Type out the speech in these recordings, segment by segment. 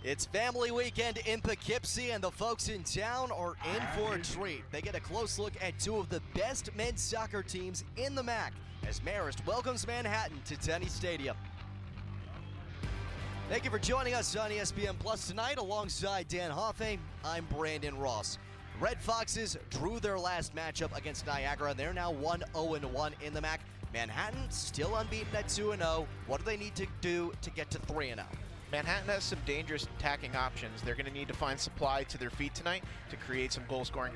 It's family weekend in Poughkeepsie, and the folks in town are in for a treat. They get a close look at two of the best men's soccer teams in the MAC as Marist welcomes Manhattan to Tenny Stadium. Thank you for joining us on ESPN Plus tonight. Alongside Dan Hoffe, I'm Brandon Ross. Red Foxes drew their last matchup against Niagara. They're now 1-0-1 in the MAC. Manhattan still unbeaten at 2-0. What do they need to do to get to 3-0? Manhattan has some dangerous attacking options. They're going to need to find supply to their feet tonight to create some goal-scoring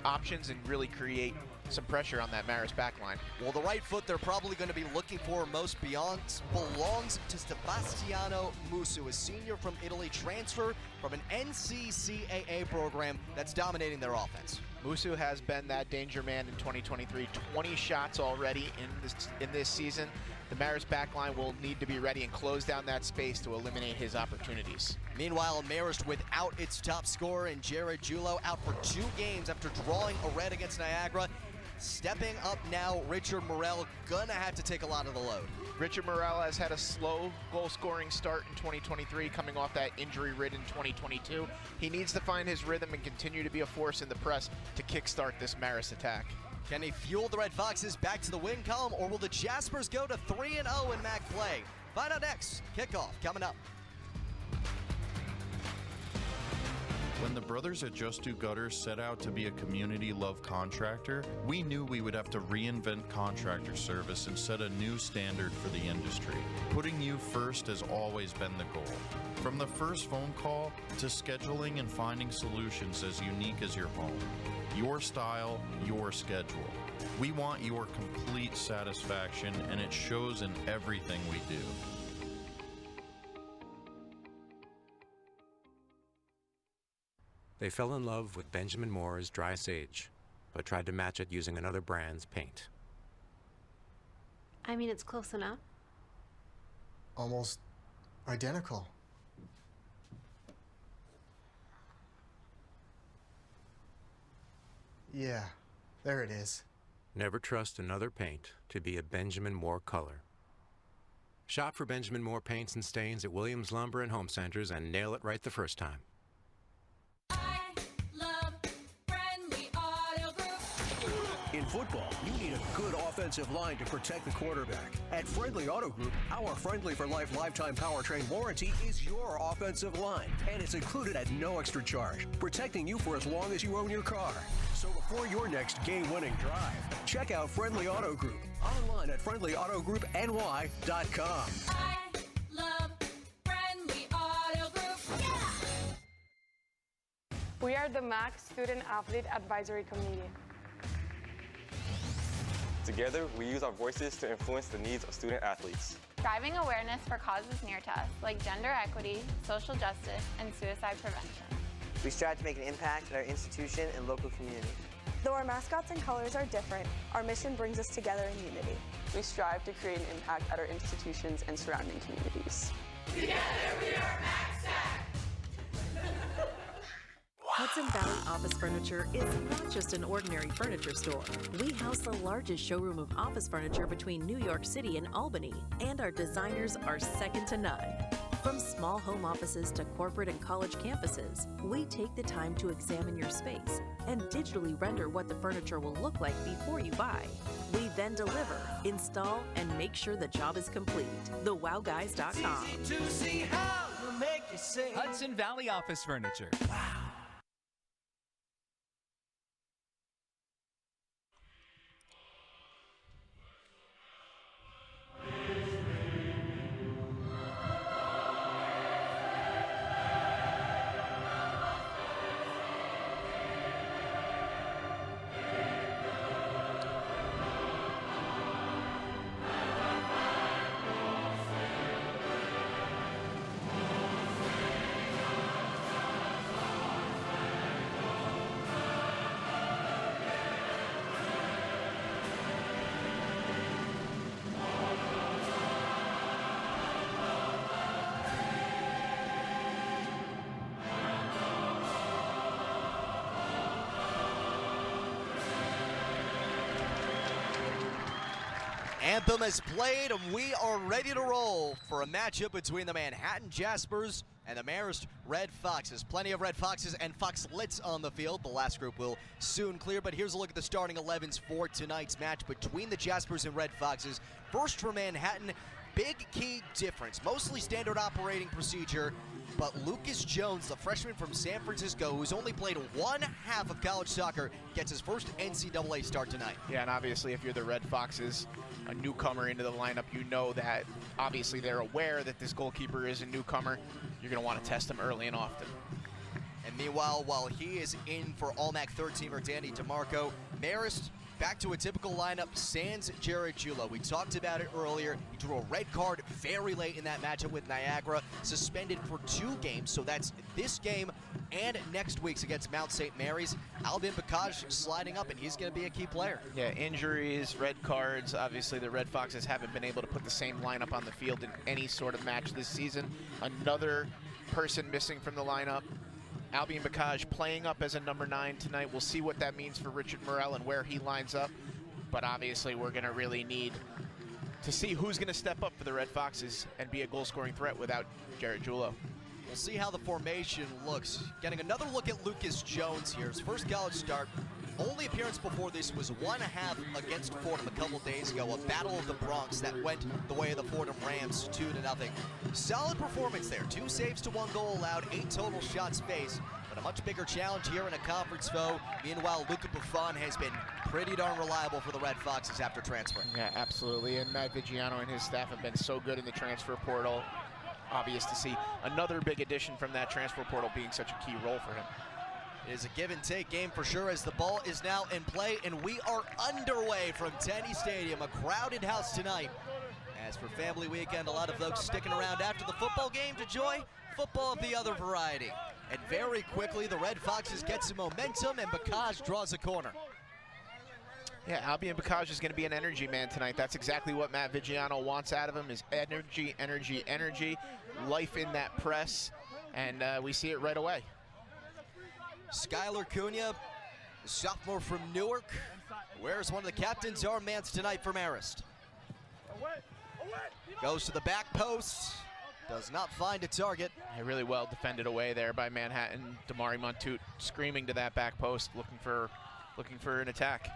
options and really create some pressure on that Marist backline. Well, the right foot they're probably going to be looking for most belongs to Sebastiano Musu, a senior from Italy, transfer from an NCCAA program that's dominating their offense. Musu has been that danger man in 2023. 20 shots already in this season. The Marist backline will need to be ready and close down that space to eliminate his opportunities. Meanwhile, Marist without its top scorer in Jared Julo, out for 2 games after drawing a red against Niagara. Stepping up now, Richard Morel, gonna have to take a lot of the load. Richard Morel has had a slow goal-scoring start in 2023, coming off that injury-ridden 2022. He needs to find his rhythm and continue to be a force in the press to kickstart this Marist attack. Can he fuel the Red Foxes back to the win column, or will the Jaspers go to 3-0 in MAC play? Find out next. Kickoff coming up. When the brothers at Just Do Gutters set out to be a community love contractor, we knew we would have to reinvent contractor service and set a new standard for the industry. Putting you first has always been the goal. From the first phone call to scheduling and finding solutions as unique as your home. Your style, your schedule. We want your complete satisfaction, and it shows in everything we do. They fell in love with Benjamin Moore's Dry Sage, but tried to match it using another brand's paint. I mean, it's close enough. Almost identical. Yeah, there it is. Never trust another paint to be a Benjamin Moore color. Shop for Benjamin Moore paints and stains at Williams Lumber and Home Centers and nail it right the first time. In football, you need a good offensive line to protect the quarterback. At Friendly Auto Group, our Friendly for Life lifetime powertrain warranty is your offensive line, and it's included at no extra charge, protecting you for as long as you own your car. So before your next game-winning drive, check out Friendly Auto Group online at friendlyautogroup.ny.com. I love Friendly Auto Group. Yeah! We are the MAC Student Athlete Advisory Committee. Together, we use our voices to influence the needs of student athletes. Driving awareness for causes near to us, like gender equity, social justice, and suicide prevention. We strive to make an impact at our institution and local community. Though our mascots and colors are different, our mission brings us together in unity. We strive to create an impact at our institutions and surrounding communities. Together we are MACSAC! Hudson Valley Office Furniture is not just an ordinary furniture store. We house the largest showroom of office furniture between New York City and Albany, and our designers are second to none. From small home offices to corporate and college campuses, we take the time to examine your space and digitally render what the furniture will look like before you buy. We then deliver, install, and make sure the job is complete. TheWowGuys.com. To see how we'll make you say Hudson Valley Office Furniture. Wow. Anthem is played, and we are ready to roll for a matchup between the Manhattan Jaspers and the Marist Red Foxes. Plenty of Red Foxes and Foxlets on the field. The last group will soon clear, but here's a look at the starting 11s for tonight's match between the Jaspers and Red Foxes. First for Manhattan, big key difference, mostly standard operating procedure, but Lucas Jones, the freshman from San Francisco, who's only played one half of college soccer, gets his first NCAA start tonight. Yeah, and obviously if you're the Red Foxes, a newcomer into the lineup, you know that obviously they're aware that this goalkeeper is a newcomer. You're going to want to test him early and often. And meanwhile, while he is in for All-MAC third-teamer Danny DeMarco, Marist back to a typical lineup, sans Jared Julo. We talked about it earlier. He drew a red card very late in that matchup with Niagara, suspended for 2 games, so that's this game and next week's against Mount St. Mary's. Albin Bakaj sliding up, and he's going to be a key player. Yeah, injuries, red cards. Obviously, the Red Foxes haven't been able to put the same lineup on the field in any sort of match this season. Another person missing from the lineup. Albin Bakaj playing up as a number 9 tonight. We'll see what that means for Richard Morel and where he lines up. But obviously, we're going to really need to see who's going to step up for the Red Foxes and be a goal-scoring threat without Jared Julo. We'll see how the formation looks. Getting another look at Lucas Jones here. His first college start. Only appearance before this was 1-1 against Fordham a couple days ago. A battle of the Bronx that went the way of the Fordham Rams, 2-0. Solid performance there. 2 saves to 1 goal allowed, 8 total shots faced. But a much bigger challenge here in a conference foe. Meanwhile, Luca Buffon has been pretty darn reliable for the Red Foxes after transfer. Yeah, absolutely. And Matt Vigiano and his staff have been so good in the transfer portal. Obvious to see another big addition from that transfer portal being such a key role for him. It is a give-and-take game for sure as the ball is now in play, and we are underway from Tenny Stadium, a crowded house tonight. As for family weekend, a lot of folks sticking around after the football game to enjoy football of the other variety. And very quickly, the Red Foxes get some momentum, and Bakaj draws a corner. Yeah, Albin Bakaj is going to be an energy man tonight. That's exactly what Matt Vigiano wants out of him, is energy, energy, energy, life in that press, and we see it right away. Skylar Cunha, sophomore from Newark, wears one of the captain's armbands tonight for Marist. Goes to the back post, does not find a target. Really well defended away there by Manhattan. Damari Montut screaming to that back post, looking for an attack.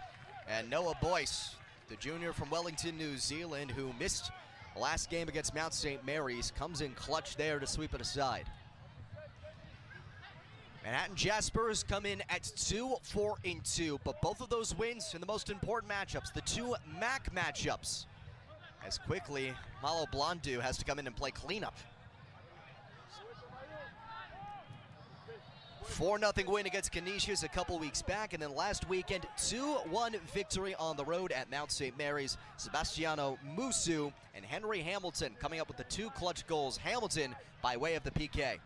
And Noah Boyce, the junior from Wellington, New Zealand, who missed the last game against Mount St. Mary's, comes in clutch there to sweep it aside. Manhattan Jaspers come in at 2-4-2, but both of those wins in the most important matchups, the 2 MAC matchups. As quickly, Malo Blondu has to come in and play cleanup. 4-0 win against Canisius a couple weeks back, and then last weekend, 2-1 victory on the road at Mount St. Mary's. Sebastiano Musu and Henry Hamilton coming up with the 2 clutch goals. Hamilton by way of the PK.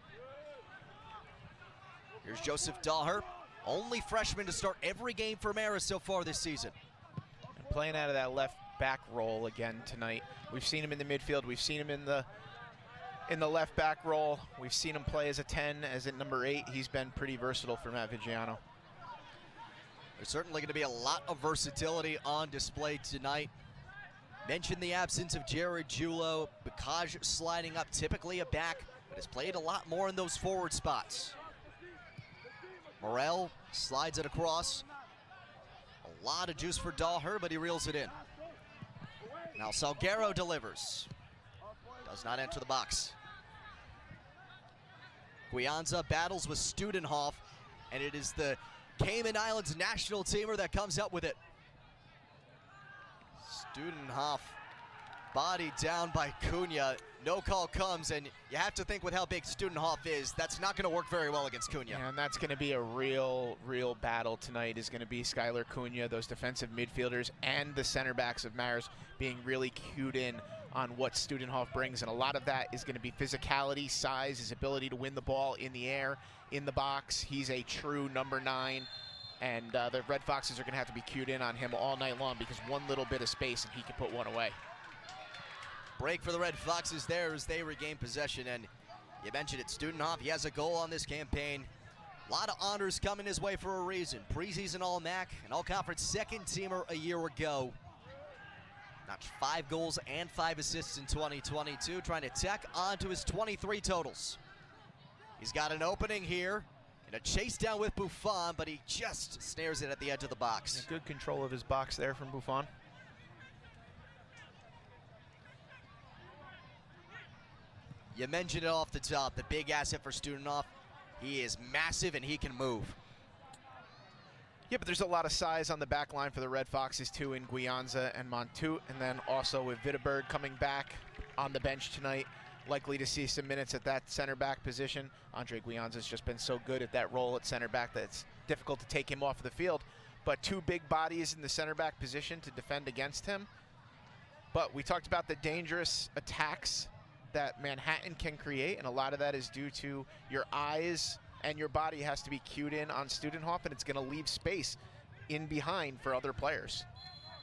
Here's Joseph Daher, only freshman to start every game for Marist so far this season. And playing out of that left back role again tonight. We've seen him in the midfield. We've seen him in the left back role. We've seen him play as a 10, as at number 8. He's been pretty versatile for Matt Vigiano. There's certainly going to be a lot of versatility on display tonight. Mentioned the absence of Jared Julo. Bakaj sliding up, typically a back, but has played a lot more in those forward spots. Morel slides it across. A lot of juice for Daher, but he reels it in. Now Salguero delivers. Does not enter the box. Guianza battles with Studenhoff, and it is the Cayman Islands national teamer that comes up with it. Studenhoff bodied down by Cunha. No call comes, and you have to think with how big Studenhoff is, that's not going to work very well against Cunha. Yeah, and that's going to be a real battle tonight, is going to be Skylar Cunha, those defensive midfielders, and the center backs of Marist being really cued in on what Studenhoff brings, and a lot of that is going to be physicality, size, his ability to win the ball in the air, in the box. He's a true number 9, and the Red Foxes are going to have to be cued in on him all night long, because one little bit of space and he can put one away. Break for the Red Foxes there as they regain possession, and you mentioned it, Studenhoff, he has a goal on this campaign. A lot of honors coming his way for a reason. Preseason All-MAC, an All-Conference second teamer a year ago. Notched 5 goals and 5 assists in 2022, trying to tack on to his 23 totals. He's got an opening here and a chase down with Buffon, but he just snares it at the edge of the box. Good control of his box there from Buffon. You mentioned it off the top, the big asset for Student-Off. He is massive and he can move. Yeah, but there's a lot of size on the back line for the Red Foxes too, in Guianza and Montoute, and then also with Witteberg coming back on the bench tonight, likely to see some minutes at that center back position. Andre Guianza's just been so good at that role at center back that it's difficult to take him off the field. But two big bodies in the center back position to defend against him. But we talked about the dangerous attacks that Manhattan can create, and a lot of that is due to your eyes and your body has to be cued in on Student-Hoff, and it's going to leave space in behind for other players.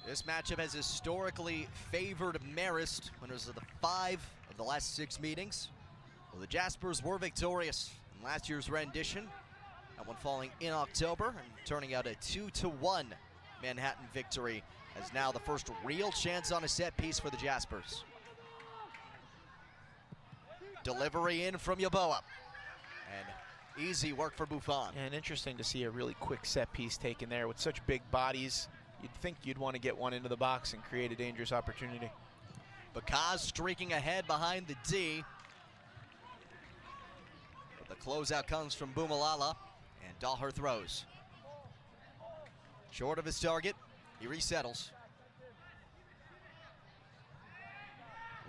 This matchup has historically favored Marist, winners of the 5 of the last 6 meetings. Well, the Jaspers were victorious in last year's rendition, that one falling in October and turning out a 2-1 Manhattan victory, as now the first real chance on a set piece for the Jaspers. Delivery in from Yaboa, and easy work for Buffon. And interesting to see a really quick set piece taken there with such big bodies. You'd think you'd want to get one into the box and create a dangerous opportunity. Bakaz streaking ahead behind the D. But the closeout comes from Bumalala, and Dahlher throws. Short of his target, he resettles.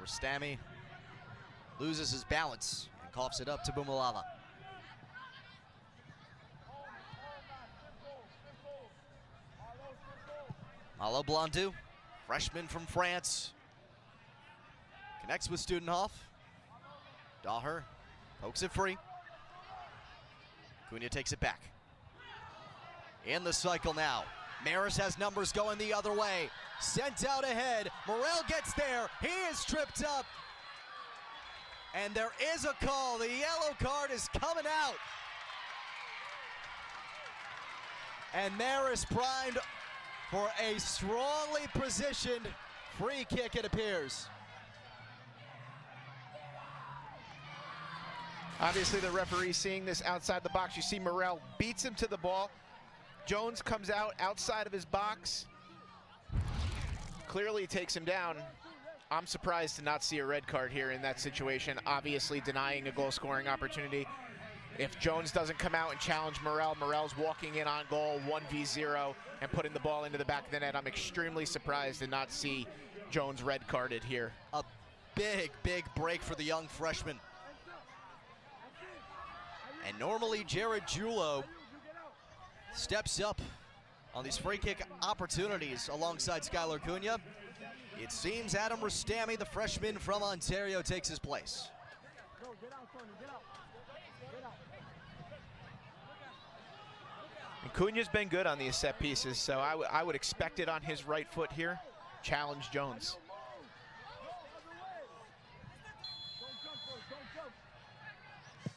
Rustami loses his balance and coughs it up to Bumalala. Malo Blondu, freshman from France, connects with Student-Hoff. Dahlher pokes it free. Cunha takes it back. In the cycle now. Marist has numbers going the other way. Sent out ahead. Morel gets there. He is tripped up. And there is a call. The yellow card is coming out. And Marist primed for a strongly positioned free kick, it appears. Obviously the referee seeing this outside the box. You see Morel beats him to the ball. Jones comes out outside of his box. Clearly takes him down. I'm surprised to not see a red card here in that situation, obviously denying a goal scoring opportunity. If Jones doesn't come out and challenge Morel, Morel's walking in on goal 1v0 and putting the ball into the back of the net. I'm extremely surprised to not see Jones red carded here. A big, big break for the young freshman. And normally Jared Julo steps up on these free kick opportunities alongside Skylar Cunha. It seems Adam Rustami, the freshman from Ontario, takes his place. And Cunha's been good on these set pieces, so I would expect it on his right foot here. Challenge Jones.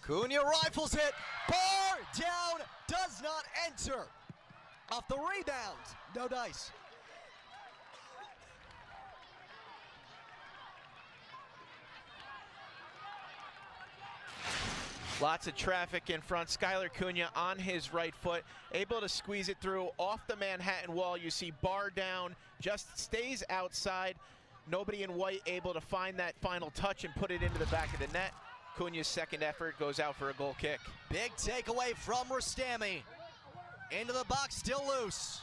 Cunha rifles it, bar down, does not enter. Off the rebound, no dice. Lots of traffic in front. Skylar Cunha on his right foot, able to squeeze it through off the Manhattan wall. You see bar down, just stays outside. Nobody in white able to find that final touch and put it into the back of the net. Cunha's second effort goes out for a goal kick. Big takeaway from Rustami. Into the box, still loose,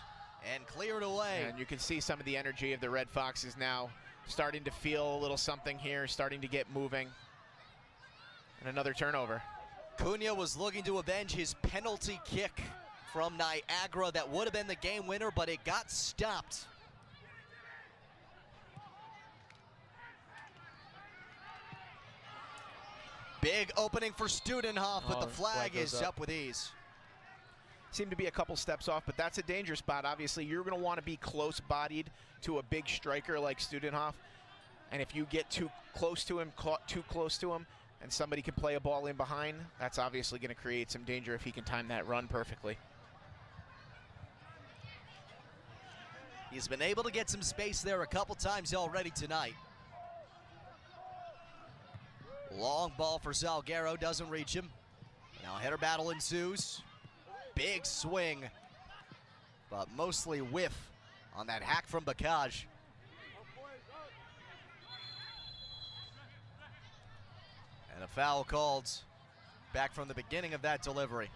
and cleared away. And you can see some of the energy of the Red Foxes now starting to feel a little something here, starting to get moving. And another turnover. Cunha was looking to avenge his penalty kick from Niagara that would have been the game winner, but it got stopped. Big opening for Student-Hoff, but the flag is up with ease. Seemed to be a couple steps off, but that's a danger spot. Obviously, you're going to want to be close-bodied to a big striker like Student-Hoff. And if you get too close to him, and somebody can play a ball in behind, that's obviously going to create some danger if he can time that run perfectly. He's been able to get some space there a couple times already tonight. Long ball for Salguero, doesn't reach him. Now header battle ensues. Big swing, but mostly whiff on that hack from Bakaj. And a foul called back from the beginning of that delivery.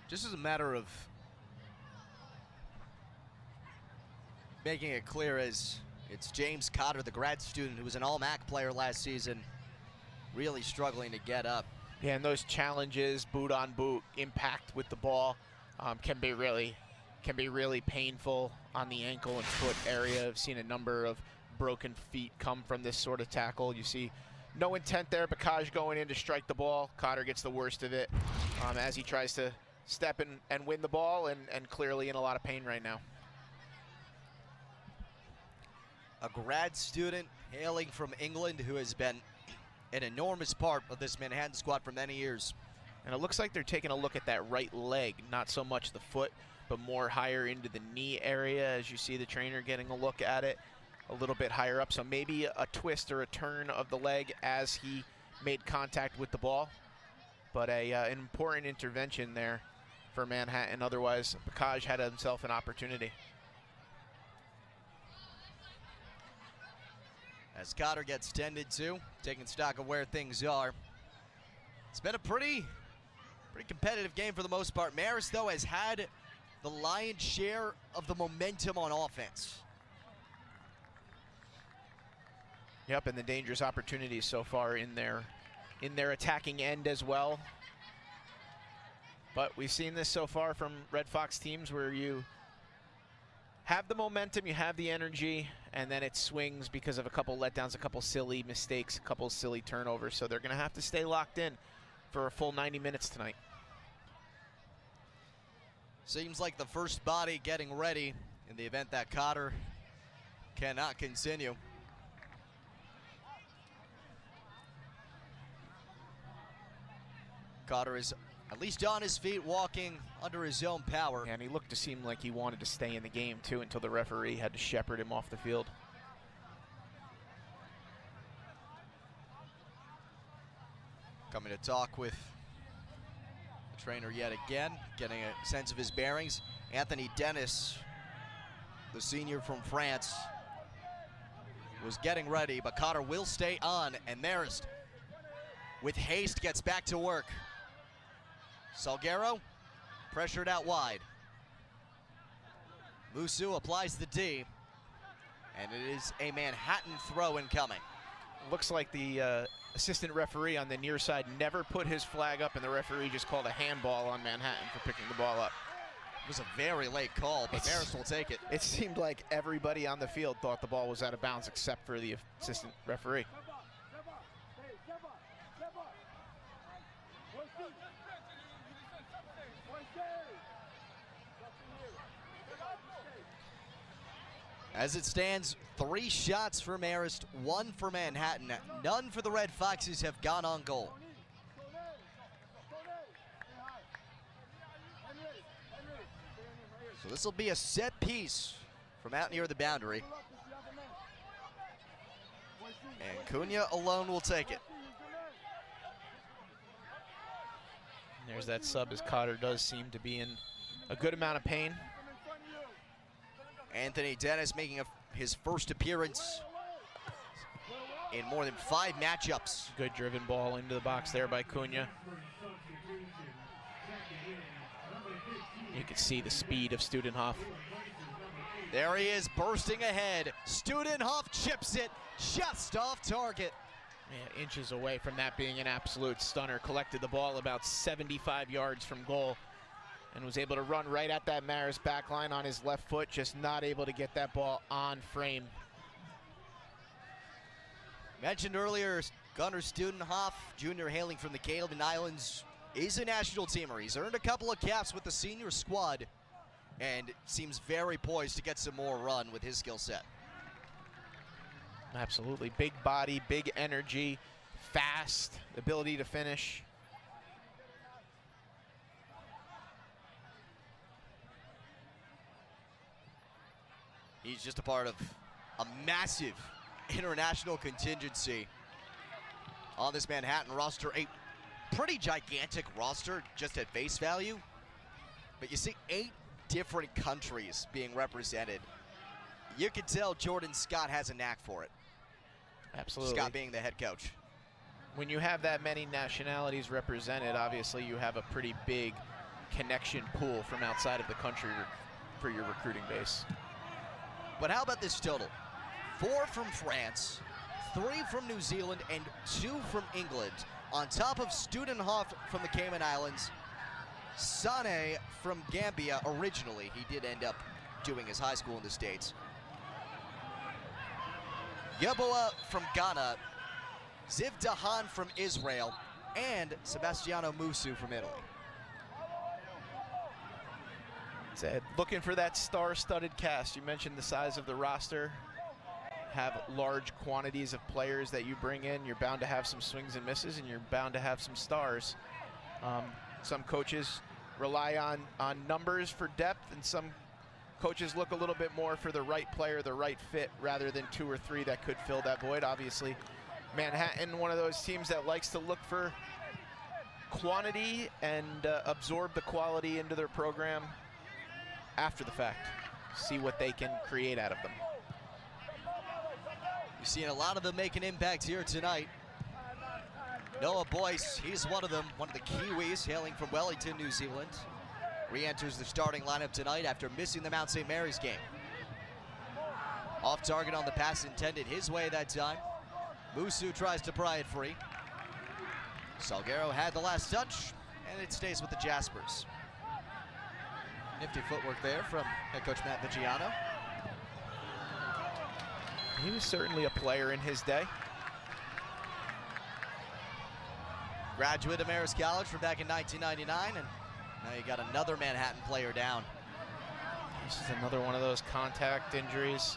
Just as a matter of making it clear, as it's James Cotter, the grad student who was an All-MAC player last season, really struggling to get up. Yeah, and those challenges, boot on boot, impact with the ball, can be really painful on the ankle and foot area. I've seen a number of broken feet come from this sort of tackle. You see no intent there. Bakaj going in to strike the ball. Cotter gets the worst of it as he tries to step and win the ball, and clearly in a lot of pain right now. A grad student hailing from England who has been an enormous part of this Manhattan squad for many years. And it looks like they're taking a look at that right leg, not so much the foot, but more higher into the knee area, as you see the trainer getting a look at it a little bit higher up. So maybe a twist or a turn of the leg as he made contact with the ball. But an important intervention there for Manhattan. Otherwise, Bakaj had himself an opportunity. As Cotter gets tended to, taking stock of where things are. It's been a pretty competitive game for the most part. Marist, though, has had the lion's share of the momentum on offense. Yep, and the dangerous opportunities so far in their attacking end as well. But we've seen this so far from Red Fox teams where you have the momentum, you have the energy, and then it swings because of a couple letdowns, a couple silly mistakes, a couple silly turnovers. So they're going to have to stay locked in for a full 90 minutes tonight. Seems like the first body getting ready in the event that Cotter cannot continue. Cotter is at least on his feet, walking under his own power. And he looked to seem like he wanted to stay in the game too until the referee had to shepherd him off the field. Coming to talk with the trainer yet again, getting a sense of his bearings. Anthony Dennis, the senior from France, was getting ready, but Cotter will stay on, and Marist, with haste, gets back to work. Salguero pressured out wide. Musu applies the D, and it is a Manhattan throw incoming. Looks like the assistant referee on the near side never put his flag up, and the referee just called a handball on Manhattan for picking the ball up. It was a very late call, but Marist will take it. It seemed like everybody on the field thought the ball was out of bounds except for the assistant referee. As it stands, 3 shots for Marist, 1 for Manhattan. None for the Red Foxes have gone on goal. So this will be a set piece from out near the boundary. And Cunha alone will take it. There's that sub, as Cotter does seem to be in a good amount of pain. Anthony Dennis making his first appearance in more than 5 matchups. Good driven ball into the box there by Cunha. You can see the speed of Studenhoff. There he is, bursting ahead. Studenhoff chips it just off target. Yeah, inches away from that being an absolute stunner. Collected the ball about 75 yards from goal and was able to run right at that Marist back line on his left foot, just not able to get that ball on frame. Mentioned earlier, Gunnar Studenhoff, junior hailing from the Cayman Islands, is a national teamer. He's earned a couple of caps with the senior squad and seems very poised to get some more run with his skill set. Absolutely, big body, big energy, fast, ability to finish. He's just a part of a massive international contingency on this Manhattan roster. A pretty gigantic roster just at face value. But you see 8 different countries being represented. You can tell Jordan Scott has a knack for it. Absolutely. Scott being the head coach. When you have that many nationalities represented, obviously you have a pretty big connection pool from outside of the country for your recruiting base. But how about this total? 4 from France, 3 from New Zealand, and 2 from England. On top of Studenhof from the Cayman Islands, Sane from Gambia originally. He did end up doing his high school in the States. Yeboah from Ghana, Ziv Dahan from Israel, and Sebastiano Musu from Italy. Looking for that star-studded cast. You mentioned the size of the roster. Have large quantities of players that you bring in. You're bound to have some swings and misses, and you're bound to have some stars. Some coaches rely on numbers for depth, and some coaches look a little bit more for the right player, the right fit, rather than 2 or 3 that could fill that void. Obviously, Manhattan, one of those teams that likes to look for quantity and absorb the quality into their program after the fact. See what they can create out of them. You've seen a lot of them make an impact here tonight. Noah Boyce, he's one of them, one of the Kiwis hailing from Wellington, New Zealand. Re-enters the starting lineup tonight after missing the Mount St. Mary's game. Off target on the pass intended his way that time. Musu tries to pry it free. Salguero had the last touch, and it stays with the Jaspers. Nifty footwork there from head coach Matt Vigiano. He was certainly a player in his day. Graduate of Marist College from back in 1999, and now you got another Manhattan player down. This is another one of those contact injuries.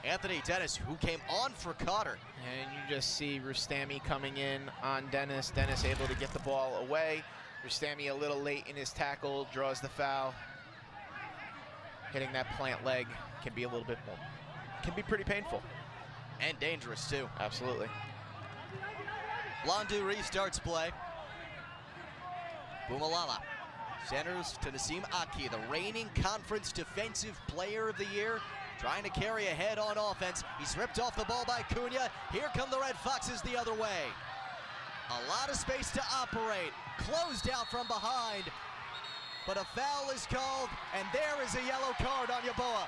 Anthony Dennis, who came on for Cotter. And you just see Rustami coming in on Dennis. Dennis able to get the ball away. Rustami a little late in his tackle, draws the foul. Hitting that plant leg can be a little bit more, can be pretty painful. And dangerous too. Absolutely. Blondu restarts play. Bumalala centers to Nassim Aki, the reigning conference defensive player of the year, trying to carry ahead on offense. He's ripped off the ball by Cunha. Here come the Red Foxes the other way. A lot of space to operate. Closed out from behind. But a foul is called, and there is a yellow card on Yeboah.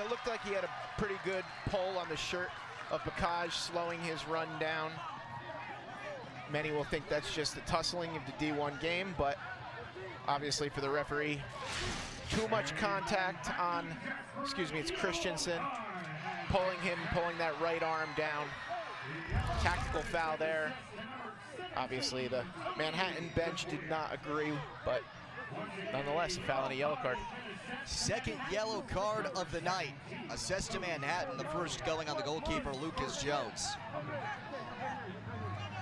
It looked like he had a pretty good pull on the shirt of Bakaj, slowing his run down. Many will think that's just the tussling of the D1 game, but obviously for the referee, too much contact on, it's Christensen, pulling that right arm down. Tactical foul there. Obviously the Manhattan bench did not agree, but nonetheless, a foul and a yellow card. Second yellow card of the night. Assessed to Manhattan, the first going on the goalkeeper, Lucas Jones.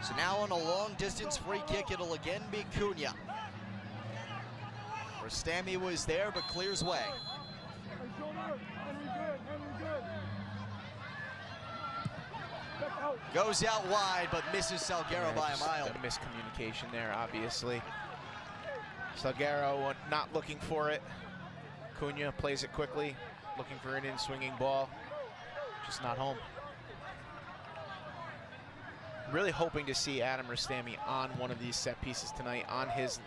So now on a long distance free kick, it'll again be Cunha. Rustami was there, but clears way. Goes out wide, but misses Salguero by a mile. A miscommunication there, obviously. Salguero not looking for it. Cunha plays it quickly, looking for an in-swinging ball. Just not home. Really hoping to see Adam Rustami on one of these set pieces tonight. On his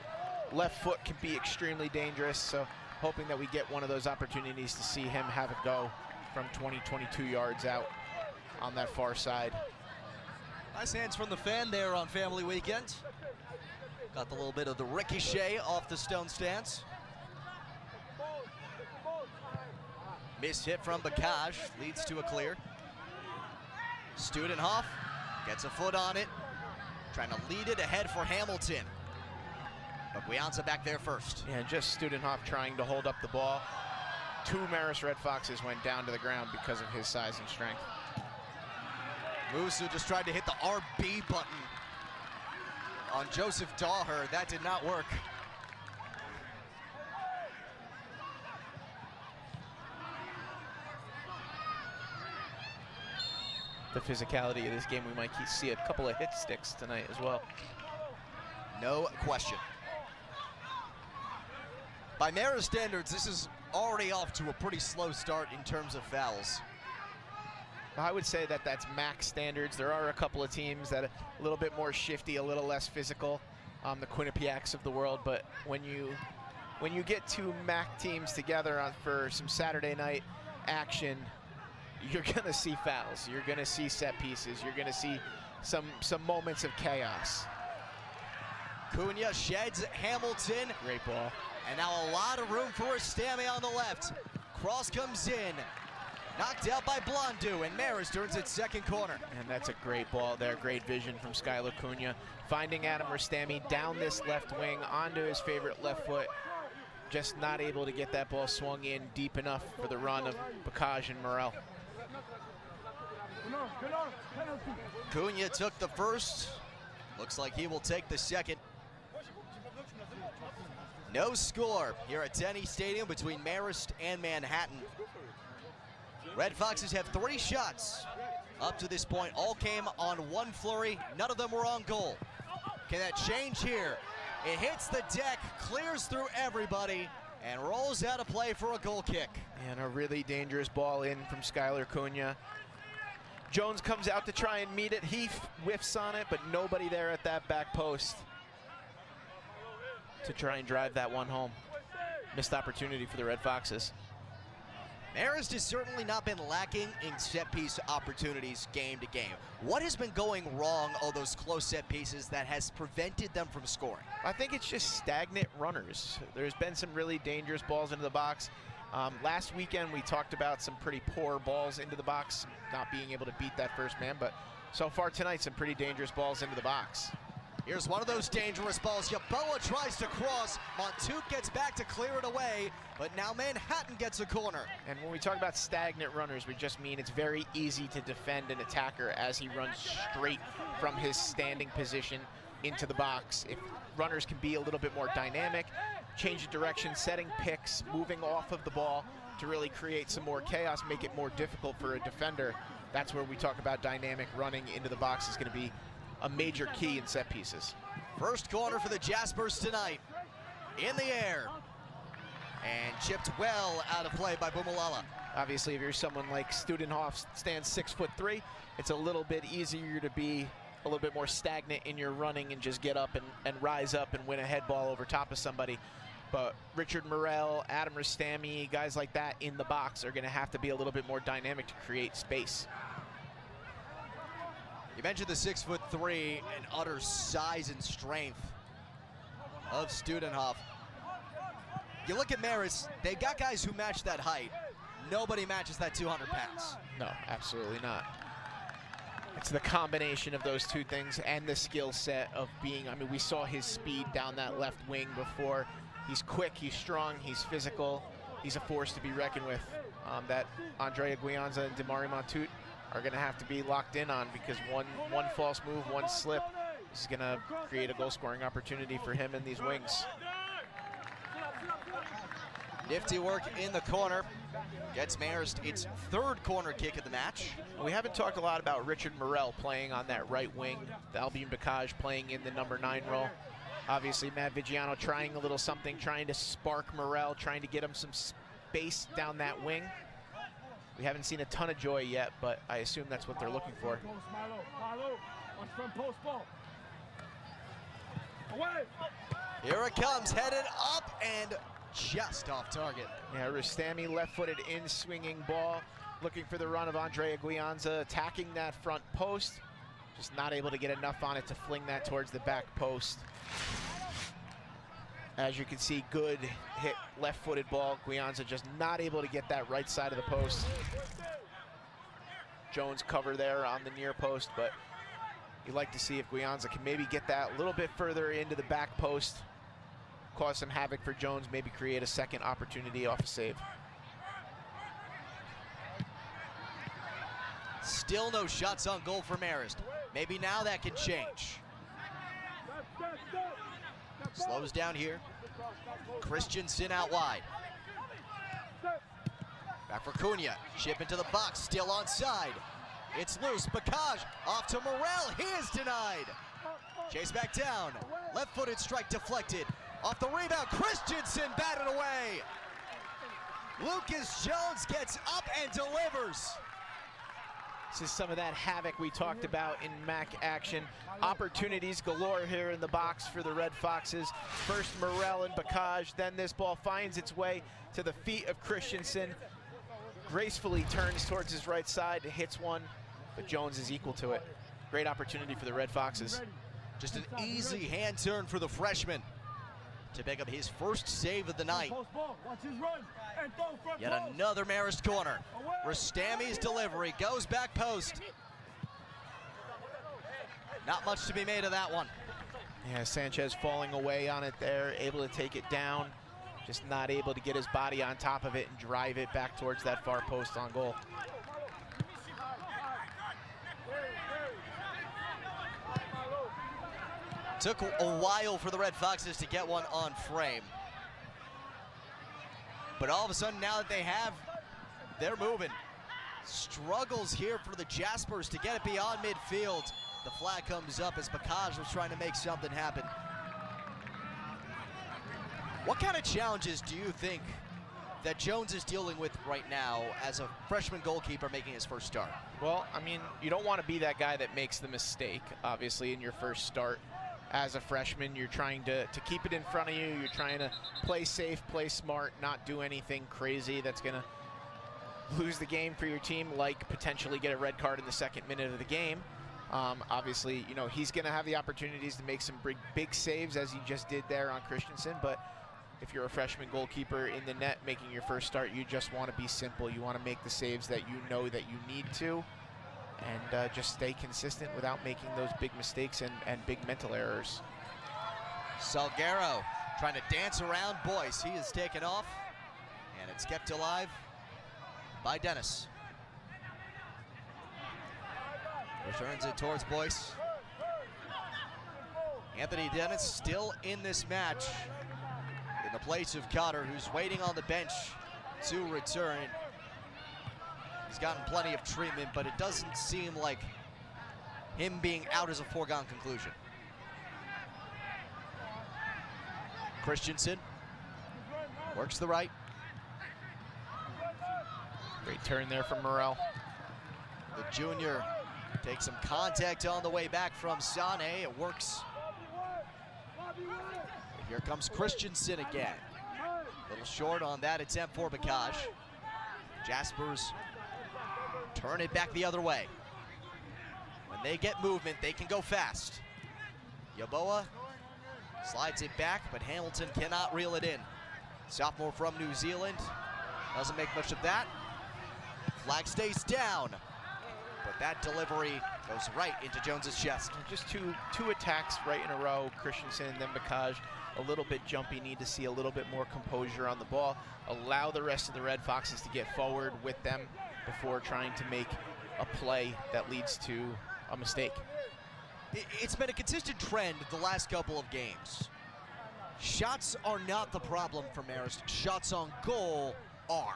left foot can be extremely dangerous, so hoping that we get one of those opportunities to see him have a go from 20, 22 yards out on that far side. Nice hands from the fan there on family weekend. Got the little bit of the ricochet off the stone stance. Missed hit from Bakaj, leads to a clear. Studenhof gets a foot on it, trying to lead it ahead for Hamilton. But Guianza back there first. Yeah, just Studenhof trying to hold up the ball. 2 Marist Red Foxes went down to the ground because of his size and strength. Musu just tried to hit the RB button on Joseph Daher. That did not work. the physicality of this game. We might see a couple of hit sticks tonight as well. No question. By Marist standards, this is already off to a pretty slow start in terms of fouls. I would say that that's MAC standards. There are a couple of teams that are a little bit more shifty, a little less physical, the Quinnipiacs of the world. But when you get two MAC teams together for some Saturday night action, you're gonna see fouls. You're gonna see set pieces. You're gonna see some moments of chaos. Cunha sheds Hamilton. Great ball. And now a lot of room for Rastami on the left. Cross comes in. Knocked out by Blondu, and Marist turns its second corner. And that's a great ball there. Great vision from Skylar Cunha. Finding Adam Rastami down this left wing onto his favorite left foot. Just not able to get that ball swung in deep enough for the run of Bakaj and Morel. Cunha took the first. Looks like he will take the second. No score here at Denny Stadium between Marist and Manhattan. Red Foxes have 3 shots up to this point. All came on one flurry. None of them were on goal. Can that change here? It hits the deck, clears through everybody, and rolls out of play for a goal kick. And a really dangerous ball in from Skylar Cunha. Jones comes out to try and meet it. He whiffs on it, but nobody there at that back post to try and drive that one home. Missed opportunity for the Red Foxes. Marist has certainly not been lacking in set-piece opportunities game to game. What has been going wrong on those close set pieces that has prevented them from scoring? I think it's just stagnant runners. There's been some really dangerous balls into the box. Last weekend we talked about some pretty poor balls into the box, not being able to beat that first man, but so far tonight some pretty dangerous balls into the box. Here's one of those dangerous balls. Yaboa tries to cross. Montouk gets back to clear it away, but now Manhattan gets a corner. And when we talk about stagnant runners, we just mean it's very easy to defend an attacker as he runs straight from his standing position into the box. If runners can be a little bit more dynamic, change of direction, setting picks, moving off of the ball to really create some more chaos, make it more difficult for a defender, that's where we talk about dynamic running into the box is going to be a major key in set pieces. First corner for the Jaspers tonight. In the air. And chipped well out of play by Bumalala. Obviously, if you're someone like Studenhoff, stands 6'3", it's a little bit easier to be a little bit more stagnant in your running and just get up and rise up and win a head ball over top of somebody. But Richard Morel, Adam Rastami, guys like that in the box are going to have to be a little bit more dynamic to create space. You mentioned the 6'3" and utter size and strength of Studenhoff. You look at Marist, they've got guys who match that height. Nobody matches that 200 pounds. No, absolutely not. It's the combination of those two things and the skill set of being, I mean, we saw his speed down that left wing before. He's quick, he's strong, he's physical. He's a force to be reckoned with. That Andrea Guianza and Damari Montoute are going to have to be locked in on, because one false move, one slip is going to create a goal-scoring opportunity for him in these wings. Nifty work in the corner. Gets Marist its third corner kick of the match. We haven't talked a lot about Richard Morel playing on that right wing. Albion Bakaj playing in the number 9 role. Obviously, Matt Vigiano trying a little something, trying to spark Morel, trying to get him some space down that wing. We haven't seen a ton of joy yet, but I assume that's what they're looking for. Here it comes, headed up and just off target. Yeah, Rastami left-footed in swinging ball, looking for the run of Andrea Guianza, attacking that front post, just not able to get enough on it to fling that towards the back post. As you can see, good hit, left-footed ball. Guianza just not able to get that right side of the post. Jones cover there on the near post, but you'd like to see if Guianza can maybe get that a little bit further into the back post, cause some havoc for Jones, maybe create a second opportunity off a save. Still no shots on goal for Marist. Maybe now that can change. Slows down here. Christensen out wide. Back for Cunha. Chip into the box, still onside. It's loose. Bakaj off to Morel. He is denied. Chase back down. Left-footed strike deflected. Off the rebound, Christensen batted away. Lucas Jones gets up and delivers. This is some of that havoc we talked about in MAC action. Opportunities galore here in the box for the Red Foxes. First Morel and Bakaj, then this ball finds its way to the feet of Christensen. Gracefully turns towards his right side, hits one, but Jones is equal to it. Great opportunity for the Red Foxes. Just an easy hand turn for the freshman to pick up his first save of the night. Yet another Marist corner. Rustami's delivery goes back post. Not much to be made of that one. Yeah, Sanchez falling away on it there, able to take it down, just not able to get his body on top of it and drive it back towards that far post on goal. Took a while for the Red Foxes to get one on frame. But all of a sudden, now that they have, they're moving. Struggles here for the Jaspers to get it beyond midfield. The flag comes up as Bakaj was trying to make something happen. What kind of challenges do you think that Jones is dealing with right now as a freshman goalkeeper making his first start? Well, I mean, you don't want to be that guy that makes the mistake, obviously, in your first start. As a freshman, you're trying to keep it in front of you. You're trying to play safe, play smart, not do anything crazy that's going to lose the game for your team, like potentially get a red card in the second minute of the game. Obviously, you know, he's going to have the opportunities to make some big saves, as he just did there on Christensen. But if you're a freshman goalkeeper in the net making your first start, you just want to be simple. You want to make the saves that you know that you need to, and just stay consistent without making those big mistakes and big mental errors. Salguero trying to dance around Boyce. He is taken off, and it's kept alive by Dennis. Returns it towards Boyce. Anthony Dennis still in this match in the place of Cotter, who's waiting on the bench to return. He's gotten plenty of treatment, but it doesn't seem like him being out is a foregone conclusion. Christensen works the right. Great turn there from Morel. The junior takes some contact on the way back from Sane. It works. Here comes Christensen again. A little short on that attempt for Bakaj. Jaspers turn it back the other way. When they get movement, they can go fast. Yaboa slides it back, but Hamilton cannot reel it in. Sophomore from New Zealand doesn't make much of that. Flag stays down, but that delivery goes right into Jones's chest. Just two attacks right in a row. Christensen and then Bakaj, a little bit jumpy, need to see a little bit more composure on the ball. Allow the rest of the Red Foxes to get forward with them before trying to make a play that leads to a mistake. It's been a consistent trend the last couple of games. Shots are not the problem for Marist. Shots on goal are.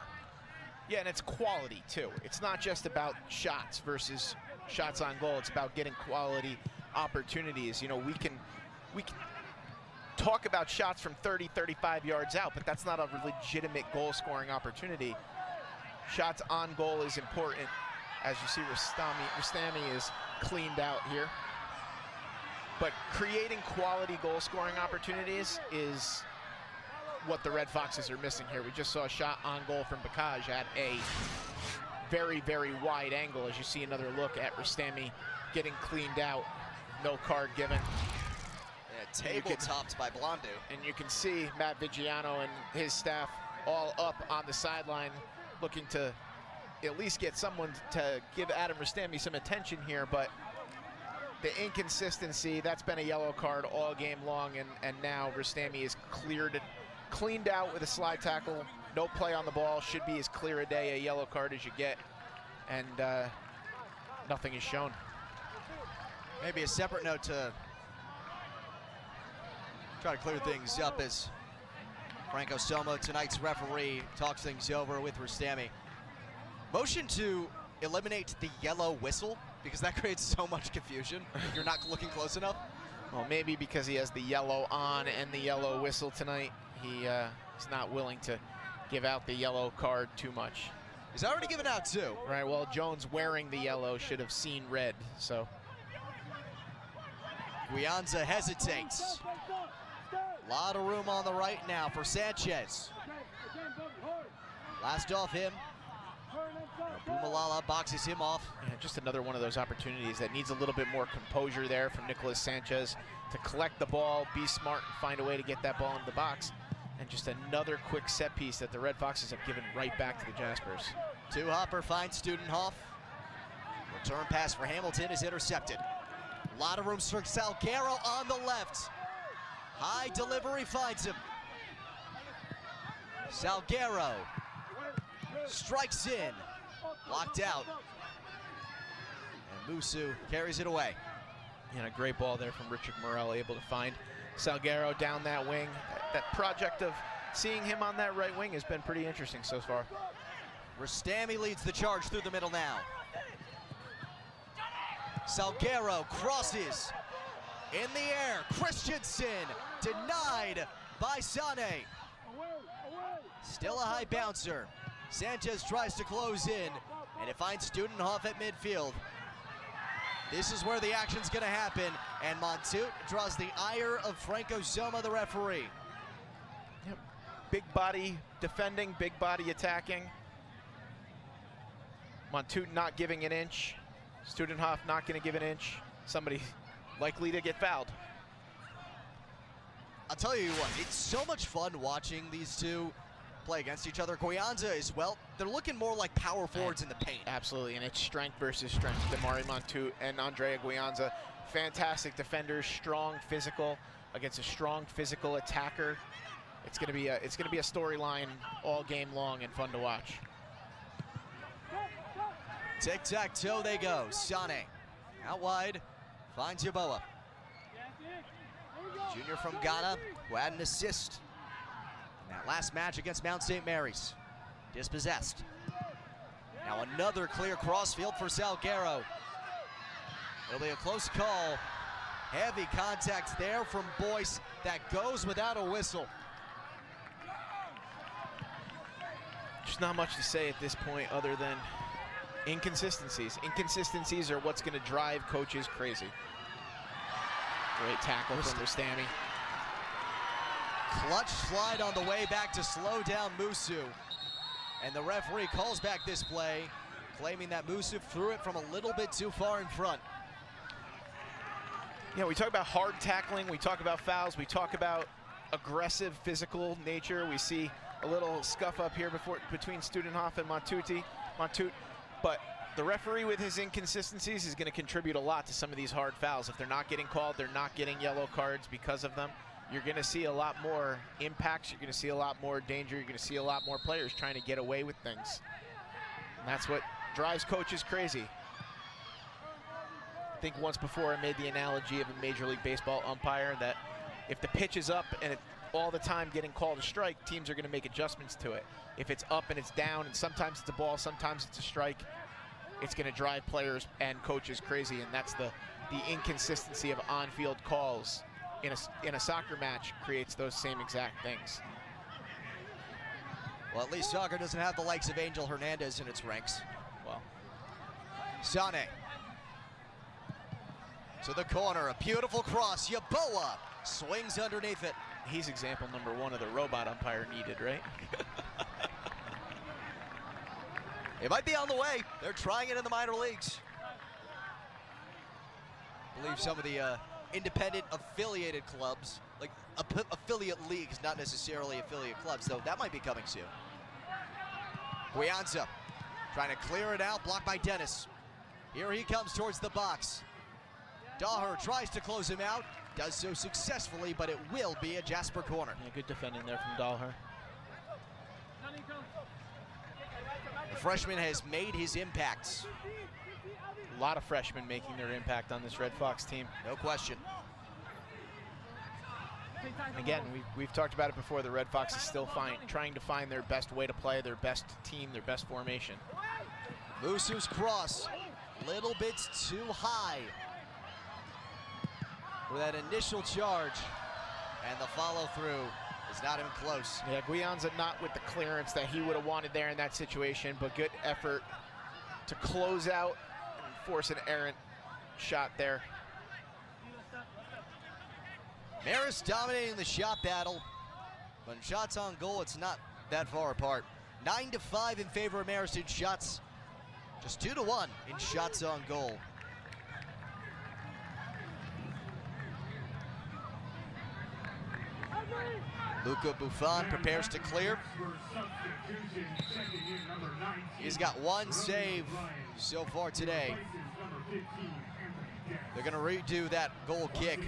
Yeah, and it's quality too. It's not just about shots versus shots on goal. It's about getting quality opportunities. You know, we can talk about shots from 30, 35 yards out, but that's not a legitimate goal-scoring opportunity. Shots on goal is important. As you see, Rustami is cleaned out here. But creating quality goal-scoring opportunities is what the Red Foxes are missing here. We just saw a shot on goal from Bakaj at a very, very wide angle. As you see another look at Rustami getting cleaned out. No card given. Table topped by Blondu. And you can see Matt Vigiano and his staff all up on the sideline looking to at least get someone to give Adam Rustami some attention here, but the inconsistency, that's been a yellow card all game long, and now Rustami is cleaned out with a slide tackle. No play on the ball, should be as clear a day, a yellow card as you get, and nothing is shown. Maybe a separate note to try to clear things up as Franco Soma, tonight's referee, talks things over with Rustami. Motion to eliminate the yellow whistle? Because that creates so much confusion if you're not looking close enough. Well, maybe because he has the yellow on and the yellow whistle tonight, he's not willing to give out the yellow card too much. He's already given out 2. Right, well, Jones wearing the yellow should have seen red, so. Guianza hesitates. A lot of room on the right now for Sanchez. Last off him. Bumalala boxes him off. Yeah, just another one of those opportunities that needs a little bit more composure there from Nicolas Sanchez to collect the ball, be smart, and find a way to get that ball into the box. And just another quick set piece that the Red Foxes have given right back to the Jaspers. Hopper finds Studenhoff. Return pass for Hamilton is intercepted. A lot of room for Salguero on the left. High delivery finds him. Salguero strikes in. Blocked out. And Musu carries it away. And a great ball there from Richard Morel, able to find Salguero down that wing. That project of seeing him on that right wing has been pretty interesting so far. Rastami leads the charge through the middle now. Salguero crosses in the air. Christensen denied by Sane. Still a high bouncer. Sanchez tries to close in, and it finds Studenhoff at midfield. This is where the action's gonna happen, and Montoute draws the ire of Franco Zoma, the referee. Yep. Big body defending, big body attacking. Montoute not giving an inch. Studenhoff not gonna give an inch. Somebody likely to get fouled. I'll tell you what, it's so much fun watching these two play against each other. Guianza as well, they're looking more like power forwards in the paint. Absolutely, and it's strength versus strength. Damari Montoute and Andrea Guianza, fantastic defenders, strong physical against a strong physical attacker. It's gonna be a storyline all game long and fun to watch. Tic-tac-toe they go. Sane out wide, finds Yeboah. Junior from Ghana, who had an assist in that last match against Mount St. Mary's. Dispossessed. Now another clear crossfield for Salguero. It'll be a close call. Heavy contact there from Boyce that goes without a whistle. Just not much to say at this point other than inconsistencies. Inconsistencies are what's going to drive coaches crazy. Great tackle from Rastami. Clutch slide on the way back to slow down Musu. And the referee calls back this play, claiming that Musu threw it from a little bit too far in front. Yeah, we talk about hard tackling, we talk about fouls, we talk about aggressive physical nature. We see a little scuff up here between Studenhoff and Montoute, but the referee with his inconsistencies is going to contribute a lot to some of these hard fouls. If they're not getting called, they're not getting yellow cards because of them. You're going to see a lot more impacts, you're going to see a lot more danger, you're going to see a lot more players trying to get away with things. And that's what drives coaches crazy. I think once before I made the analogy of a Major League Baseball umpire that if the pitch is up and all the time getting called a strike, teams are going to make adjustments to it. If it's up and it's down, and sometimes it's a ball, sometimes it's a strike, it's going to drive players and coaches crazy, and that's the inconsistency of on-field calls in a soccer match creates those same exact things. Well, at least soccer doesn't have the likes of Angel Hernandez in its ranks. Well, Sane to the corner, a beautiful cross. Yeboah swings underneath it. He's example number one of the robot umpire needed, right? It might be on the way. They're trying it in the minor leagues. I believe some of the independent affiliated clubs, like affiliate leagues, not necessarily affiliate clubs, though that might be coming soon. Guianza trying to clear it out, blocked by Dennis. Here he comes towards the box. Daher tries to close him out, does so successfully, but it will be a Jasper corner. Yeah, good defending there from Daher. The freshman has made his impacts. A lot of freshmen making their impact on this Red Fox team. No question. Again, we've talked about it before. The Red Fox is still trying to find their best way to play, their best team, their best formation. Musu's cross, little bit too high for that initial charge, and the follow-through is not even close. Yeah, Guianza not with the clearance that he would have wanted there in that situation, but good effort to close out and force an errant shot there. Marist dominating the shot battle, but in shots on goal, it's not that far apart. 9-5 in favor of Marist in shots, just 2-1 in shots on goal. Luca Buffon prepares to clear. He's got one save so far today. They're going to redo that goal kick.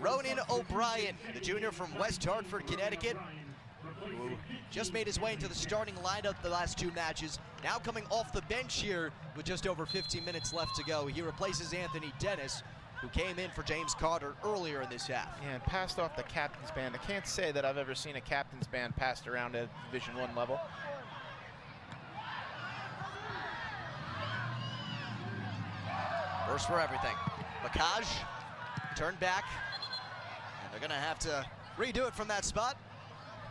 Ronan O'Brien, the junior from West Hartford, Connecticut, who just made his way into the starting lineup the last 2 matches. Now coming off the bench here with just over 15 minutes left to go. He replaces Anthony Dennis, who came in for James Carter earlier in this half. Yeah, and passed off the captain's band. I can't say that I've ever seen a captain's band passed around at Division I level. First for everything. Bakaj turned back, and they're gonna have to redo it from that spot.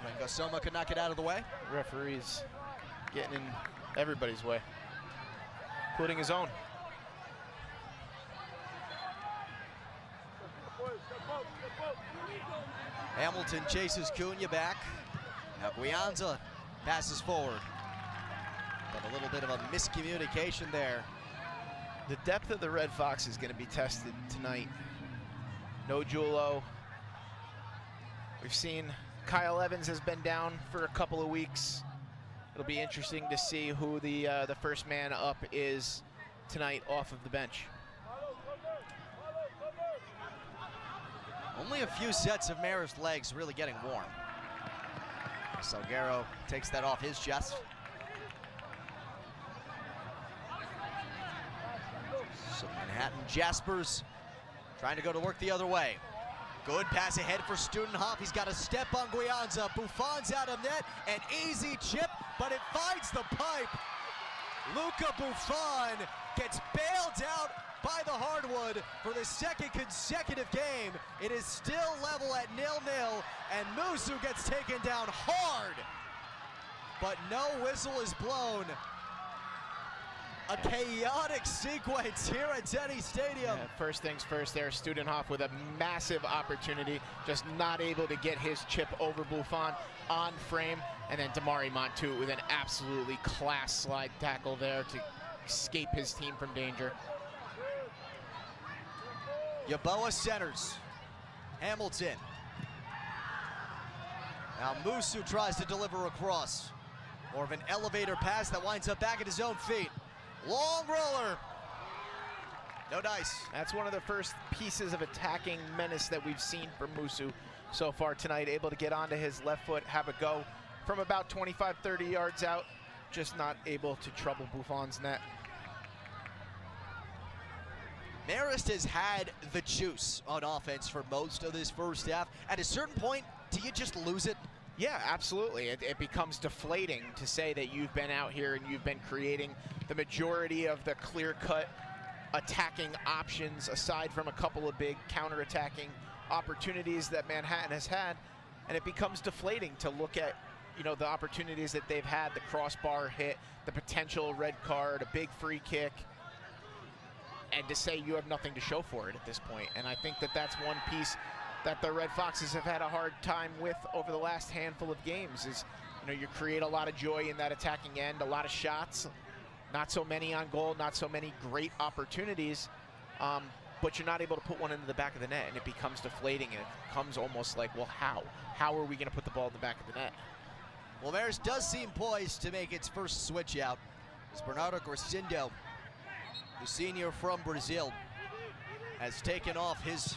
And Gosoma could not get out of the way. Referee's getting in everybody's way, including his own. Hamilton chases Cunha back. Now Guianza passes forward. But a little bit of a miscommunication there. The depth of the Red Fox is going to be tested tonight. No Julo. We've seen Kyle Evans has been down for a couple of weeks. It'll be interesting to see who the first man up is tonight off of the bench. Only a few sets of Marist legs really getting warm. Salguero takes that off his chest. So Manhattan Jaspers trying to go to work the other way. Good pass ahead for Studenhoff. He's got a step on Guianza. Buffon's out of net. An easy chip, but it finds the pipe. Luca Buffon gets bailed out by the hardwood for the second consecutive game. It is still level at 0-0, and Musu gets taken down hard, but no whistle is blown. A chaotic sequence here at Denny Stadium. Yeah, first things first there, Studenhoff with a massive opportunity, just not able to get his chip over Buffon on frame, and then Damari Montu with an absolutely class slide tackle there to escape his team from danger. Yaboa centers. Hamilton. Now Musu tries to deliver across. More of an elevator pass that winds up back at his own feet. Long roller. No dice. That's one of the first pieces of attacking menace that we've seen from Musu so far tonight. Able to get onto his left foot, have a go from about 25, 30 yards out. Just not able to trouble Buffon's net. Marist has had the juice on offense for most of this first half. At a certain point, do you just lose it? Yeah, absolutely. It becomes deflating to say that you've been out here and you've been creating the majority of the clear-cut attacking options, aside from a couple of big counter-attacking opportunities that Manhattan has had, and it becomes deflating to look at, you know, the opportunities that they've had, the crossbar hit, the potential red card, a big free kick, and to say you have nothing to show for it at this point. And I think that that's one piece that the Red Foxes have had a hard time with over the last handful of games is, you know, you create a lot of joy in that attacking end, a lot of shots, not so many on goal, not so many great opportunities, but you're not able to put one into the back of the net, and it becomes deflating, and it becomes almost like, well, how? How are we going to put the ball in the back of the net? Well, Marist does seem poised to make its first switch out as Bernardo Gricindo, the senior from Brazil, has taken off his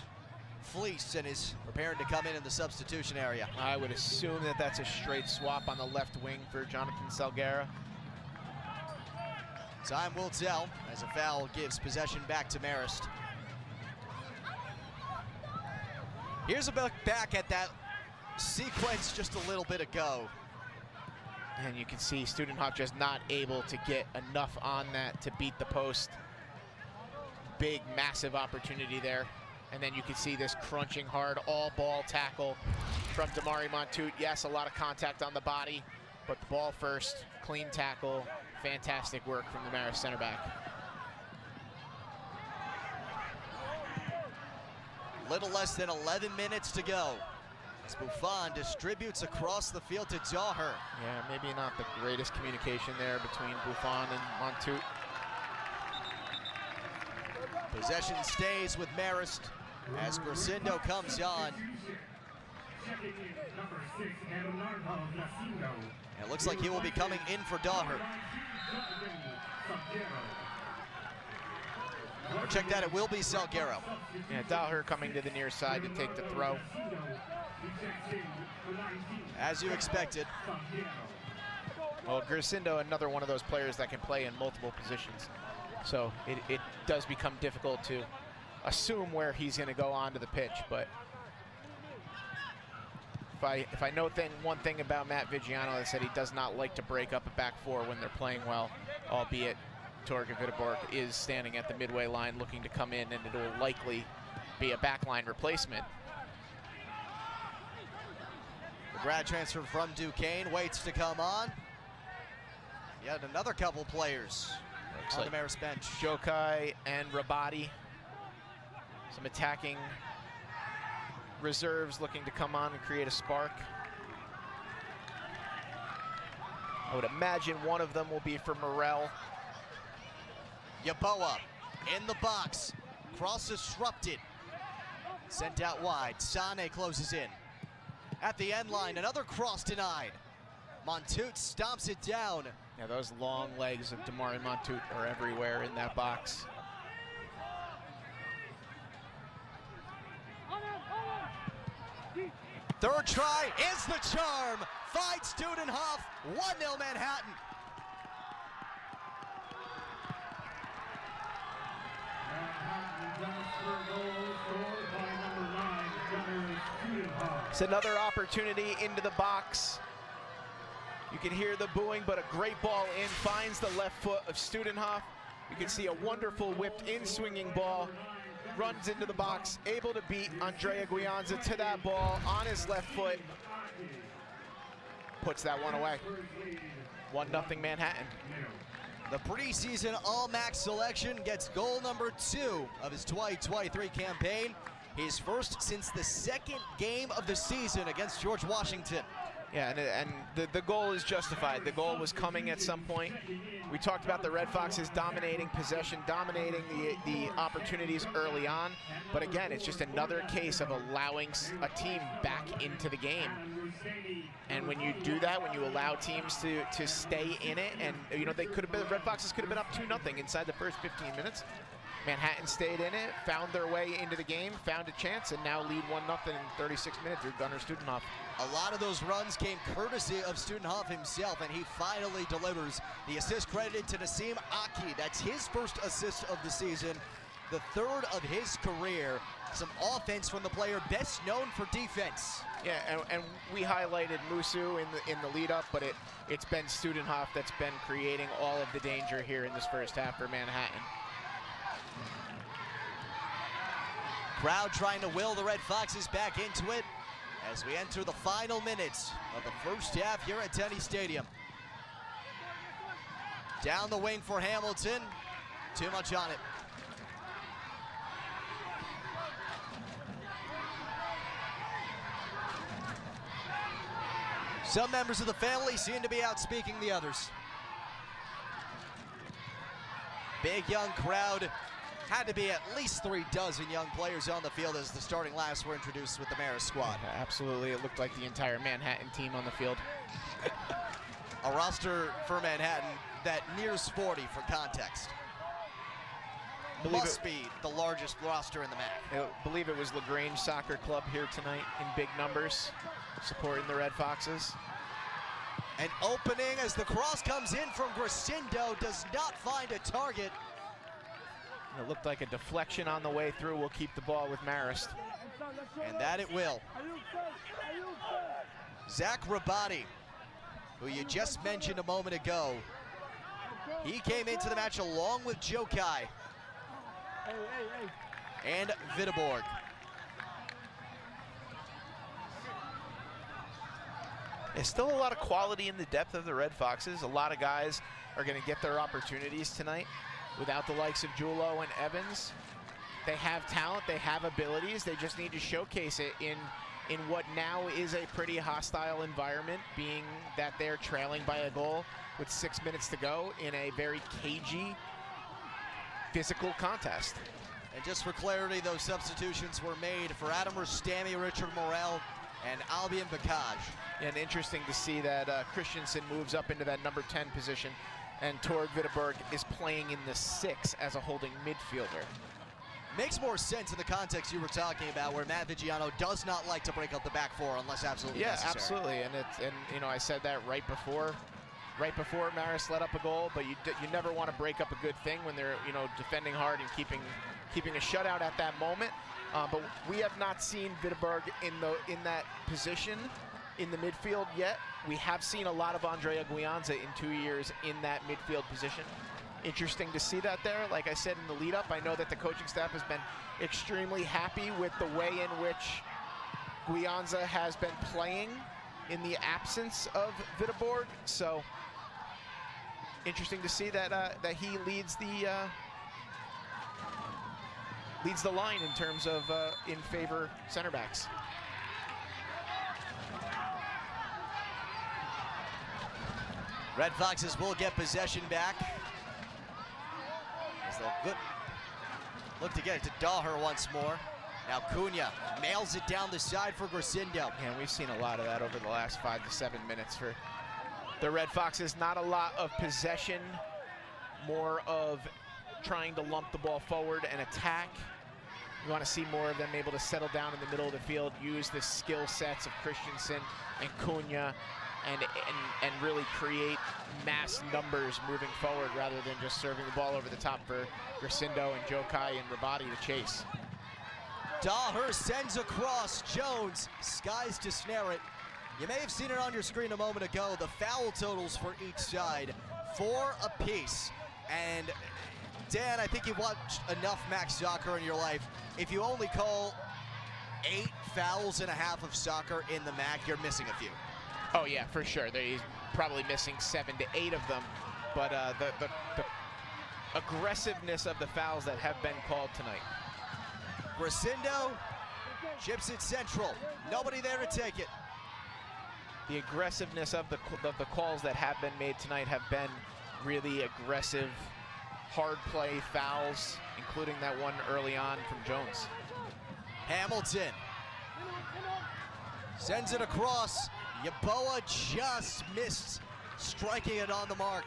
fleece and is preparing to come in the substitution area. I would assume that that's a straight swap on the left wing for Jonathan Salguero. Time will tell as a foul gives possession back to Marist. Here's a look back at that sequence just a little bit ago. And you can see Student Hop just not able to get enough on that to beat the post. Big, massive opportunity there. And then you can see this crunching hard all-ball tackle from Damari Montoute. Yes, a lot of contact on the body, but the ball first, clean tackle, fantastic work from the Marist center back. Little less than 11 minutes to go as Buffon distributes across the field to Daher. Yeah, maybe not the greatest communication there between Buffon and Montoute. Possession stays with Marist as Grisindo comes on. And it looks like he will be coming in for Daher. Or check that, it will be Salguero. Yeah, Daher coming to the near side to take the throw. As you expected. Well, Grisindo, another one of those players that can play in multiple positions. So it does become difficult to assume where he's going to go onto the pitch. But if I know one thing about Matt Vigiano, I said he does not like to break up a back four when they're playing well, albeit Torge Vitteborg is standing at the midway line looking to come in, and it will likely be a backline replacement. The grad transfer from Duquesne waits to come on. Yet another couple players on the Marist bench. Jokai and Rabati. Some attacking reserves looking to come on and create a spark. I would imagine one of them will be for Morel. Yaboa in the box. Cross disrupted. Sent out wide. Sane closes in. At the end line, another cross denied. Montoute stomps it down. Yeah, those long legs of Damari Montoute are everywhere in that box. Third try is the charm. Finds Student Hop. 1-0 Manhattan. It's another opportunity into the box. You can hear the booing, but a great ball in, finds the left foot of Student Hop. You can see a wonderful whipped in swinging ball, runs into the box, able to beat Andrea Guianza to that ball on his left foot. Puts that one away. 1-0 Manhattan. The preseason All-Max selection gets goal number 2 of his 2023 campaign. His first since the second game of the season against George Washington. Yeah, and the goal is justified. The goal was coming at some point. We talked about the Red Foxes dominating possession, dominating the opportunities early on. But again, it's just another case of allowing a team back into the game. And when you do that, when you allow teams to stay in it, and you know, the Red Foxes could have been up 2-0 inside the first 15 minutes. Manhattan stayed in it, found their way into the game, found a chance, and now lead 1-0 in 36 minutes through Gunnar Student Hop. A lot of those runs came courtesy of Student Hop himself, and he finally delivers. The assist credited to Nassim Aki. That's his first assist of the season, the third of his career. Some offense from the player best known for defense. Yeah, and we highlighted Musu in the lead up, but it's been Student Hop that's been creating all of the danger here in this first half for Manhattan. Crowd trying to will the Red Foxes back into it as we enter the final minutes of the first half here at Tenny Stadium. Down the wing for Hamilton. Too much on it. Some members of the family seem to be outspeaking the others. Big young crowd. Had to be at least 36 young players on the field as the starting last were introduced with the Marist squad. Yeah, absolutely, it looked like the entire Manhattan team on the field. A roster for Manhattan that nears 40 for context. Must be the largest roster in the MAC. I believe it was LaGrange Soccer Club here tonight in big numbers, supporting the Red Foxes. An opening as the cross comes in from Grisindo, does not find a target. It looked like a deflection on the way through. Will keep the ball with Marist. And that it will. Zach Rabati who you just mentioned a moment ago. He came into the match along with Jokai and Videborg. There's still a lot of quality in the depth of the Red Foxes. A lot of guys are going to get their opportunities tonight without the likes of Julo and Evans. They have talent, they have abilities, they just need to showcase it in what now is a pretty hostile environment, being that they're trailing by a goal with 6 minutes to go in a very cagey, physical contest. And just for clarity, those substitutions were made for Adam Rustami, Richard Morel, and Albion Bakaj. And interesting to see that Christensen moves up into that number 10 position, and Tord Videborg is playing in the 6 as a holding midfielder. Makes more sense in the context you were talking about, where Matt Vigiano does not like to break up the back four unless absolutely necessary. Yeah, absolutely. And you know, I said that right before Marist let up a goal, but you never want to break up a good thing when they're, you know, defending hard and keeping a shutout at that moment. But we have not seen Videborg in that position in the midfield yet. We have seen a lot of Andrea Guianza in 2 years in that midfield position. Interesting to see that there. Like I said in the lead up, I know that the coaching staff has been extremely happy with the way in which Guianza has been playing in the absence of Videborg. So interesting to see that that he leads the line in terms of in favor center backs. Red Foxes will get possession back. As they'll look to get it to Daher once more. Now Cunha mails it down the side for Grisindo. And we've seen a lot of that over the last 5 to 7 minutes for the Red Foxes. Not a lot of possession, more of trying to lump the ball forward and attack. You want to see more of them able to settle down in the middle of the field, use the skill sets of Christensen and Cunha, and really create mass numbers moving forward rather than just serving the ball over the top for Grisindo and Jokai and Rabati to chase. Daher sends across. Jones skies to snare it. You may have seen it on your screen a moment ago. The foul totals for each side, 4 apiece. And Dan, I think you've watched enough Max soccer in your life. If you only call 8 fouls and a half of soccer in the MAC, you're missing a few. Oh yeah, for sure. He's probably missing 7 to 8 of them. But the aggressiveness of the fouls that have been called tonight. Grisindo chips it central. Nobody there to take it. The aggressiveness of the calls that have been made tonight have been really aggressive, hard play fouls, including that one early on from Jones. Hamilton sends it across. Yeboah just missed striking it on the mark.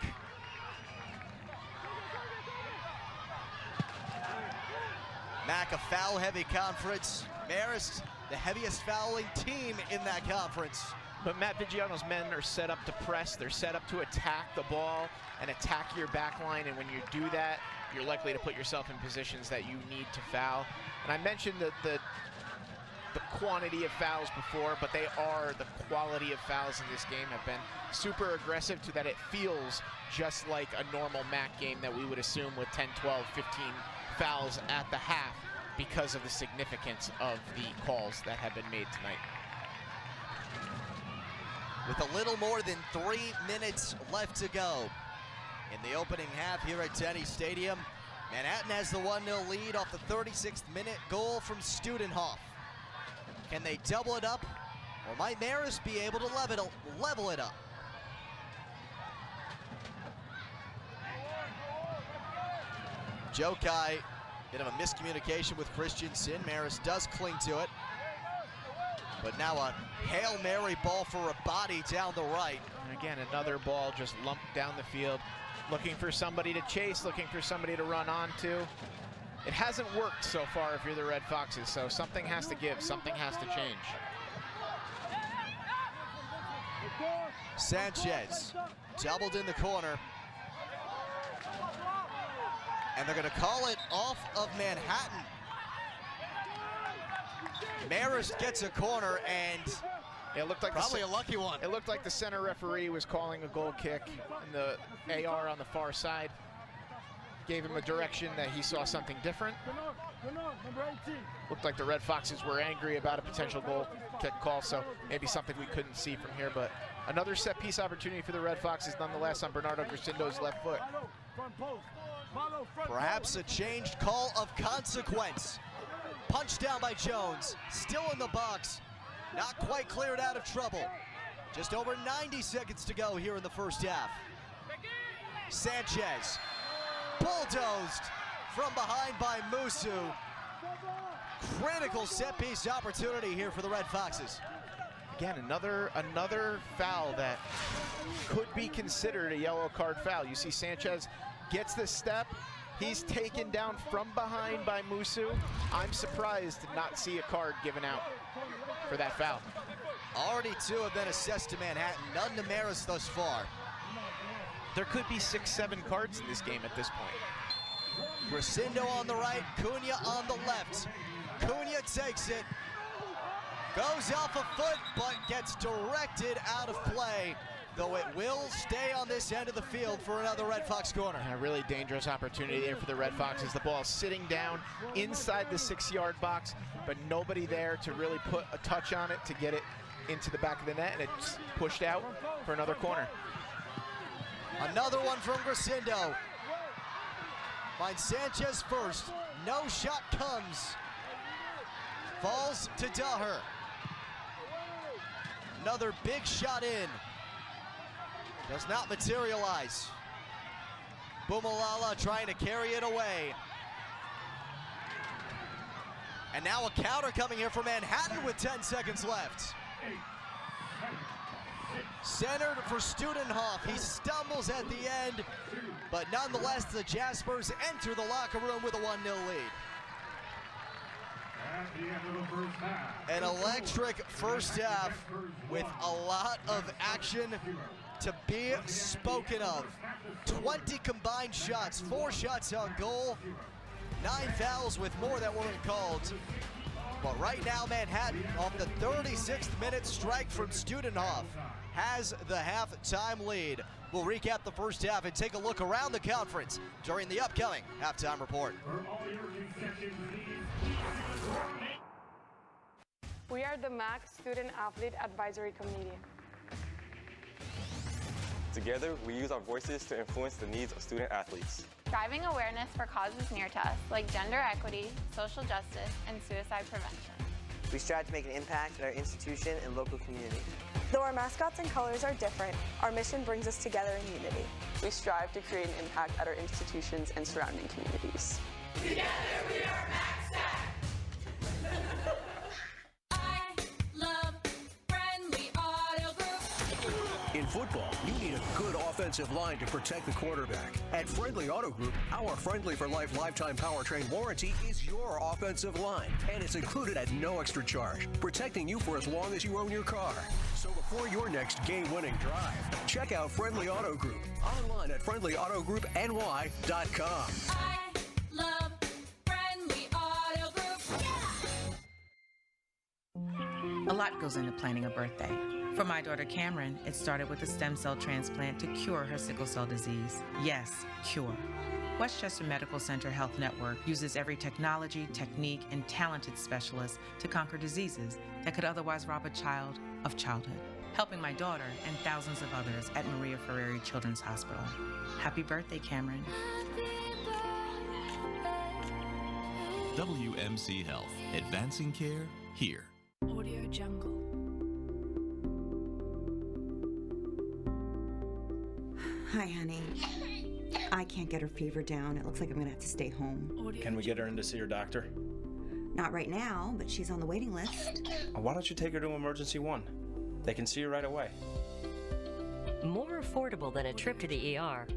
MAC, a foul-heavy conference. Marist, the heaviest fouling team in that conference. But Matt Vigiano's men are set up to press. They're set up to attack the ball and attack your back line. And when you do that, you're likely to put yourself in positions that you need to foul. And I mentioned the quantity of fouls before, but they are the quality of fouls in this game have been super aggressive to that it feels just like a normal MAC game that we would assume with 10, 12, 15 fouls at the half because of the significance of the calls that have been made tonight. With a little more than 3 minutes left to go in the opening half here at Tenny Stadium, Manhattan has the 1-0 lead off the 36th minute goal from Studenhof. Can they double it up, or might Marist be able to level it up? Jokai, bit of a miscommunication with Christensen. Marist does cling to it. But now a Hail Mary ball for Rabati down the right. And again, another ball just lumped down the field, looking for somebody to chase, looking for somebody to run onto. It hasn't worked so far if you're the Red Foxes, so something has to give, something has to change. Sanchez doubled in the corner. And they're gonna call it off of Manhattan. Marist gets a corner, and It looked like probably a lucky one. It looked like the center referee was calling a goal kick, and the AR on the far side gave him a direction that he saw something different. Looked like the Red Foxes were angry about a potential goal kick call, so maybe something we couldn't see from here. But another set piece opportunity for the Red Foxes nonetheless on Bernardo Gracindo's left foot. Perhaps a changed call of consequence. Punched down by Jones, still in the box, not quite cleared out of trouble. Just over 90 seconds to go here in the first half. Sanchez, bulldozed from behind by Musu. Critical set-piece opportunity here for the Red Foxes. Again, another foul that could be considered a yellow card foul. You see Sanchez gets the step. He's taken down from behind by Musu. I'm surprised to not see a card given out for that foul. Already 2 have been assessed to Manhattan, none to Marist thus far. There could be 6-7 cards in this game at this point. Gracindo on the right, Cunha on the left. Cunha takes it, goes off a foot, but gets directed out of play, though it will stay on this end of the field for another Red Fox corner. A really dangerous opportunity there for the Red Foxes. The ball sitting down inside the 6-yard box, but nobody there to really put a touch on it to get it into the back of the net, and it's pushed out for another corner. Another one from Gracindo. Finds Sanchez first. No shot comes. Falls to Daher. Another big shot in. Does not materialize. Bumalala trying to carry it away. And now a counter coming here from Manhattan with 10 seconds left. Centered for Studenhoff. He stumbles at the end, but nonetheless the Jaspers enter the locker room with a 1-0 lead. An electric first half with a lot of action to be spoken of. 20 combined shots, 4 shots on goal, 9 fouls with more that weren't called. But right now Manhattan, on the 36th minute strike from Studenhoff, has the halftime lead. We'll recap the first half and take a look around the conference during the upcoming halftime report. We are the MAC Student Athlete Advisory Committee. Together, we use our voices to influence the needs of student athletes. Driving awareness for causes near to us, like gender equity, social justice, and suicide prevention. We strive to make an impact at our institution and local community. Though our mascots and colors are different, our mission brings us together in unity. We strive to create an impact at our institutions and surrounding communities. Together we are MaxStack. I love Friendly Auto Group. In football, you need a good offensive line to protect the quarterback. At Friendly Auto Group, our Friendly for Life lifetime powertrain warranty is your offensive line, and it's included at no extra charge, protecting you for as long as you own your car. So before your next game-winning drive, check out Friendly Auto Group online at friendlyautogroup.ny.com. I love Friendly Auto Group. A lot goes into planning a birthday. For my daughter Cameron, it started with a stem cell transplant to cure her sickle cell disease. Yes, cure. Westchester Medical Center Health Network uses every technology, technique, and talented specialist to conquer diseases that could otherwise rob a child of childhood, helping my daughter and thousands of others at Maria Ferreri Children's Hospital. Happy birthday, Cameron. WMC Health, advancing care here. Audio Jungle. Hi, honey. I can't get her fever down. It looks like I'm gonna have to stay home. Can we get her in to see her doctor? Not right now, but she's on the waiting list. Why don't you take her to Emergency 1? They can see her right away. More affordable than a trip to the ER.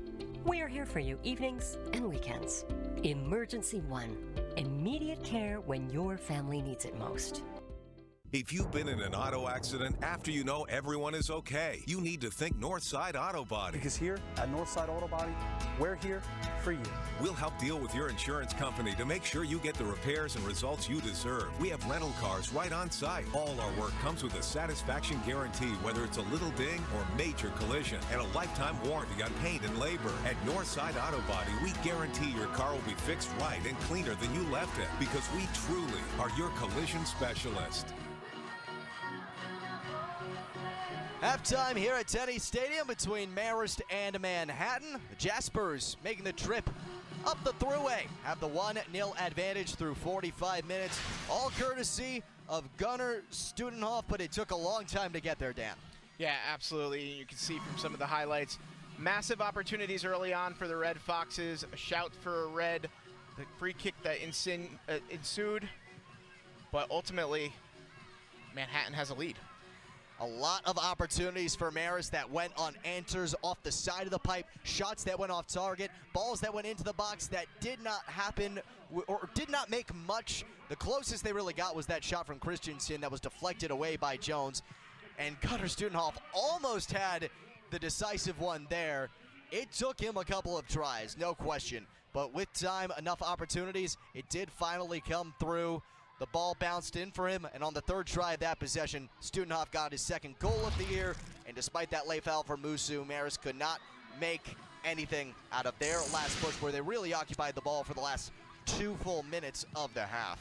We're here for you evenings and weekends. Emergency 1. Immediate care when your family needs it most. If you've been in an auto accident after you know everyone is okay, you need to think Northside Auto Body. Because here at Northside Auto Body, we're here for you. We'll help deal with your insurance company to make sure you get the repairs and results you deserve. We have rental cars right on site. All our work comes with a satisfaction guarantee, whether it's a little ding or major collision, and a lifetime warranty on paint and labor. At Northside Auto Body, we guarantee your car will be fixed right and cleaner than you left it, because we truly are your collision specialist. Halftime here at Tenny Stadium between Marist and Manhattan. The Jaspers making the trip up the thruway, have the 1-0 advantage through 45 minutes, all courtesy of Gunnar Studenhoff, but it took a long time to get there, Dan. Yeah, absolutely. You can see from some of the highlights, massive opportunities early on for the Red Foxes, a shout for a red, the free kick that ensued, but ultimately, Manhattan has a lead. A lot of opportunities for Marist that went on answers off the side of the pipe, shots that went off target, balls that went into the box that did not happen or did not make much. The closest they really got was that shot from Christensen that was deflected away by Jones. And Gunnar Studenhoff almost had the decisive one there. It took him a couple of tries, no question. But with time, enough opportunities, it did finally come through. The ball bounced in for him, and on the third try of that possession, Studenhoff got his second goal of the year, and despite that late foul from Musu, Marist could not make anything out of their last push, where they really occupied the ball for the last 2 full minutes of the half.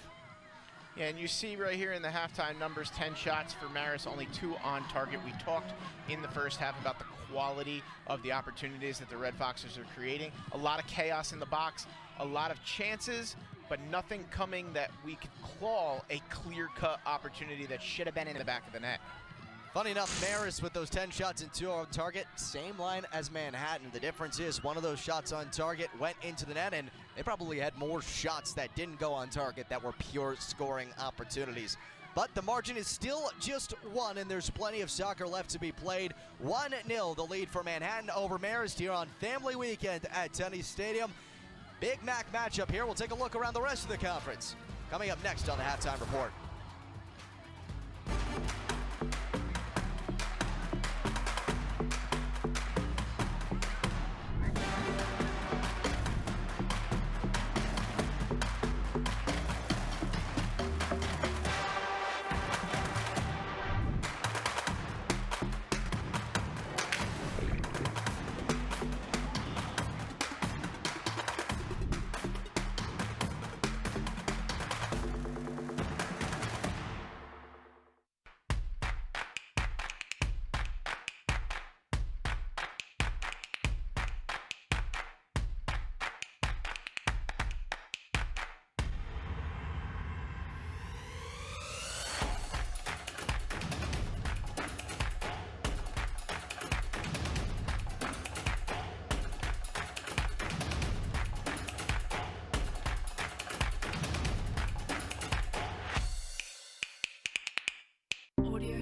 Yeah, and you see right here in the halftime numbers, 10 shots for Marist, only 2 on target. We talked in the first half about the quality of the opportunities that the Red Foxes are creating. A lot of chaos in the box, a lot of chances, but nothing coming that we could call a clear-cut opportunity that should have been in the back of the net. Funny enough, Marist with those 10 shots and 2 on target, same line as Manhattan. The difference is one of those shots on target went into the net, and they probably had more shots that didn't go on target that were pure scoring opportunities. But the margin is still just 1, and there's plenty of soccer left to be played. 1-0 the lead for Manhattan over Marist here on Family Weekend at Tenny Stadium. Big MAC matchup here. We'll take a look around the rest of the conference. Coming up next on the Halftime Report.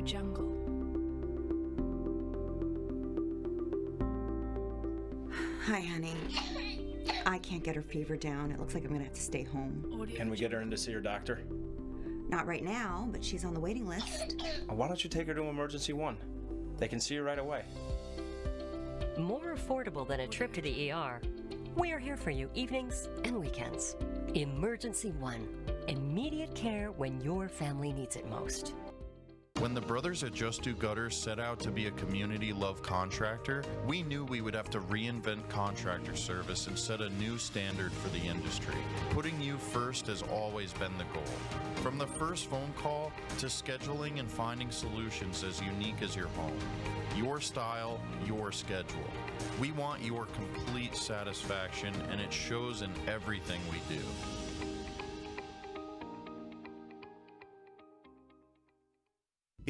Jungle. Hi, honey. I can't get her fever down. It looks like I'm gonna have to stay home. Can we get her in to see her doctor? Not right now, but she's on the waiting list. Why don't you take her to Emergency 1? They can see her right away. More affordable than a trip to the ER. We're here for you evenings and weekends. Emergency 1. Immediate care when your family needs it most. When the brothers at Just Do Gutters set out to be a community love contractor, we knew we would have to reinvent contractor service and set a new standard for the industry. Putting you first has always been the goal. From the first phone call to scheduling and finding solutions as unique as your home. Your style, your schedule. We want your complete satisfaction, and it shows in everything we do.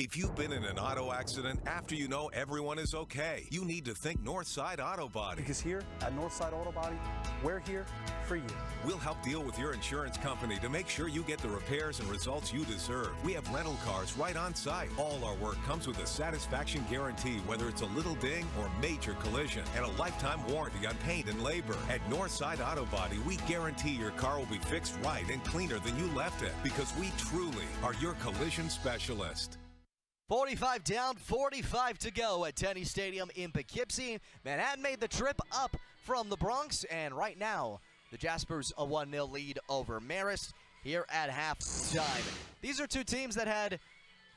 If you've been in an auto accident after you know everyone is okay, you need to think Northside Auto Body. Because here at Northside Auto Body, we're here for you. We'll help deal with your insurance company to make sure you get the repairs and results you deserve. We have rental cars right on site. All our work comes with a satisfaction guarantee, whether it's a little ding or major collision, and a lifetime warranty on paint and labor. At Northside Auto Body, we guarantee your car will be fixed right and cleaner than you left it, because we truly are your collision specialist. 45 down, 45 to go at Tenny Stadium in Poughkeepsie. Manhattan made the trip up from the Bronx, and right now, the Jaspers a 1-0 lead over Marist here at halftime. These are two teams that had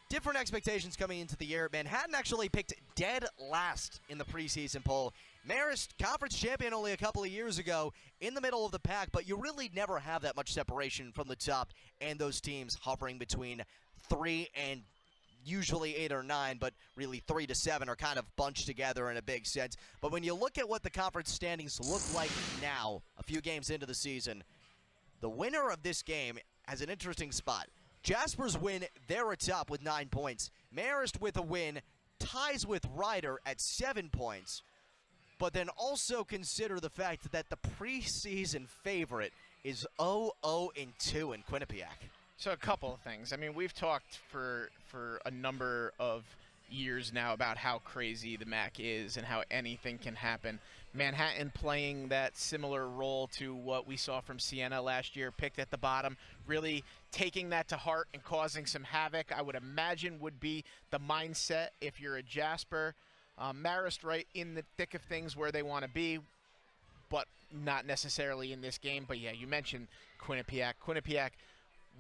different expectations coming into the year. Manhattan actually picked dead last in the preseason poll. Marist, conference champion only a couple of years ago, in the middle of the pack, but you really never have that much separation from the top, and those teams hovering between 3 and usually 8 or 9, but really 3 to 7 are kind of bunched together in a big sense. But when you look at what the conference standings look like now, a few games into the season, the winner of this game has an interesting spot. Jaspers win, they're atop with 9 points. Marist with a win ties with Ryder at 7 points. But then also consider the fact that the preseason favorite is 0-2 in Quinnipiac. So a couple of things. I mean, we've talked for a number of years now about how crazy the MAC is and how anything can happen. Manhattan playing that similar role to what we saw from Siena last year, picked at the bottom, really taking that to heart and causing some havoc, I would imagine would be the mindset if you're a Jasper. Marist right in the thick of things where they want to be, but not necessarily in this game. But yeah, you mentioned Quinnipiac. Quinnipiac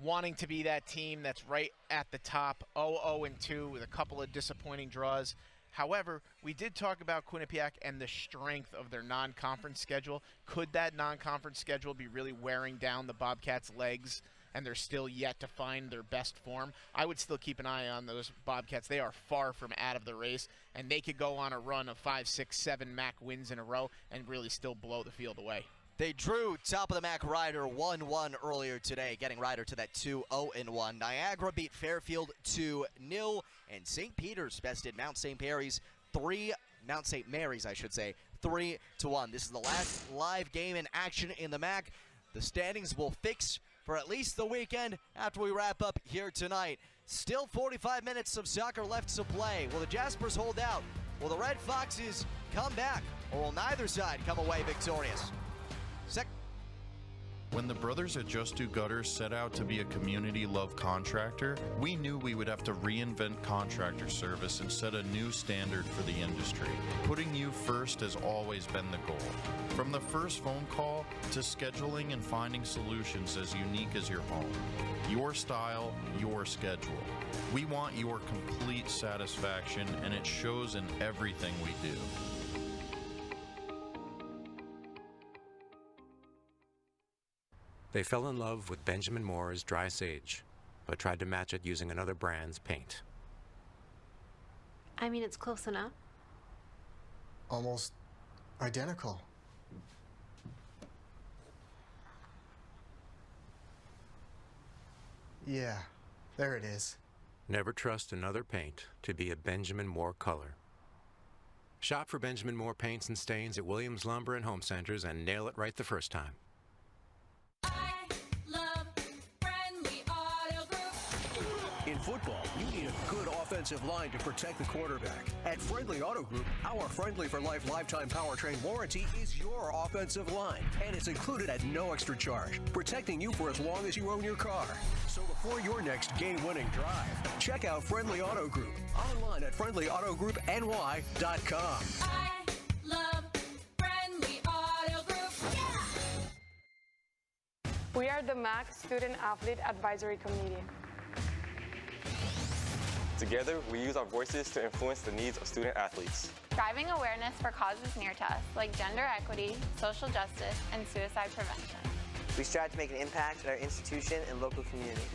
wanting to be that team that's right at the top, 0-2 with a couple of disappointing draws. However, we did talk about Quinnipiac and the strength of their non-conference schedule. Could that non-conference schedule be really wearing down the Bobcats' legs, and they're still yet to find their best form? I would still keep an eye on those Bobcats. They are far from out of the race, and they could go on a run of 5, 6, 7 MAC wins in a row and really still blow the field away. They drew top of the MAC Ryder 1-1 earlier today, getting Ryder to that 2-0-1. Niagara beat Fairfield 2-0, and St. Peter's bested Mount St. Mary's 3-1. This is the last live game in action in the MAC. The standings will fix for at least the weekend after we wrap up here tonight. Still 45 minutes of soccer left to play. Will the Jaspers hold out? Will the Red Foxes come back? Or will neither side come away victorious? When the brothers at Just Do Gutters set out to be a community love contractor, we knew we would have to reinvent contractor service and set a new standard for the industry. Putting you first has always been the goal. From the first phone call to scheduling and finding solutions as unique as your home. Your style, your schedule. We want your complete satisfaction, and it shows in everything we do. They fell in love with Benjamin Moore's Dry Sage, but tried to match it using another brand's paint. I mean, it's close enough. Almost identical. Yeah, there it is. Never trust another paint to be a Benjamin Moore color. Shop for Benjamin Moore paints and stains at Williams Lumber and Home Centers and nail it right the first time. In football, you need a good offensive line to protect the quarterback. At Friendly Auto Group, our Friendly for Life lifetime powertrain warranty is your offensive line, and it's included at no extra charge, protecting you for as long as you own your car. So before your next game-winning drive, check out Friendly Auto Group online at friendlyautogroup.ny.com. I love Friendly Auto Group. Yeah! We are the MAC Student Athlete Advisory Committee. Together, we use our voices to influence the needs of student athletes. Driving awareness for causes near to us, like gender equity, social justice, and suicide prevention. We strive to make an impact at our institution and local community.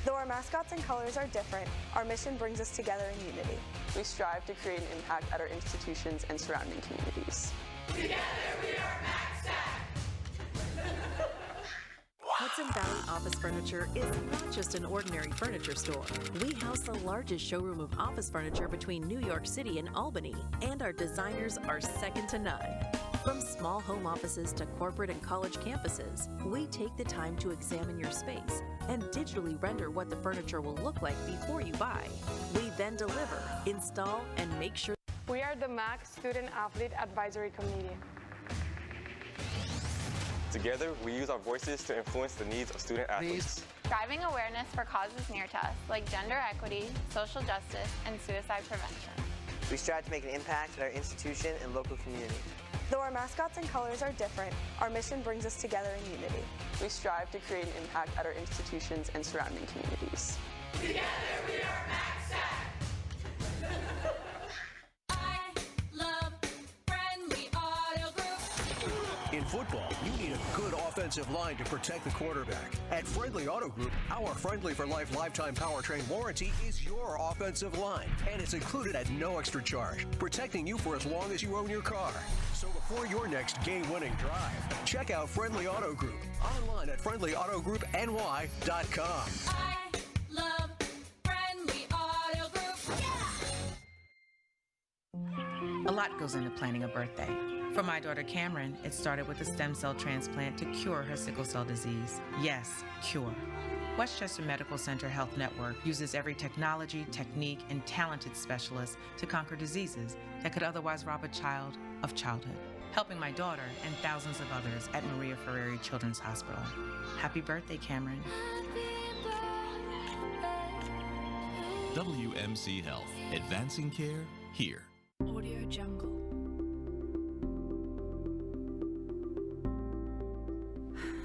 Though our mascots and colors are different, our mission brings us together in unity. We strive to create an impact at our institutions and surrounding communities. Together we are MAC Stack! Put Hudson Valley Office Furniture is not just an ordinary furniture store. We house the largest showroom of office furniture between New York City and Albany, and our designers are second to none. From small home offices to corporate and college campuses, we take the time to examine your space and digitally render what the furniture will look like before you buy. We then deliver, install, and make sure. We are the MAC Student Athlete Advisory Committee. Together, we use our voices to influence the needs of student athletes. Driving awareness for causes near to us, like gender equity, social justice, and suicide prevention. We strive to make an impact at our institution and local community. Though our mascots and colors are different, our mission brings us together in unity. We strive to create an impact at our institutions and surrounding communities. Together we are MACSAC. In football, you need a good offensive line to protect the quarterback. At Friendly Auto Group, our Friendly for Life lifetime powertrain warranty is your offensive line, and it's included at no extra charge, protecting you for as long as you own your car. So before your next game-winning drive, check out Friendly Auto Group online at friendlyautogroup.ny.com. I love Friendly Auto Group. Yeah! A lot goes into planning a birthday. For my daughter Cameron, it started with a stem cell transplant to cure her sickle cell disease. Yes, cure. Westchester Medical Center Health Network uses every technology, technique, and talented specialist to conquer diseases that could otherwise rob a child of childhood, helping my daughter and thousands of others at Maria Ferrari Children's Hospital. Happy birthday, Cameron. WMC Health, advancing care here. Audio Jungle.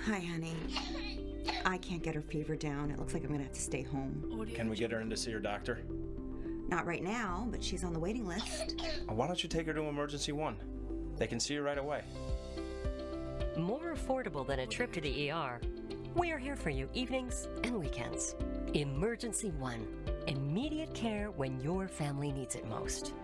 Hi, honey. I can't get her fever down. It looks like I'm gonna have to stay home. Can we get her in to see her doctor? Not right now, but she's on the waiting list. Why don't you take her to Emergency 1? They can see her right away. More affordable than a trip to the ER. We're here for you evenings and weekends. Emergency 1. Immediate care when your family needs it most.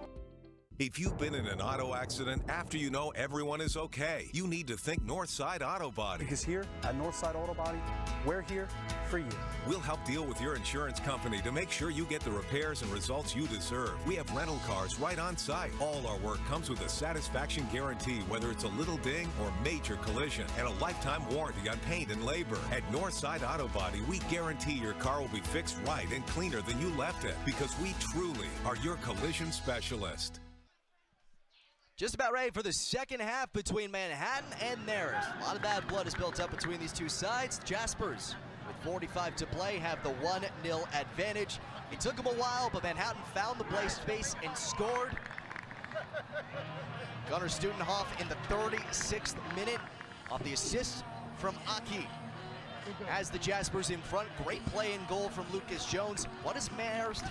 If you've been in an auto accident after you know everyone is okay, you need to think Northside Auto Body. Because here at Northside Auto Body, we're here for you. We'll help deal with your insurance company to make sure you get the repairs and results you deserve. We have rental cars right on site. All our work comes with a satisfaction guarantee, whether it's a little ding or major collision, and a lifetime warranty on paint and labor. At Northside Auto Body, we guarantee your car will be fixed right and cleaner than you left it, because we truly are your collision specialist. Just about ready for the second half between Manhattan and Marist. A lot of bad blood is built up between these two sides. Jaspers, with 45 to play, have the 1-0 advantage. It took them a while, but Manhattan found the play space and scored. Gunnar Studenhoff in the 36th minute off the assist from Aki. Has the Jaspers in front. Great play in goal from Lucas Jones. What does Marist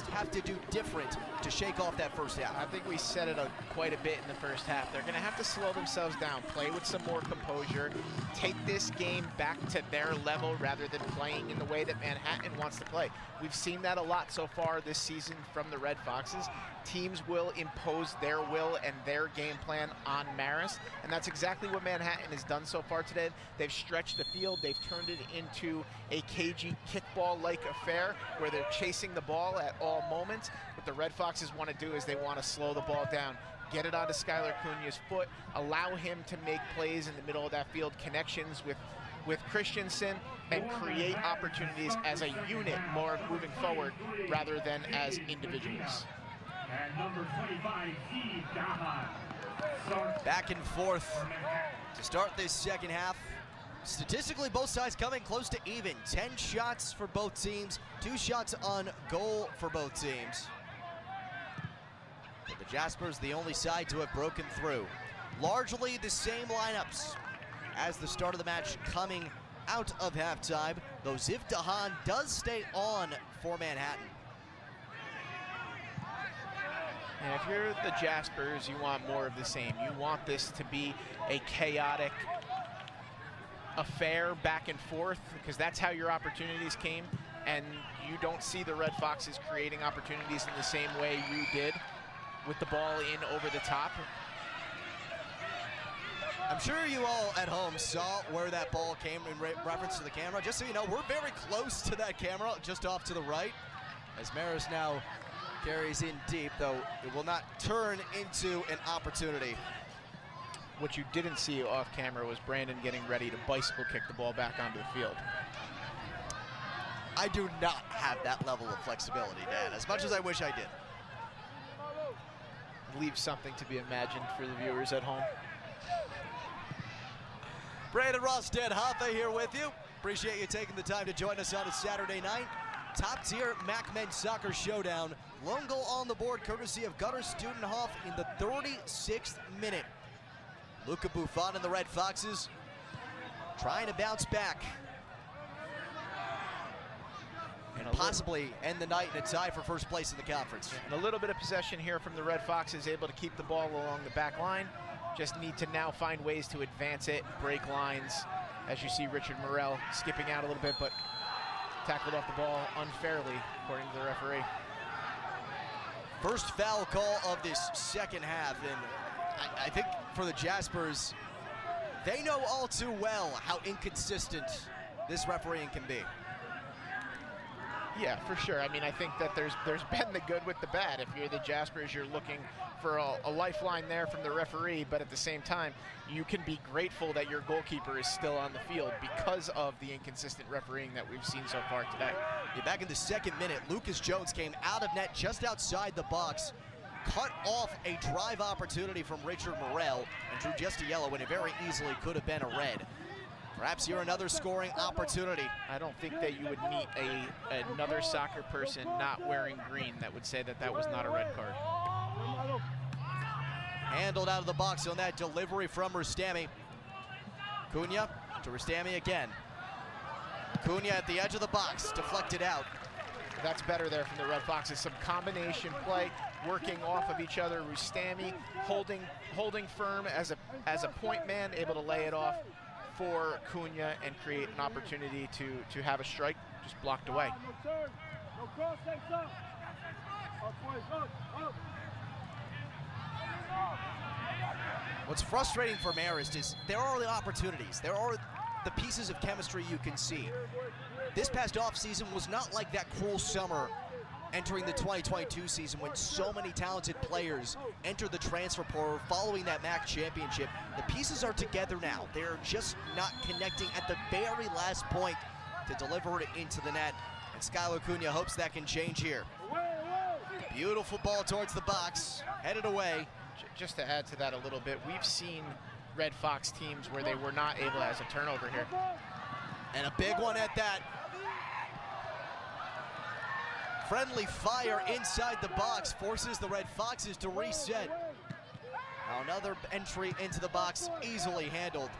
have to do different to shake off that first half? I think we set it up quite a bit in the first half. They're going to have to slow themselves down, play with some more composure, take this game back to their level rather than playing in the way that Manhattan wants to play. We've seen that a lot so far this season from the Red Foxes. Teams will impose their will and their game plan on Marist, and that's exactly what Manhattan has done so far today. They've stretched the field. They've turned it into a cagey kickball-like affair where they're chasing the ball at all moments. What the Red Foxes want to do is they want to slow the ball down, get it onto Skylar Cunha's foot, allow him to make plays in the middle of that field, connections with Christensen, and create opportunities as a unit more moving forward rather than as individuals. And number 25, Steve Dahan. Back and forth to start this second half. Statistically, both sides coming close to even. 10 shots for both teams, 2 shots on goal for both teams. But the Jaspers, the only side to have broken through. Largely the same lineups as the start of the match coming out of halftime, though Ziv Dahan does stay on for Manhattan. And if you're the Jaspers, you want more of the same. You want this to be a chaotic affair back and forth, because that's how your opportunities came, and you don't see the Red Foxes creating opportunities in the same way you did with the ball in over the top. I'm sure you all at home saw where that ball came in reference to the camera. Just so you know, we're very close to that camera, just off to the right. As Marist now carries in deep, though it will not turn into an opportunity. What you didn't see off camera was Brandon getting ready to bicycle kick the ball back onto the field. I do not have that level of flexibility, Dan, as much as I wish I did. Leaves something to be imagined for the viewers at home. Brandon Ross, Dan Hoffa here with you. Appreciate you taking the time to join us on a Saturday night. Top tier MAC men's soccer showdown. Lone goal on the board courtesy of Gunnar Studenhof in the 36th minute. Luca Buffon and the Red Foxes trying to bounce back and possibly end the night in a tie for first place in the conference. And a little bit of possession here from the Red Foxes, able to keep the ball along the back line. Just need to now find ways to advance it, break lines. As you see Richard Morel skipping out a little bit, but tackled off the ball unfairly, according to the referee. First foul call of this second half, and I think for the Jaspers, they know all too well how inconsistent this refereeing can be. Yeah, for sure. I mean, I think that there's been the good with the bad. If you're the Jaspers, you're looking for a lifeline there from the referee, but at the same time, you can be grateful that your goalkeeper is still on the field because of the inconsistent refereeing that we've seen so far today. Yeah, back in the second minute, Lucas Jones came out of net just outside the box, cut off a drive opportunity from Richard Morel, and drew just a yellow when it very easily could have been a red. Perhaps here another scoring opportunity. I don't think that you would meet another soccer person not wearing green that would say that that was not a red card. Handled out of the box on that delivery from Rustami. Cunha to Rustami again. Cunha at the edge of the box, deflected out. That's better there from the Red Foxes. Some combination play, working off of each other. Rustami holding firm as a point man, able to lay it off for Cunha and create an opportunity to have a strike, just blocked away. What's frustrating for Marist is there are the opportunities, there are the pieces of chemistry you can see. This past offseason was not like that cruel summer entering the 2022 season when so many talented players entered the transfer portal following that MAC championship. The pieces are together now. They're just not connecting at the very last point to deliver it into the net. And Skylar Cunha hopes that can change here. Beautiful ball towards the box, headed away. Just to add to that a little bit, we've seen Red Fox teams where they were not able, as a turnover here. And a big one at that. Friendly fire inside the box forces the Red Foxes to reset. Now another entry into the box, easily handled.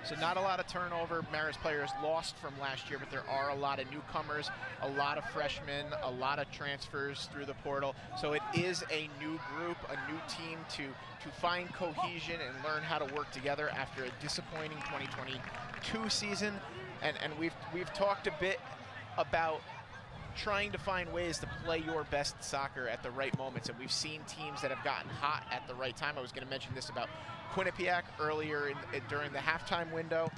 So not a lot of turnover. Marist players lost from last year, but there are a lot of newcomers, a lot of freshmen, a lot of transfers through the portal. So it is a new group, a new team to find cohesion and learn how to work together after a disappointing 2022 season. And we've talked a bit about trying to find ways to play your best soccer at the right moments, and we've seen teams that have gotten hot at the right time. I was going to mention this about Quinnipiac earlier during the halftime window.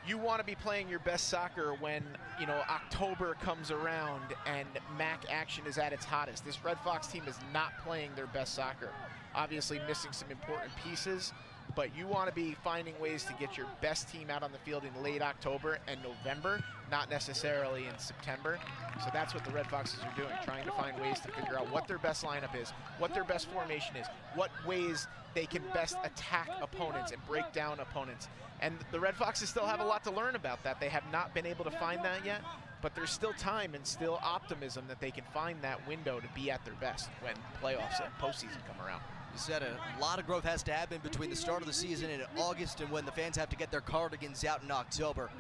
You want to be playing your best soccer when, you know, October comes around and MAC action is at its hottest. This Red Fox team is not playing their best soccer. Obviously missing some important pieces, but you want to be finding ways to get your best team out on the field in late October and November, not necessarily in September. So that's what the Red Foxes are doing, trying to find ways to figure out what their best lineup is, what their best formation is, what ways they can best attack opponents and break down opponents. And the Red Foxes still have a lot to learn about that. They have not been able to find that yet, but there's still time and still optimism that they can find that window to be at their best when playoffs and postseason come around. You said a lot of growth has to happen between the start of the season in August and when the fans have to get their cardigans out in October.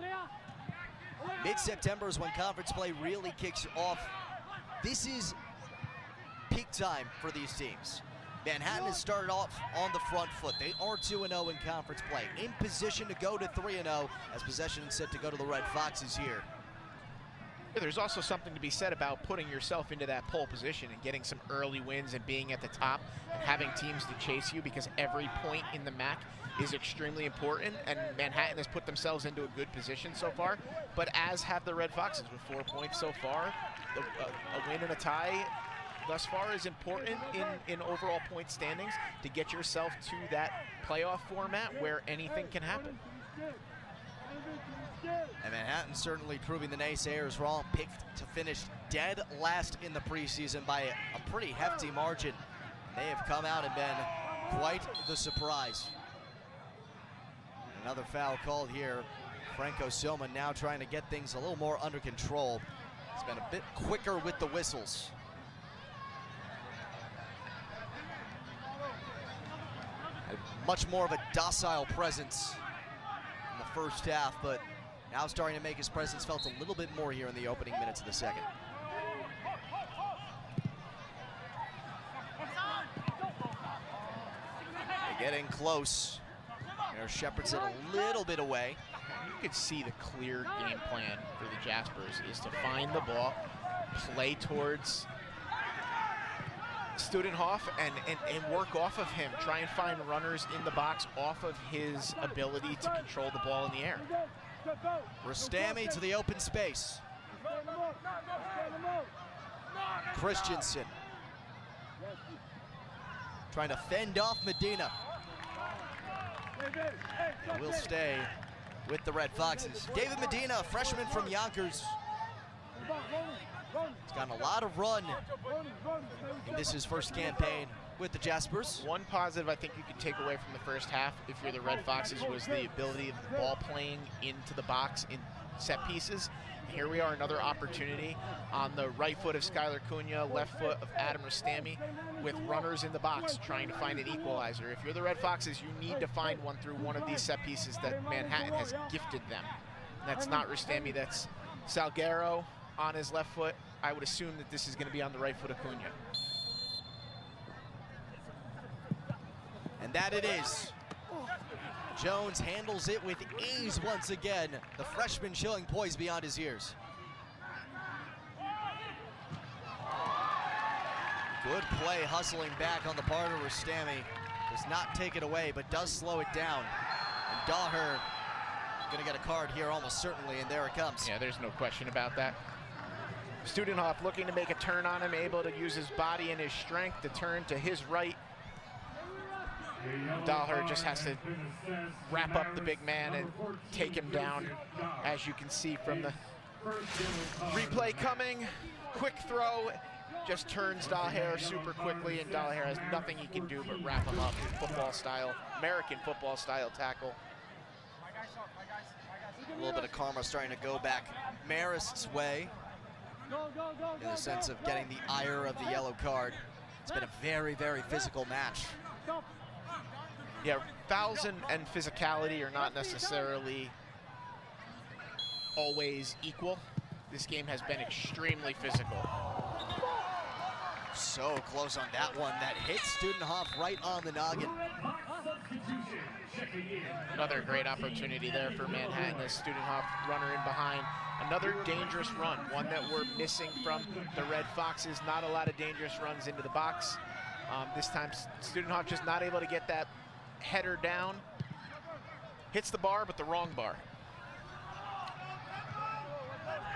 Mid-September is when conference play really kicks off. This is peak time for these teams. Manhattan has started off on the front foot. They are 2-0 in conference play, in position to go to 3-0 as possession is set to go to the Red Foxes here. There's also something to be said about putting yourself into that pole position and getting some early wins and being at the top and having teams to chase you, because every point in the MAC is extremely important, and Manhattan has put themselves into a good position so far, but as have the Red Foxes with 4 points so far. A win and a tie thus far is important in overall point standings to get yourself to that playoff format where anything can happen. And Manhattan certainly proving the naysayers wrong, picked to finish dead last in the preseason by a pretty hefty margin. They have come out and been quite the surprise. Another foul called here. Franco Silva now trying to get things a little more under control. He's been a bit quicker with the whistles. Had much more of a docile presence in the first half, but now starting to make his presence felt a little bit more here in the opening minutes of the second. They're getting close. There's Shepherdson a little bit away. You could see the clear game plan for the Jaspers is to find the ball, play towards Studenhoff, and work off of him. Try and find runners in the box off of his ability to control the ball in the air. Rastami to the open space. Christensen trying to fend off Medina. Will stay with the Red Foxes. David Medina, a freshman from Yonkers. He's gotten a lot of run, and this is his first campaign with the Jaspers. One positive I think you could take away from the first half, if you're the Red Foxes, was the ability of the ball playing into the box in set pieces. And here we are, another opportunity on the right foot of Skylar Cunha, left foot of Adam Rastami, with runners in the box trying to find an equalizer. If you're the Red Foxes, you need to find one through one of these set pieces that Manhattan has gifted them. And that's not Rastami, that's Salguero on his left foot. I would assume that this is going to be on the right foot of Cunha. And that it is. Jones handles it with ease once again. The freshman showing poise beyond his years. Good play hustling back on the part of Rastami. Does not take it away, but does slow it down. And Daher gonna get a card here almost certainly, and there it comes. Yeah, there's no question about that. Studenhoff looking to make a turn on him, able to use his body and his strength to turn to his right. Daher just has to wrap up the big man and take him down, as you can see from the replay coming. Quick throw, just turns Daher super quickly, and Daher has nothing he can do but wrap him up. Football style, American football style tackle. A little bit of karma starting to go back Marist's way, in the sense of getting the ire of the yellow card. It's been a very, very physical match. Yeah, fouls and physicality are not necessarily always equal. This game has been extremely physical. So close on that one. That hits Studenhoff right on the noggin. Another great opportunity there for Manhattan as Studenhoff, runner in behind. Another dangerous run, one that we're missing from the Red Foxes. Not a lot of dangerous runs into the box. This time Studenhoff just not able to get that header down. Hits the bar, but the wrong bar.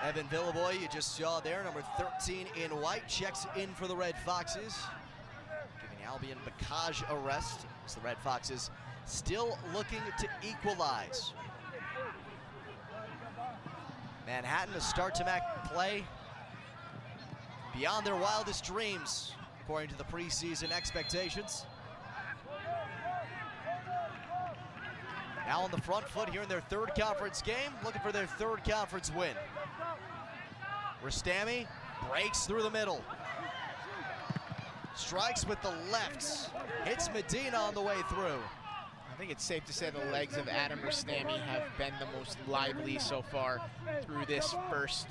Evan Villavoy, you just saw there, number 13 in white, checks in for the Red Foxes, giving Albion Bakaj a rest as the Red Foxes still looking to equalize. Manhattan, a start to MAC play beyond their wildest dreams, according to the preseason expectations. Now on the front foot here in their third conference game, looking for their third conference win. Rastami breaks through the middle. Strikes with the left. Hits Medina on the way through. I think it's safe to say the legs of Adam Rastami have been the most lively so far through this first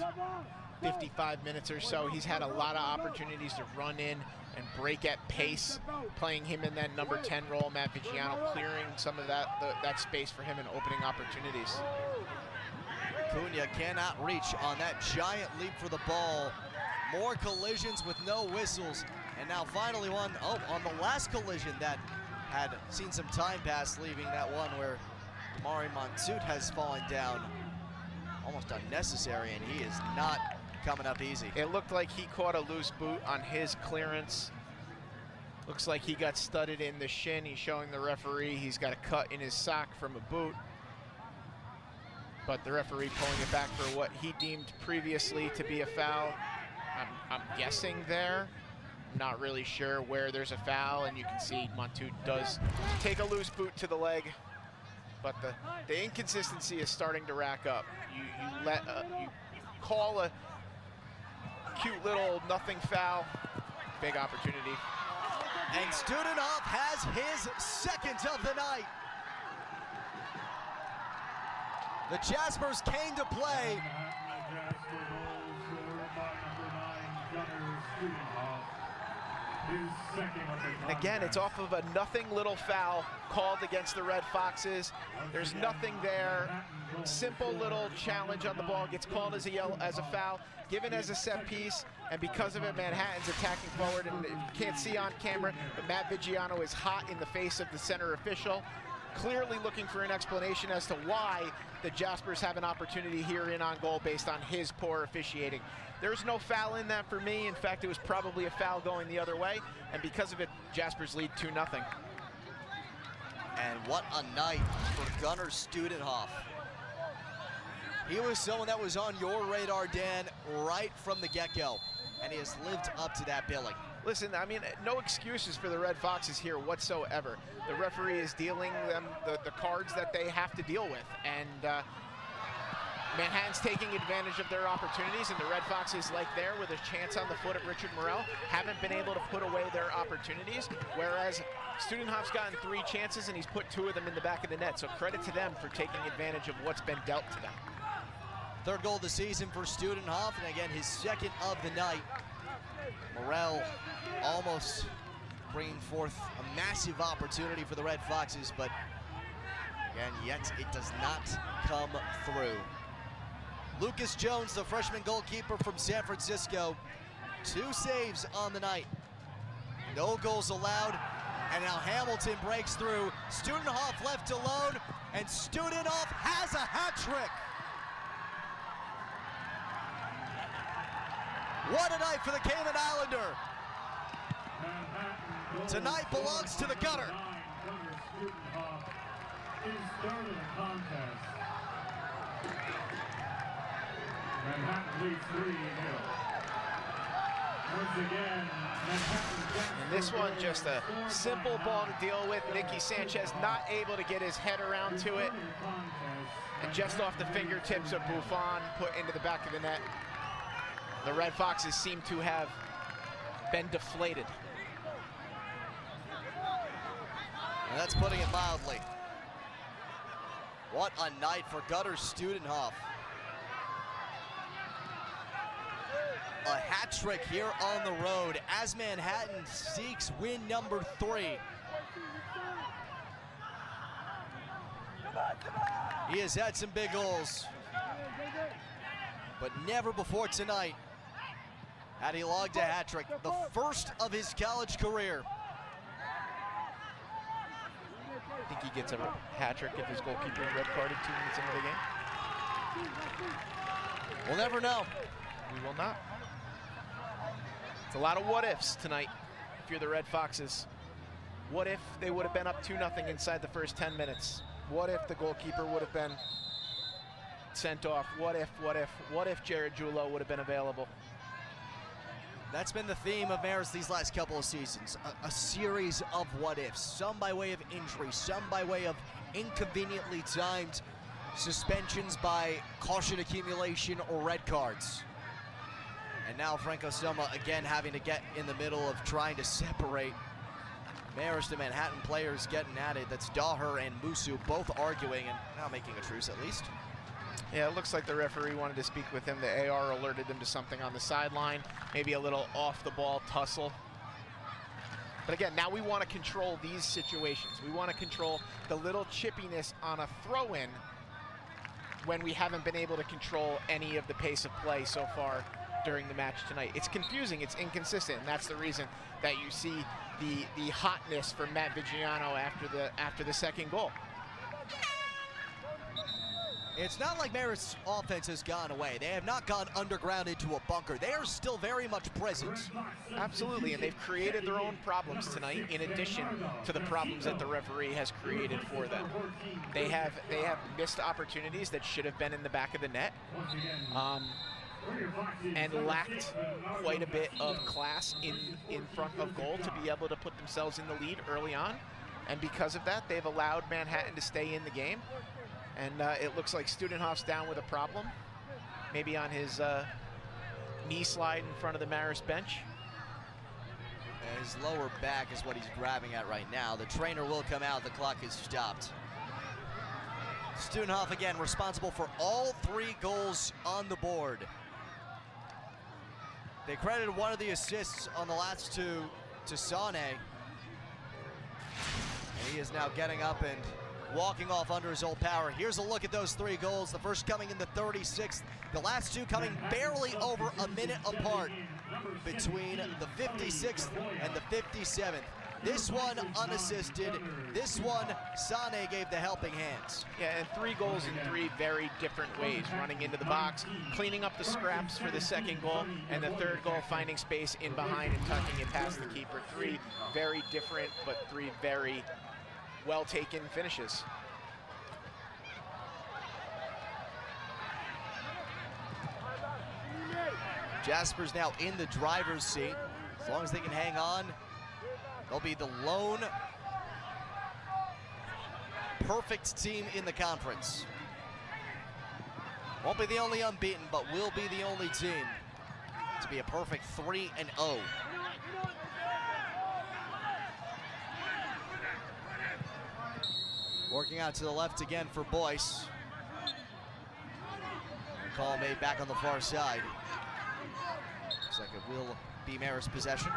55 minutes or so. He's had a lot of opportunities to run in and break at pace, playing him in that number 10 role. Matt Vigiano clearing some of that space for him and opening opportunities. Cunha cannot reach on that giant leap for the ball. More collisions with no whistles. And now finally one, on the last collision that had seen some time pass, leaving that one where Mari Montoot has fallen down. Almost unnecessary, and he is not coming up easy. It looked like he caught a loose boot on his clearance. Looks like he got studded in the shin. He's showing the referee he's got a cut in his sock from a boot. But the referee pulling it back for what he deemed previously to be a foul. I'm guessing there. I'm not really sure where there's a foul, and you can see Montoot does take a loose boot to the leg. But the inconsistency is starting to rack up. You call a cute little nothing foul, big opportunity. And Studenhoff has his second of the night. The Jaspers came to play. And again, it's off of a nothing little foul called against the Red Foxes. There's nothing there. Simple little challenge on the ball gets called as a foul, given as a set piece, and because of it, Manhattan's attacking forward, and you can't see on camera, but Matt Vigiano is hot in the face of the center official, clearly looking for an explanation as to why the Jaspers have an opportunity here in on goal based on his poor officiating. There's no foul in that for me. In fact, it was probably a foul going the other way, and because of it, Jaspers lead 2-0. And what a night for Gunnar Studenhoff. He was someone that was on your radar, Dan, right from the get-go, and he has lived up to that billing. Listen, I mean, no excuses for the Red Foxes here whatsoever. The referee is dealing them the cards that they have to deal with, and Manhattan's taking advantage of their opportunities, and the Red Foxes, like there with a chance on the foot of Richard Morel, haven't been able to put away their opportunities, whereas Studenhoff's gotten 3 chances and he's put 2 of them in the back of the net, so credit to them for taking advantage of what's been dealt to them. Third goal of the season for Studenhoff, and again, his second of the night. Morel almost bringing forth a massive opportunity for the Red Foxes, but again, yet it does not come through. Lucas Jones, the freshman goalkeeper from San Francisco, 2 saves on the night. No goals allowed, and now Hamilton breaks through. Studenhoff left alone, and Studenhoff has a hat trick. What a night for the Cayman Islander. Tonight belongs to the Gunner. Manhattan leads 3-0. Once again, And this one, just a simple ball to deal with. Nicky Sanchez not able to get his head around to it. And just off the fingertips of Buffon, put into the back of the net. The Red Foxes seem to have been deflated. And that's putting it mildly. What a night for Gunnar Studenhoff. A hat trick here on the road as Manhattan seeks win number 3. He has had some big goals, but never before tonight had he logged a hat trick, the first of his college career. I think he gets a hat trick if his goalkeeper is red carded 2 minutes into the game. We'll never know. We will not. It's a lot of what ifs tonight if you're the Red Foxes. What if they would have been up 2-0 inside the first 10 minutes? What if the goalkeeper would have been sent off? What if Jared Julo would have been available? That's been the theme of Marist these last couple of seasons. A series of what ifs, some by way of injury, some by way of inconveniently timed suspensions by caution accumulation or red cards. And now Franco Soma again having to get in the middle of trying to separate Marist and Manhattan players getting at it. That's Daher and Musu both arguing and now making a truce at least. Yeah, it looks like the referee wanted to speak with him. The AR alerted him to something on the sideline, maybe a little off-the-ball tussle. But again, now we want to control these situations. We want to control the little chippiness on a throw-in when we haven't been able to control any of the pace of play so far during the match tonight. It's confusing, it's inconsistent, and that's the reason that you see the hotness for Matt Vigiano after the second goal. It's not like Marist's offense has gone away. They have not gone underground into a bunker. They are still very much present. Absolutely, and they've created their own problems tonight in addition to the problems that the referee has created for them. They have missed opportunities that should have been in the back of the net, and lacked quite a bit of class in front of goal to be able to put themselves in the lead early on. And because of that, they've allowed Manhattan to stay in the game. And it looks like Studenhoff's down with a problem, maybe on his knee slide in front of the Marist bench. His lower back is what he's grabbing at right now. The trainer will come out. The clock is stopped. Studenhoff again responsible for all 3 goals on the board. They credited one of the assists on the last 2 to Sane. And he is now getting up and walking off under his old power. Here's a look at those 3 goals. The first coming in the 36th. The last 2 coming barely over a minute apart between the 56th and the 57th. This one unassisted. This one, Sane gave the helping hands. Yeah, and 3 goals in 3 very different ways. Running into the box, cleaning up the scraps for the second goal, and the third goal finding space in behind and tucking it past the keeper. 3 very different, but 3 very well-taken finishes. Jasper's now in the driver's seat. As long as they can hang on, they'll be the lone perfect team in the conference. Won't be the only unbeaten, but will be the only team to be a perfect 3-0. Working out to the left again for Boyce. Call made back on the far side. Looks like it will be Marist possession.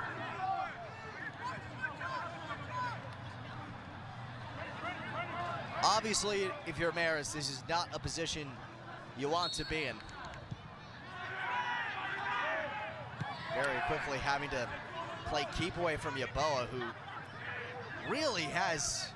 Obviously, if you're Marist, this is not a position you want to be in. Very quickly having to play keep away from Yeboah, who really has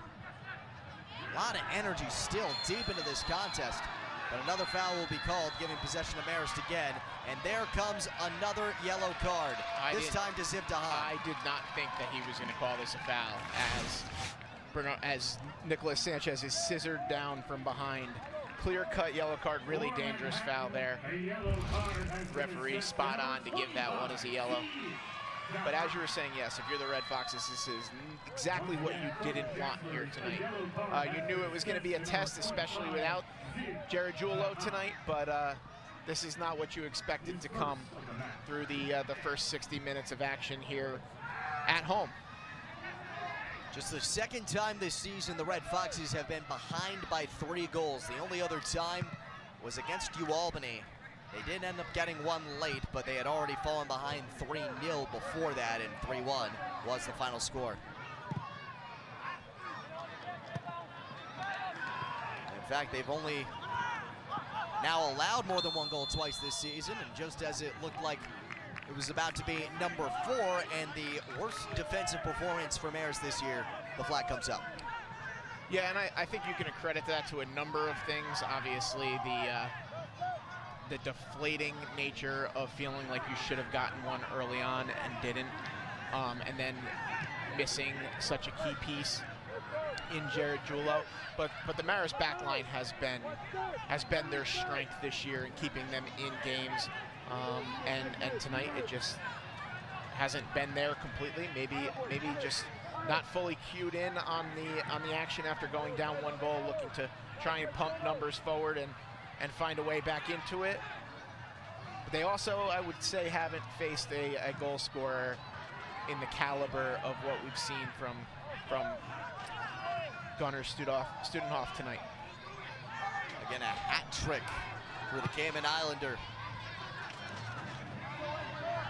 a lot of energy still deep into this contest. But another foul will be called, giving possession to Marist again. And there comes another yellow card, this time to Ziv Dahan. I did not think that he was going to call this a foul as Nicolas Sanchez is scissored down from behind. Clear-cut yellow card, really dangerous foul there. Referee spot on to give that one as a yellow. But as you were saying, yes, if you're the Red Foxes, this is exactly what you didn't want here tonight. You knew it was going to be a test, especially without Jared Julo tonight, but this is not what you expected to come through the first 60 minutes of action here at home. Just the second time this season the Red Foxes have been behind by 3 goals. The only other time was against UAlbany. They did end up getting one late, but they had already fallen behind 3-0 before that, and 3-1 was the final score. In fact, they've only now allowed more than 1 goal twice this season, and just as it looked like it was about to be number 4 and the worst defensive performance for Marist this year, the flag comes up. Yeah, and I think you can accredit that to a number of things. Obviously, the deflating nature of feeling like you should have gotten one early on and didn't, and then missing such a key piece in Jared Julo. But the Marist back line has been their strength this year in keeping them in games. And tonight it just hasn't been there completely. Maybe just not fully cued in on the action after going down 1 goal, looking to try and pump numbers forward and find a way back into it. But they also, I would say, haven't faced a goal scorer in the caliber of what we've seen from Gunnar Studenhoff tonight. Again, a hat trick for the Cayman Islander,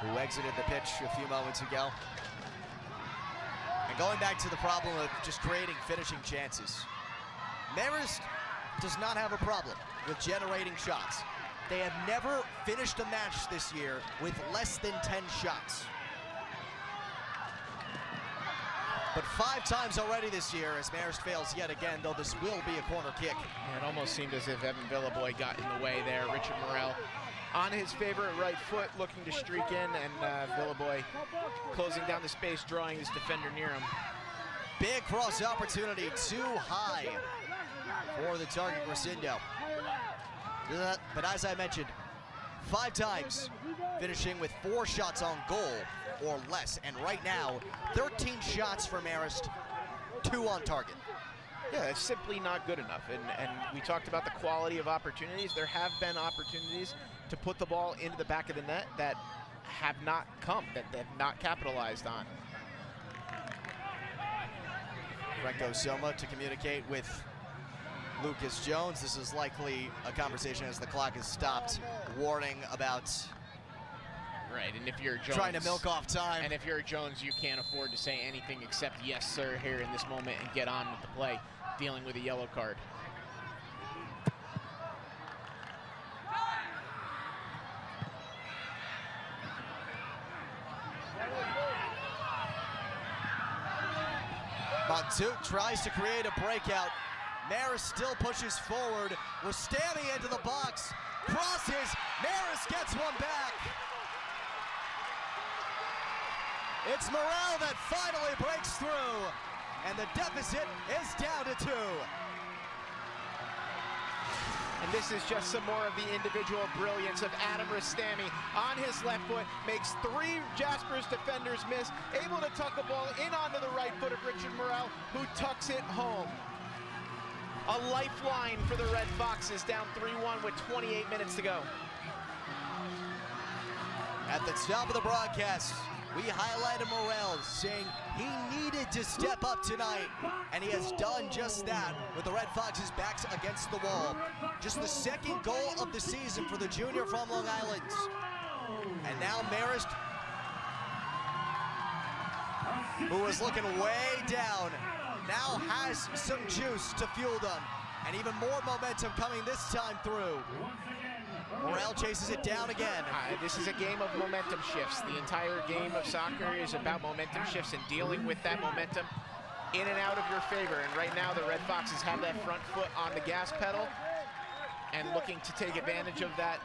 who exited the pitch a few moments ago. And going back to the problem of just creating finishing chances, Marist does not have a problem. with generating shots. They have never finished a match this year with less than 10 shots. But 5 times already this year as Marist fails yet again, though this will be a corner kick. Yeah, it almost seemed as if Evan Villeboy got in the way there. Richard Morel on his favorite right foot, looking to streak in, and Villeboy closing down the space, drawing his defender near him. Big cross opportunity, too high for the target, Grisindo. But as I mentioned, 5 times, finishing with 4 shots on goal or less. And right now, 13 shots for Marist, 2 on target. Yeah, it's simply not good enough. And we talked about the quality of opportunities. There have been opportunities to put the ball into the back of the net that have not come, that they've not capitalized on. Franco Soma to communicate with Lucas Jones. This is likely a conversation as the clock is stopped, warning about right, and if you're Jones, trying to milk off time. And if you're Jones, you can't afford to say anything except yes, sir, here in this moment and get on with the play, dealing with a yellow card. Montouk tries to create a breakout. Marist still pushes forward. We're standing into the box. Crosses. Marist gets one back. It's Morel that finally breaks through. And the deficit is down to 2. And this is just some more of the individual brilliance of Adam Rastami. On his left foot, makes 3 Jaspers defenders miss, able to tuck a ball in onto the right foot of Richard Morel, who tucks it home. A lifeline for the Red Foxes, down 3-1 with 28 minutes to go. At the top of the broadcast, we highlighted Morel, saying he needed to step up tonight, and he has done just that with the Red Foxes' backs against the wall. Just the 2nd goal of the season for the junior from Long Island. And now Marist, who was looking way down, now has some juice to fuel them, and even more momentum coming this time through. Morel chases it down again. This is a game of momentum shifts. The entire game of soccer is about momentum shifts and dealing with that momentum in and out of your favor. And right now the Red Foxes have that front foot on the gas pedal and looking to take advantage of that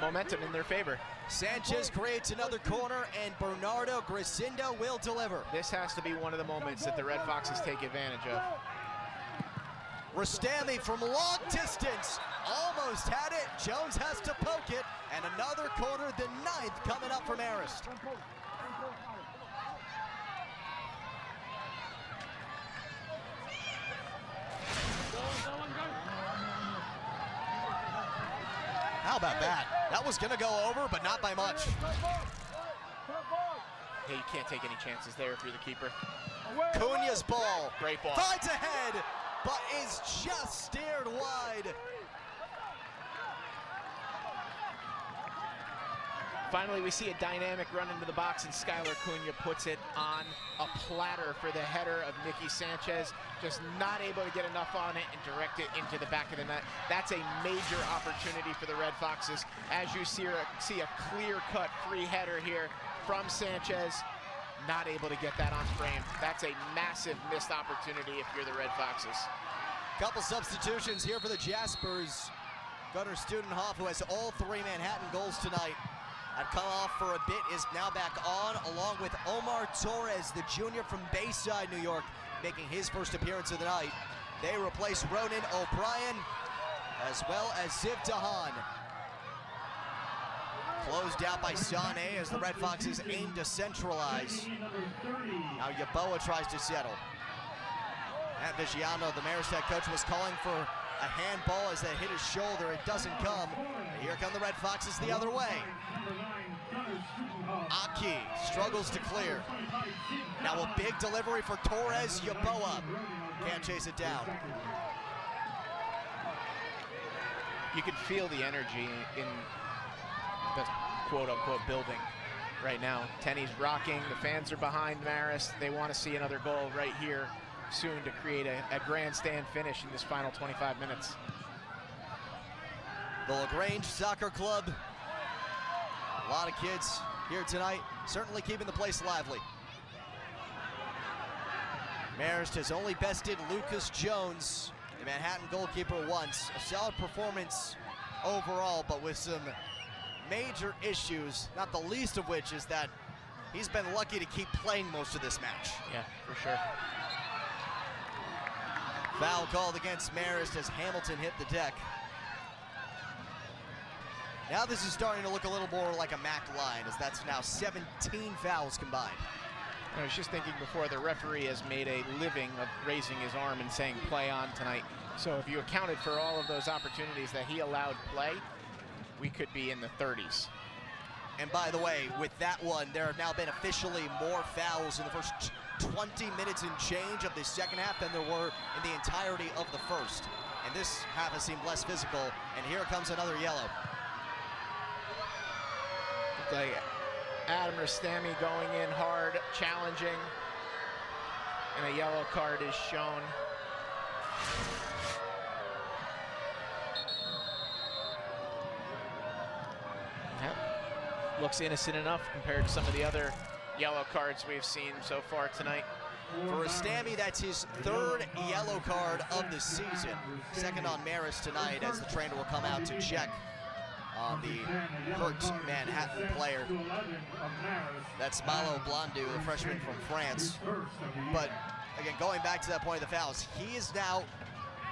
momentum in their favor. Sanchez creates another corner, and Bernardo Grisindo will deliver. This has to be one of the moments that the Red Foxes take advantage of. Rastami from long distance, almost had it. Jones has to poke it, and another corner, the 9th coming up for Marist. How about that? That was gonna go over, but not by much. Yeah, you can't take any chances there if you're the keeper. Cunha's ball. Great ball. Finds ahead, but is just steered wide. Finally, we see a dynamic run into the box, and Skylar Cunha puts it on a platter for the header of Nicky Sanchez. Just not able to get enough on it and direct it into the back of the net. That's a major opportunity for the Red Foxes. As you see a clear-cut free header here from Sanchez. Not able to get that on frame. That's a massive missed opportunity if you're the Red Foxes. Couple substitutions here for the Jaspers. Gunnar Studenhoff, who has all 3 Manhattan goals tonight, had come off for a bit, is now back on, along with Omar Torres, the junior from Bayside, New York, making his first appearance of the night. They replace Ronan O'Brien, as well as Ziv Dahan. Closed out by Sané as the Red Foxes aim to centralize. Now Yeboah tries to settle. Matt Vigiano, the Marist head coach, was calling for a handball as that hit his shoulder. It doesn't come. And here come the Red Foxes the other way. Aki struggles to clear. Now a big delivery for Torres. Yeboah can't chase it down. You can feel the energy in the quote-unquote building right now. Tenny's rocking. The fans are behind Marist. They want to see another goal right here soon to create a grandstand finish in this final 25 minutes. The LaGrange Soccer Club, a lot of kids here tonight, certainly keeping the place lively. Marist has only bested Lucas Jones, the Manhattan goalkeeper, once. A solid performance overall, but with some major issues, not the least of which is that he's been lucky to keep playing most of this match. Yeah, for sure. Foul called against Marist as Hamilton hit the deck. Now this is starting to look a little more like a MAC line, as that's now 17 fouls combined. I was just thinking before, the referee has made a living of raising his arm and saying play on tonight. So if you accounted for all of those opportunities that he allowed play, we could be in the 30s. And by the way, with that one, there have now been officially more fouls in the first 20 minutes and change of the second half than there were in the entirety of the first. And this half has seemed less physical, and here comes another yellow. Like Adam Rastami going in hard, challenging, and a yellow card is shown. That looks innocent enough compared to some of the other yellow cards we've seen so far tonight. For Rastami, that's his third yellow card of the season. Second on Marist tonight, as the trainer will come out to check on the hurt Manhattan player. That's Malo Blondu, the freshman from France. But again, going back to that point of the fouls, he is now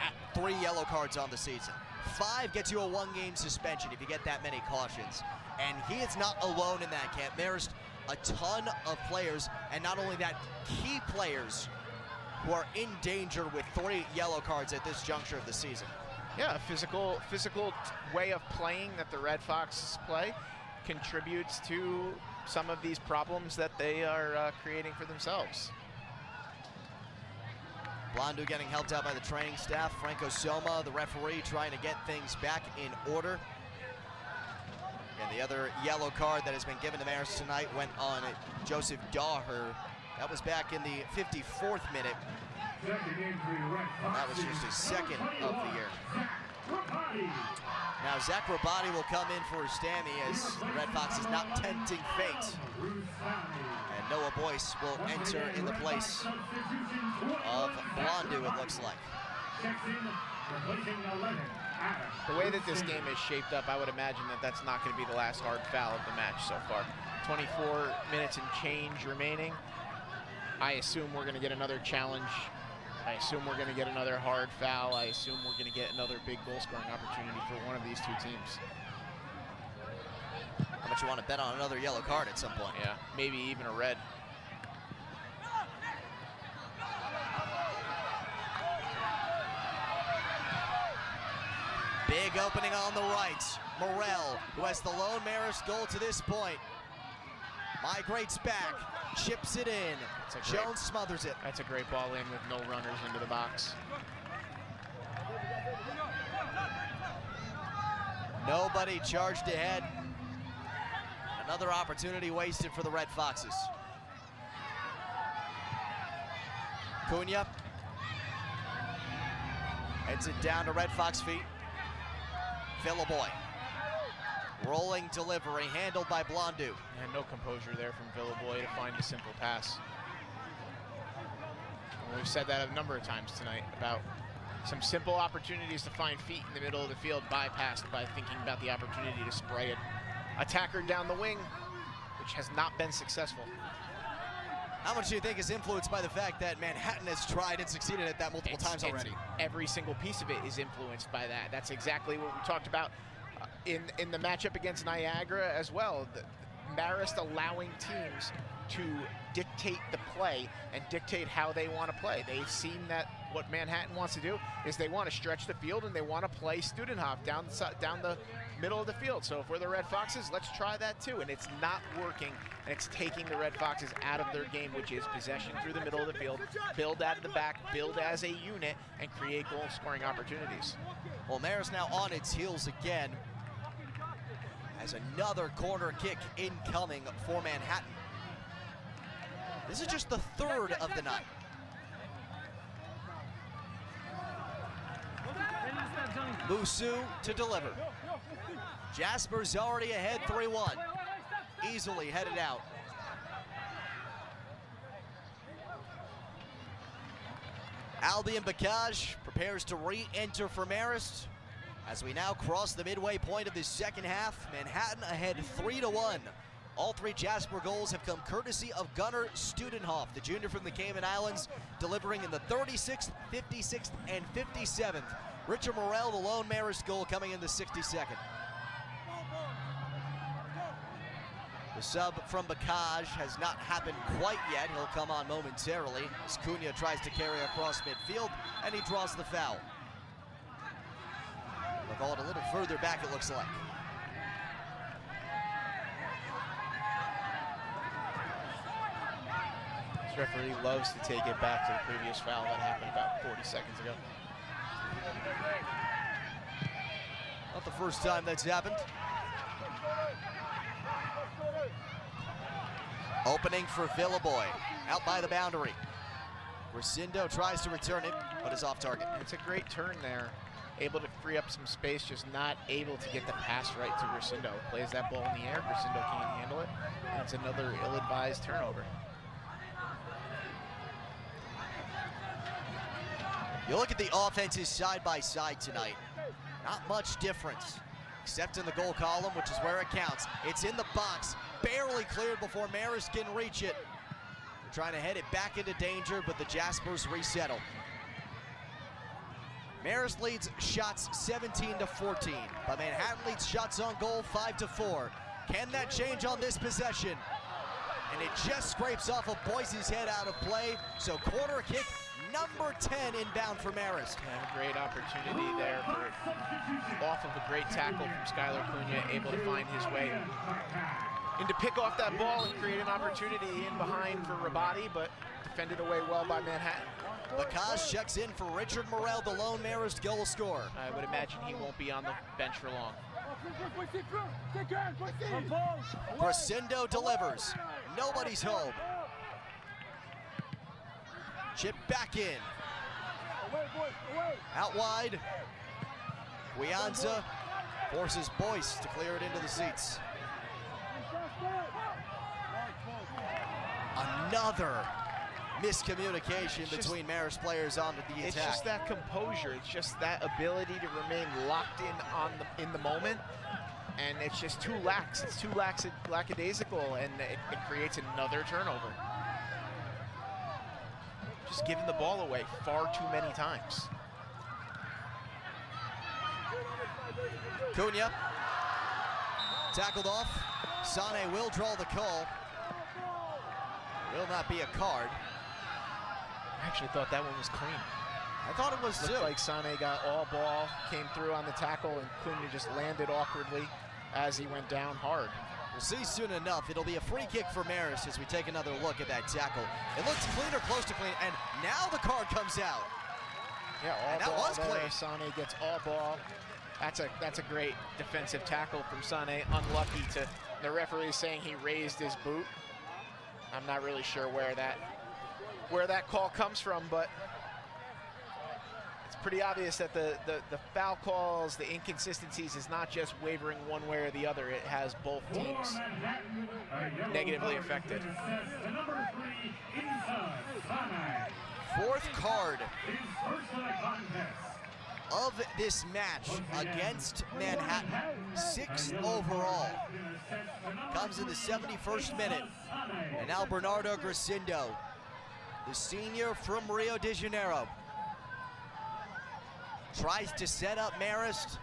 at 3 yellow cards on the season. 5 gets you a 1-game suspension if you get that many cautions. And he is not alone in that camp. Marist, a ton of players, and not only that, key players who are in danger with 3 yellow cards at this juncture of the season. Yeah, a physical way of playing that the Red Foxes play contributes to some of these problems that they are creating for themselves. Blondu getting helped out by the training staff. Franco Soma, the referee, trying to get things back in order. And the other yellow card that has been given to Marist tonight went on Joseph Daher. That was back in the 54th minute. That was just his second of the year. Now Zach Rabati will come in for Rastami as the Red Fox is not tempting fate. And Noah Boyce will enter in the place of Blondu, it looks like. The way that this game is shaped up, I would imagine that that's not going to be the last hard foul of the match so far. 24 minutes and change remaining. I assume we're going to get another challenge. I assume we're going to get another hard foul. I assume we're going to get another big goal-scoring opportunity for one of these two teams. How much you want to bet on another yellow card at some point? Yeah, maybe even a red. Big opening on the right. Morel, who has the lone Marist goal to this point, migrates back, chips it in. Jones smothers it. That's a great ball in with no runners into the box. Nobody charged ahead. Another opportunity wasted for the Red Foxes. Cunha heads it down to Red Fox feet. Villaboy. Rolling delivery, handled by Blondu. And no composure there from Villaboy to find a simple pass. And we've said that a number of times tonight about some simple opportunities to find feet in the middle of the field bypassed by thinking about the opportunity to spray an attacker down the wing, which has not been successful. How much do you think is influenced by the fact that Manhattan has tried and succeeded at that multiple times already? Every single piece of it is influenced by that. That's exactly what we talked about in the matchup against Niagara as well. Marist allowing teams to dictate the play and dictate how they want to play. They've seen that what Manhattan wants to do is they want to stretch the field and they want to play Studenhof down the middle of the field. So if we're the Red Foxes, let's try that too. And it's not working, and it's taking the Red Foxes out of their game, which is possession through the middle of the field, build out of the back, build as a unit, and create goal-scoring opportunities. Well, Marist now on its heels again as another corner kick incoming for Manhattan. This is just the third of the night. Musu to deliver. Jasper's already ahead 3-1. Easily headed out. Albion Bakaj prepares to re-enter for Marist as we now cross the midway point of the second half. Manhattan ahead 3-1. All three Jasper goals have come courtesy of Gunnar Studenhoff, the junior from the Cayman Islands, delivering in the 36th, 56th, and 57th. Richard Morel, the lone Marist goal, coming in the 62nd. The sub from Bakaj has not happened quite yet. He'll come on momentarily as Cunha tries to carry across midfield, and he draws the foul. They'll call it a little further back, it looks like. This referee loves to take it back to the previous foul that happened about 40 seconds ago. Not the first time that's happened. Opening for Villaboy, out by the boundary. Recindo tries to return it, but is off target. It's a great turn there. Able to free up some space, just not able to get the pass right to Recindo. Plays that ball in the air, Recindo can't handle it, and it's another ill-advised turnover. You look at the offenses side by side tonight. Not much difference, except in the goal column, which is where it counts. It's in the box, barely cleared before Marist can reach it. They're trying to head it back into danger, but the Jaspers resettle. Marist leads shots 17-14, but Manhattan leads shots on goal 5-4. Can that change on this possession? And it just scrapes off of Boise's head out of play, so corner kick number 10 inbound for Marist. Yeah, a great opportunity there off of a great tackle from Skylar Cunha, able to find his way and to pick off that ball and create an opportunity in behind for Rabati, but defended away well by Manhattan. Bakaj checks in for Richard Morel, the lone Marist goal scorer. I would imagine he won't be on the bench for long. Crescendo delivers. Nobody's home. Chip back in. Out wide. Guianza forces Boyce to clear it into the seats. Another miscommunication between Marist players onto the attack. It's just that composure. It's just that ability to remain locked in the moment, and it's just too lax. It's too lackadaisical, and it creates another turnover. Just giving the ball away far too many times. Cunha tackled off. Sane will draw the call. Will not be a card. I actually thought that one was clean. I thought it was too. Looked like Sane got all ball, came through on the tackle, and Cunha just landed awkwardly as he went down hard. We'll see soon enough. It'll be a free kick for Marist as we take another look at that tackle. It looks clean or close to clean, and now the card comes out. Yeah, all and that ball was there. clean. Sane gets all ball. That's a great defensive tackle from Sane. Unlucky to the referee saying he raised his boot. I'm not really sure where that call comes from, but it's pretty obvious that the foul calls, the inconsistencies, is not just wavering one way or the other. It has both teams negatively affected. Fourth card of this match against Manhattan. 6th overall. Comes in the 71st minute. And now Bernardo Grasindo, the senior from Rio de Janeiro, tries to set up Marist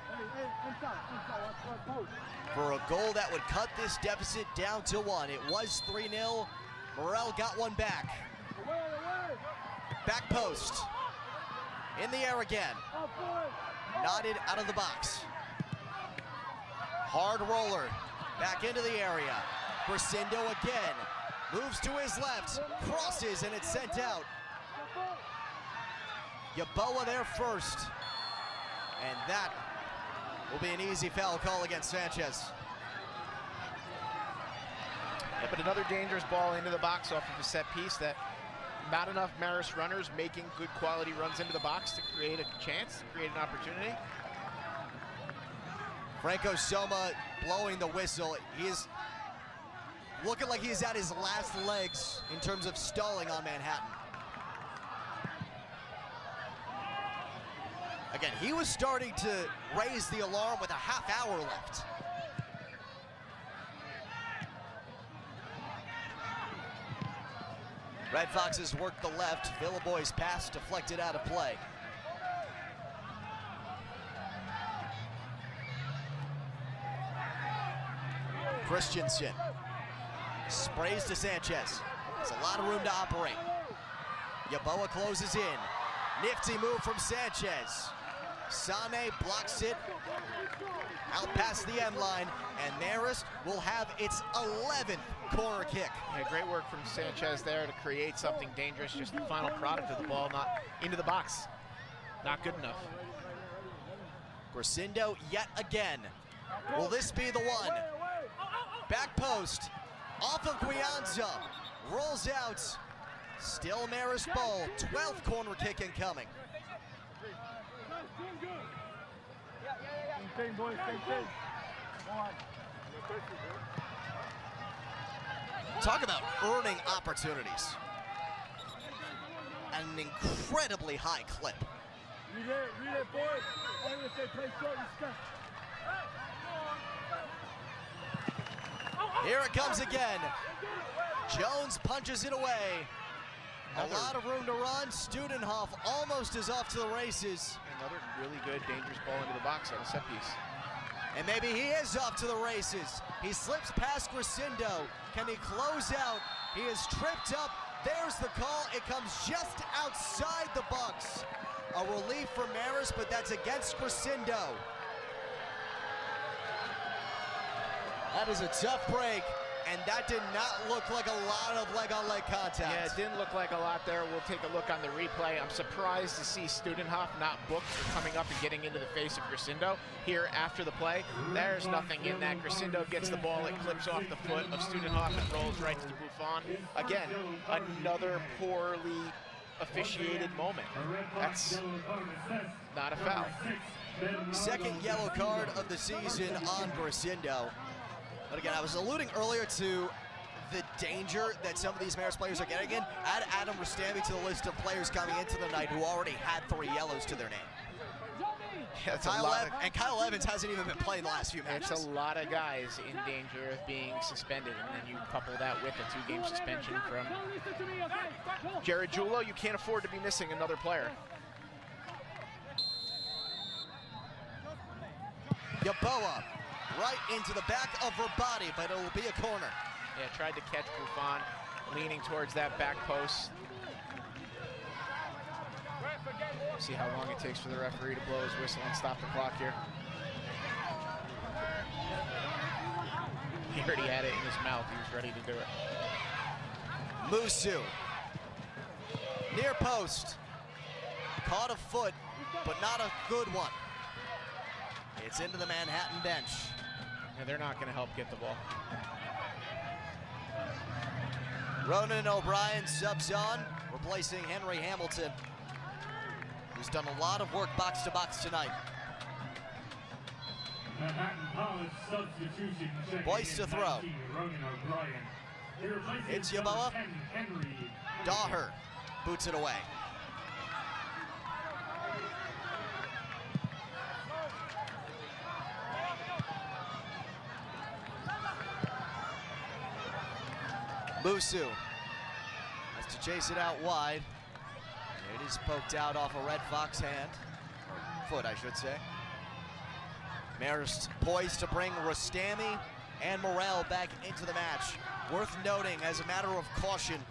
for a goal that would cut this deficit down to 1. It was 3-0. Morel got one back. Back post. In the air again. Nodded out of the box. Hard roller. Back into the area. Crescendo again. Moves to his left. Crosses, and it's sent out. Yaboa there first. And that will be an easy foul call against Sanchez. Yeah, but another dangerous ball into the box off of a set piece that not enough Marist runners making good quality runs into the box to create a chance, to create an opportunity. Franco Soma blowing the whistle. He is looking like he's at his last legs in terms of stalling on Manhattan. Again, he was starting to raise the alarm with a half hour left. Red Foxes work the left. Villaboy's pass deflected out of play. Christensen sprays to Sanchez. There's a lot of room to operate. Yeboah closes in. Nifty move from Sanchez. Sane blocks it out past the end line, and Marist will have its 11th corner kick. Yeah, great work from Sanchez there to create something dangerous. Just the final product of the ball, not into the box. Not good enough. Grisindo yet again. Will this be the one? Back post, off of Guianza, rolls out. Still Marist ball, 12th corner kick incoming. Talk about earning opportunities. At an incredibly high clip. Here it comes again. Jones punches it away. A lot of room to run. Studenhoff almost is off to the races. Another really good, dangerous ball into the box on a set piece. And maybe he is off to the races. He slips past Grisindo. Can he close out? He is tripped up. There's the call. It comes just outside the box. A relief for Marist, but that's against Grisindo. That is a tough break, and that did not look like a lot of leg-on-leg contact. Yeah, it didn't look like a lot there. We'll take a look on the replay. I'm surprised to see Studenhoff not booked for coming up and getting into the face of Grisindo here after the play. There's nothing in that. Grisindo gets the ball, it clips off the foot of Studenhoff and rolls right to Buffon. Again, another poorly officiated moment. That's not a foul. Second yellow card of the season on Grisindo. But again, I was alluding earlier to the danger that some of these Marist players are getting in. Add Adam Rustami to the list of players coming into the night who already had 3 yellows to their name. Yeah, and Kyle Evans hasn't even been playing the last few matches. It's a lot of guys in danger of being suspended, and then you couple that with a 2-game suspension from Jared Julo. You can't afford to be missing another player. Yeboah right into the back of her body, but it will be a corner. Yeah, tried to catch Buffon, leaning towards that back post. See how long it takes for the referee to blow his whistle and stop the clock here. He already had it in his mouth. He was ready to do it. Musu, near post, caught a foot, but not a good one. It's into the Manhattan bench. Yeah, they're not going to help get the ball. Ronan O'Brien subs on, replacing Henry Hamilton, who's done a lot of work box to box tonight. Boyce to throw. It's Yeboah. Daher boots it away. Musu has to chase it out wide. It is poked out off a Red Fox hand, or foot I should say. Marist poised to bring Rustami and Morel back into the match. Worth noting, as a matter of caution,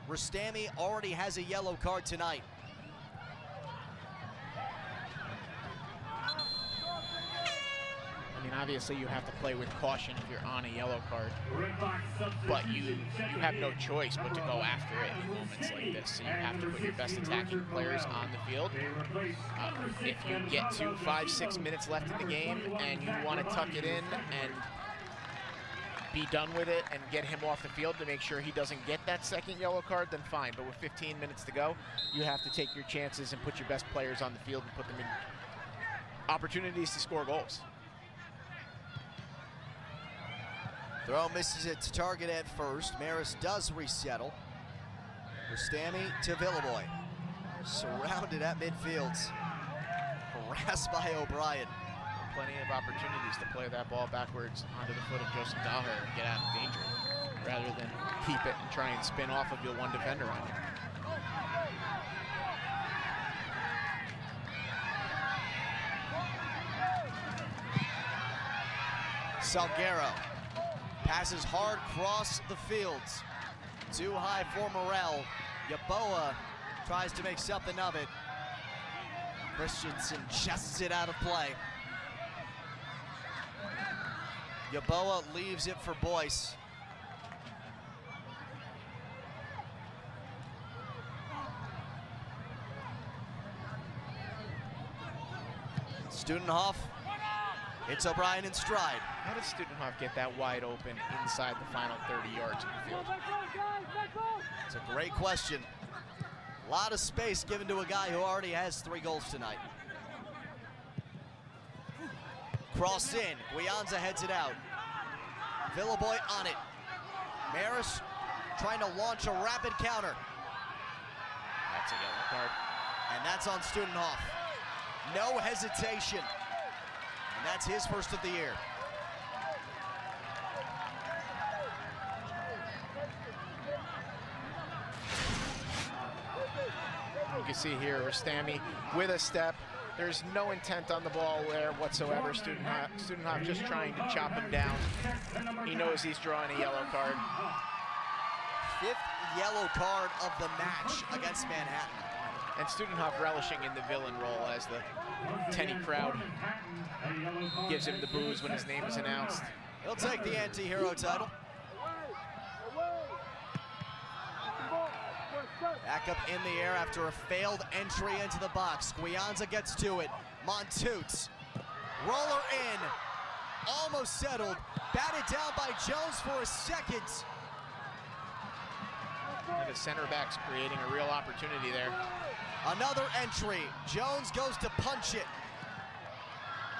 Rustami already has a yellow card tonight. I mean, obviously you have to play with caution if you're on a yellow card, but you have no choice but to go after it in moments like this. So you have to put your best attacking players on the field. If you get to 5-6 minutes left in the game and you want to tuck it in and be done with it and get him off the field to make sure he doesn't get that second yellow card, then fine. But with 15 minutes to go, you have to take your chances and put your best players on the field and put them in opportunities to score goals. Throw misses it to target at first. Marist does resettle. Rustami to Villeboy. Surrounded at midfield. Harassed by O'Brien. Plenty of opportunities to play that ball backwards onto the foot of Joseph Daher and get out of danger, rather than keep it and try and spin off of your one defender on you. Salguero passes hard cross the fields. Too high for Morel. Yeboah tries to make something of it. Christensen chests it out of play. Yeboah leaves it for Boyce. Studenhoff hits O'Brien in stride. How does Studenhoff get that wide open inside the final 30 yards of the field? It's a great question. A lot of space given to a guy who already has 3 goals tonight. Cross in, Guianza heads it out. Villeboy on it. Marist trying to launch a rapid counter. That's a yellow card. And that's on Studenhoff. No hesitation. And that's his first of the year. You can see here Rustami with a step. There's no intent on the ball there whatsoever. Studenhoff just trying to chop him down. He knows he's drawing a yellow card. 5th yellow card of the match against Manhattan. And Studenhoff relishing in the villain role as the Tenny crowd gives him the boos when his name is announced. He'll take the anti-hero title. Back up in the air after a failed entry into the box. Guianza gets to it. Montoots. Roller in. Almost settled. Batted down by Jones for a second. And the center back's creating a real opportunity there. Another entry. Jones goes to punch it.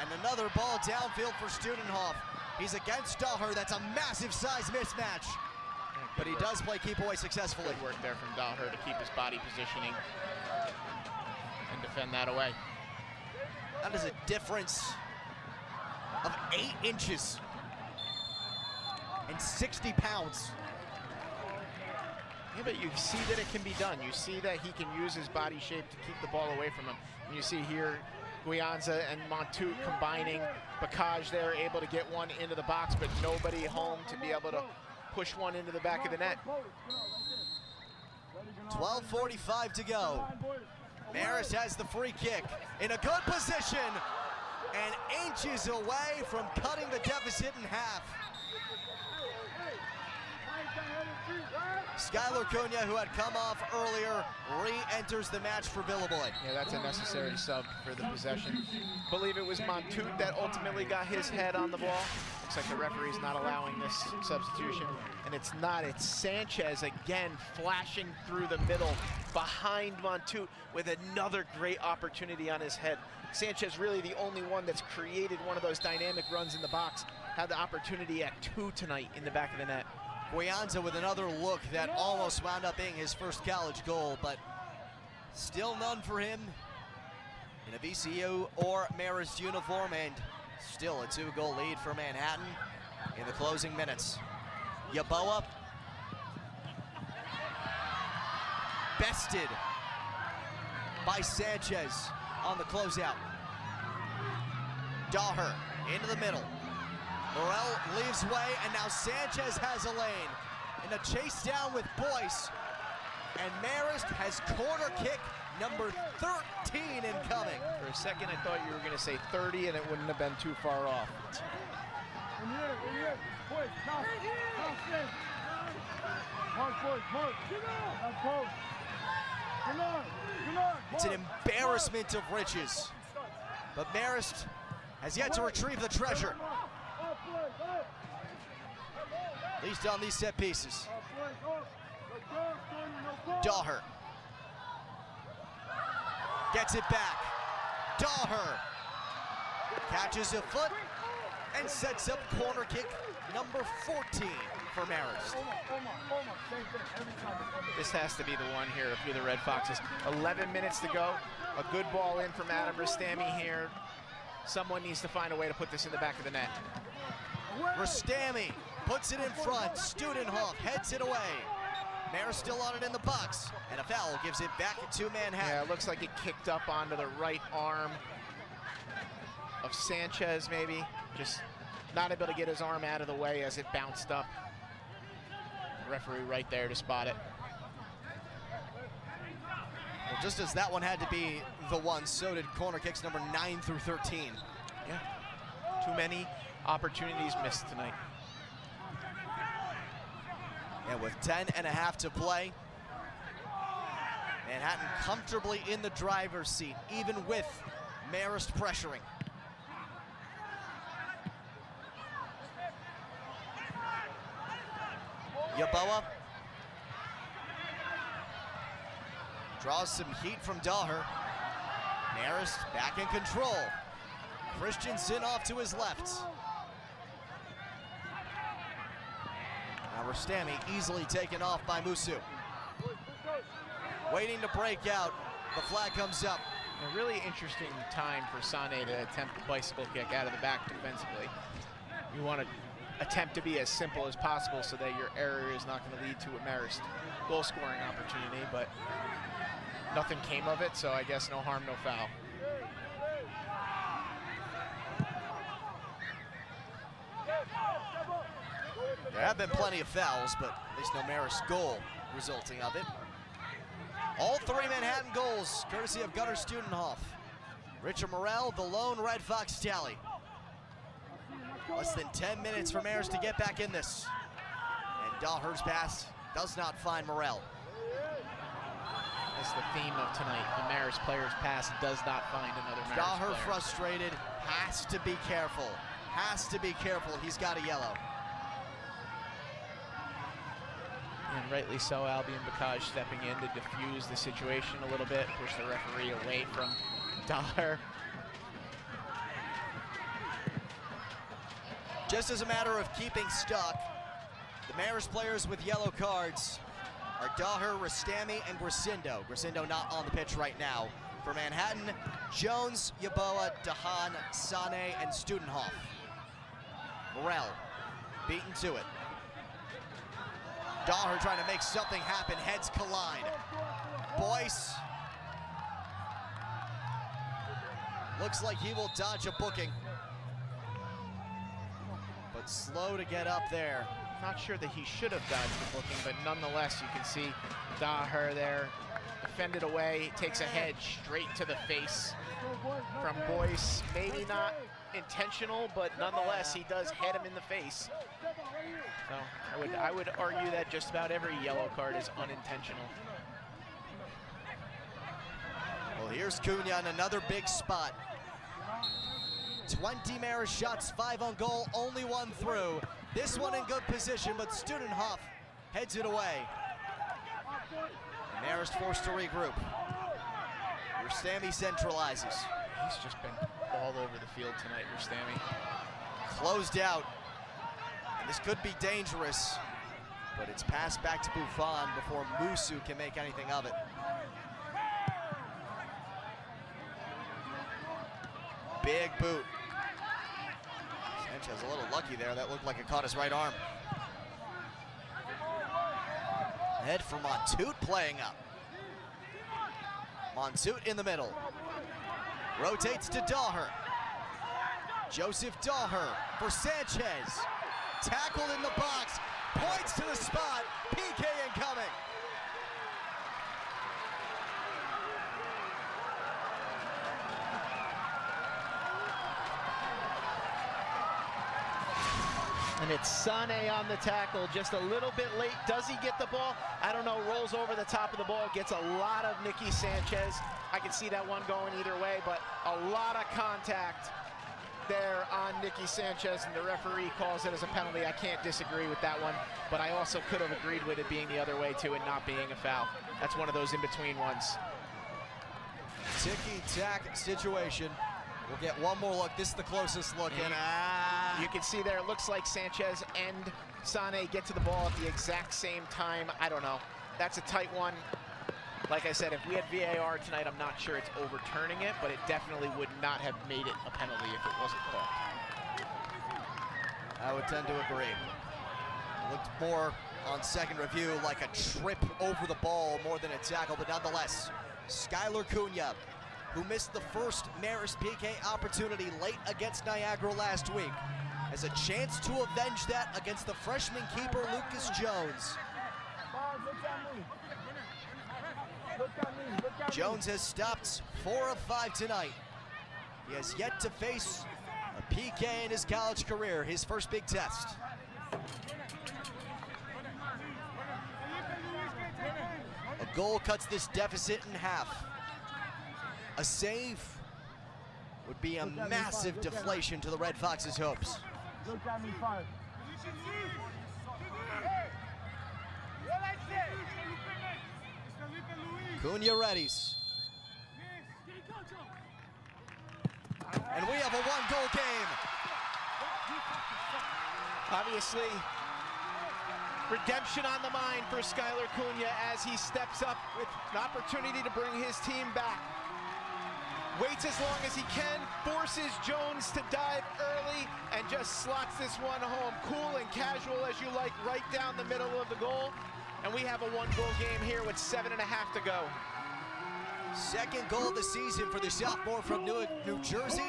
And another ball downfield for Studenhoff. He's against Daher. That's a massive size mismatch. But he does play keep away successfully. Good work there from Daher to keep his body positioning and defend that away. That is a difference of 8 inches and 60 pounds. Yeah, but you see that it can be done. You see that he can use his body shape to keep the ball away from him. And you see here Guianza and Montout combining. Bacage there able to get one into the box, but nobody home to be able to push one into the back of the net. 12:45 to go. Marist has the free kick in a good position and inches away from cutting the deficit in half. Skylar Cunha, who had come off earlier, re-enters the match for Villeboy. Yeah, that's a necessary sub for the possession. Believe it was Montout that ultimately got his head on the ball. Looks like the referee's not allowing this substitution. And it's not, it's Sanchez again flashing through the middle behind Montout with another great opportunity on his head. Sanchez really the only one that's created one of those dynamic runs in the box. Had the opportunity at 2 tonight in the back of the net. Guianza with another look that almost wound up being his first college goal, but still none for him in a VCU or Marist uniform, and still a 2-goal lead for Manhattan in the closing minutes. Yeboah bested by Sanchez on the closeout. Daher into the middle. Morel leaves way, and now Sanchez has a lane in a chase down with Boyce. And Marist has corner kick number 13 incoming. For a second, I thought you were going to say 30, and it wouldn't have been too far off. It's an embarrassment of riches. But Marist has yet to retrieve the treasure. At least on these set pieces. Daher gets it back. Daher catches a foot and sets up corner kick number 14 for Marist. This has to be the one here if you're the Red Foxes. 11 minutes to go. A good ball in from Adam Rastami here. Someone needs to find a way to put this in the back of the net. Rastami puts it in front. Studenhoff heads it away. Marist still on it in the box, and a foul gives it back to Manhattan. Yeah, it looks like it kicked up onto the right arm of Sanchez, maybe. Just not able to get his arm out of the way as it bounced up. Referee right there to spot it. Well, just as that one had to be the one, so did corner kicks number 9 through 13. Yeah, too many opportunities missed tonight. And with 10.5 to play, Manhattan comfortably in the driver's seat, even with Marist pressuring. Yeboah draws some heat from Daher. Marist back in control. Christensen off to his left. Now Rastami easily taken off by Musu. Waiting to break out. The flag comes up. A really interesting time for Sane to attempt the bicycle kick out of the back defensively. You want to attempt to be as simple as possible so that your error is not going to lead to a Marist goal scoring opportunity, but nothing came of it, so I guess no harm, no foul. There have been plenty of fouls, but at least no Marist goal resulting of it. All three Manhattan goals, courtesy of Gunnar Studenhoff. Richard Morel, the lone Red Fox tally. Less than 10 minutes for Marist to get back in this. And Daher's pass does not find Morel. That's the theme of tonight. The Marist player's pass does not find another Marist Daher player. frustrated, has to be careful. Has to be careful, he's got a yellow. And rightly so, Albion Bakaj stepping in to diffuse the situation a little bit, push the referee away from Daher. Just as a matter of keeping stock, the Marist players with yellow cards are Daher, Rastami, and Grisindo. Grisindo not on the pitch right now. For Manhattan, Jones, Yeboah, Dahan, Sane, and Studenhoff. Morel beaten to it. Daher trying to make something happen, heads collide. Boyce looks like he will dodge a booking, but slow to get up there. Not sure that he should have dodged the booking, but nonetheless, you can see Daher there, defended away, takes a head straight to the face from Boyce. Maybe not intentional, but nonetheless, he does head him in the face. So I would argue that just about every yellow card is unintentional. Well, here's Cunha in another big spot. 20 Marist shots, 5 on goal, only 1 through. This one in good position, but Studenhoff heads it away. And Marist forced to regroup. Rastami centralizes. He's just been all over the field tonight, Rastami. Closed out. And this could be dangerous, but it's passed back to Buffon before Musu can make anything of it. Big boot. Sanchez a little lucky there. That looked like it caught his right arm. Head for Montoute playing up. Montoute in the middle. Rotates to Daher. Joseph Daher for Sanchez. Tackled in the box. Points to the spot. PK incoming. And it's Sane on the tackle, just a little bit late. Does he get the ball? I don't know, rolls over the top of the ball, gets a lot of Nicky Sanchez. I can see that one going either way, but a lot of contact there on Nicky Sanchez, and the referee calls it as a penalty. I can't disagree with that one, but I also could have agreed with it being the other way too and not being a foul. That's one of those in-between ones. Ticky-tack situation. We'll get one more look. This is the closest look. And You can see there, it looks like Sanchez and Sane get to the ball at the exact same time. I don't know. That's a tight one. Like I said, if we had VAR tonight, I'm not sure it's overturning it, but it definitely would not have made it a penalty if it wasn't called. I would tend to agree. Looked more on second review like a trip over the ball more than a tackle, but nonetheless, Skylar Cunha, who missed the first Marist PK opportunity late against Niagara last week, has a chance to avenge that against the freshman keeper Lucas Jones. Jones has stopped 4 of 5 tonight. He has yet to face a PK in his college career, his first big test. A goal cuts this deficit in half. A save would be a massive deflation to the Red Foxes' hopes. Look at me, fire. Cunha readies. And we have a one-goal game. Obviously, redemption on the mind for Skylar Cunha as he steps up with an opportunity to bring his team back. Waits as long as he can, forces Jones to dive early, and just slots this one home. Cool and casual as you like, right down the middle of the goal. And we have a one-goal game here with 7.5 to go. Second goal of the season for the sophomore from New Jersey.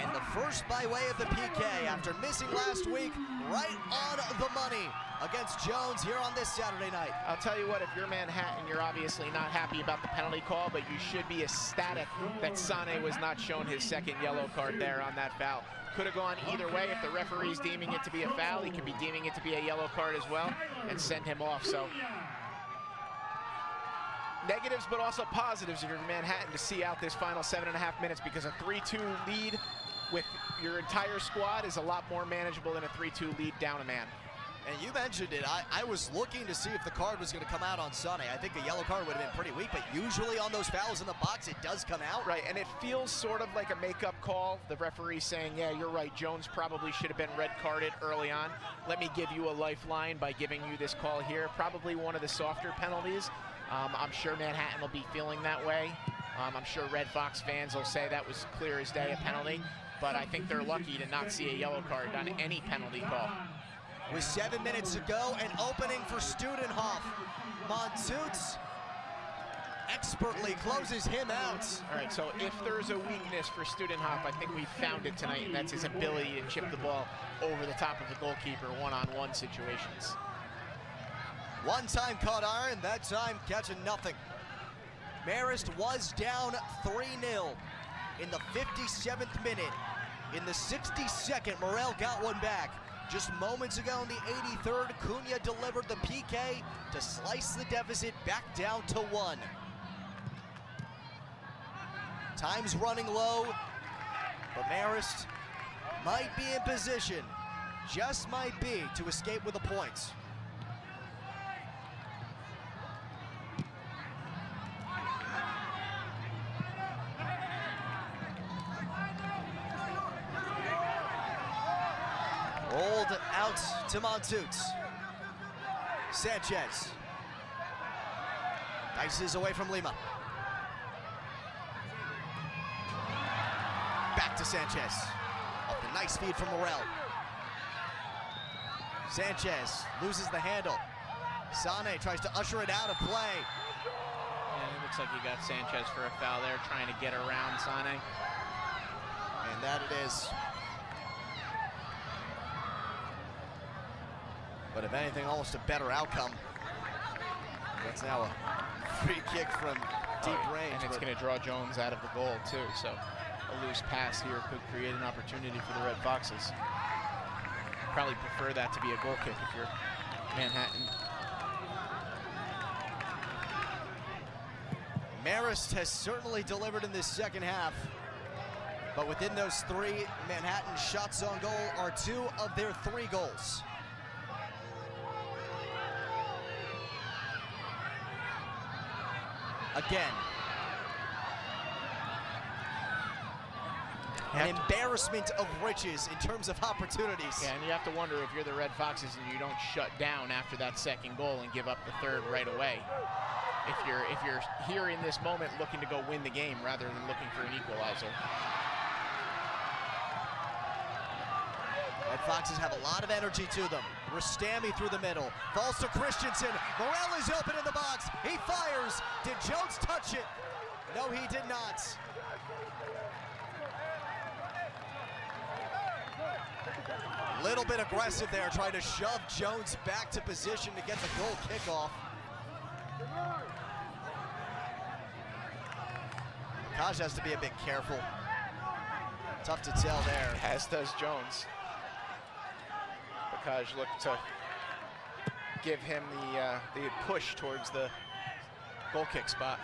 And the first by way of the PK after missing last week, right on the money against Jones here on this Saturday night. I'll tell you what, if you're Manhattan, you're obviously not happy about the penalty call, but you should be ecstatic that Sane was not shown his second yellow card there on that foul. Could have gone either way. If the referee's deeming it to be a foul, he could be deeming it to be a yellow card as well and send him off. So negatives, but also positives if you're Manhattan to see out this final 7.5 minutes, because a 3-2 lead with your entire squad is a lot more manageable than a 3-2 lead down a man. And you mentioned it, I was looking to see if the card was going to come out on Sunday. I think a yellow card would have been pretty weak, but usually on those fouls in the box, it does come out. Right, and it feels sort of like a makeup call. The referee saying, yeah, you're right, Jones probably should have been red carded early on. Let me give you a lifeline by giving you this call here. Probably one of the softer penalties. I'm sure Manhattan will be feeling that way. I'm sure Red Fox fans will say that was clear as day a penalty, but I think they're lucky to not see a yellow card on any penalty call. With 7 minutes to go, an opening for Studenhof. Montoots expertly closes him out. All right, so if there's a weakness for Studenhof, I think we found it tonight, and that's his ability to chip the ball over the top of the goalkeeper one-on-one situations. One time caught iron, that time catching nothing. Marist was down 3-0 in the 57th minute. In the 62nd, Morel got one back. Just moments ago in the 83rd, Cunha delivered the PK to slice the deficit back down to 1. Time's running low, but Marist might be in position, just might be, to escape with the points. Rolled out to Montoots. Sanchez. Dices away from Lima. Back to Sanchez. Off the nice feed from Morel. Sanchez loses the handle. Sane tries to usher it out of play. Yeah, it looks like you got Sanchez for a foul there, trying to get around Sane. And that it is. But if anything, almost a better outcome. That's now a free kick from deep range. And it's going to draw Jones out of the goal, too. So a loose pass here could create an opportunity for the Red Foxes. Probably prefer that to be a goal kick if you're Manhattan. Marist has certainly delivered in this second half. But within those 3 Manhattan shots on goal are 2 of their 3 goals. Again. an embarrassment of riches in terms of opportunities. Yeah, and you have to wonder if you're the Red Foxes and you don't shut down after that second goal and give up the third right away. If you're here in this moment looking to go win the game rather than looking for an equalizer. Red Foxes have a lot of energy to them. Rustami through the middle. Falls to Christensen. Morel is open in the box. He fires. Did Jones touch it? No, he did not. Little bit aggressive there, trying to shove Jones back to position to get the goal kickoff. Kaj has to be a bit careful. Tough to tell there. As does Jones. Kaj looked to give him the push towards the goal kick spot.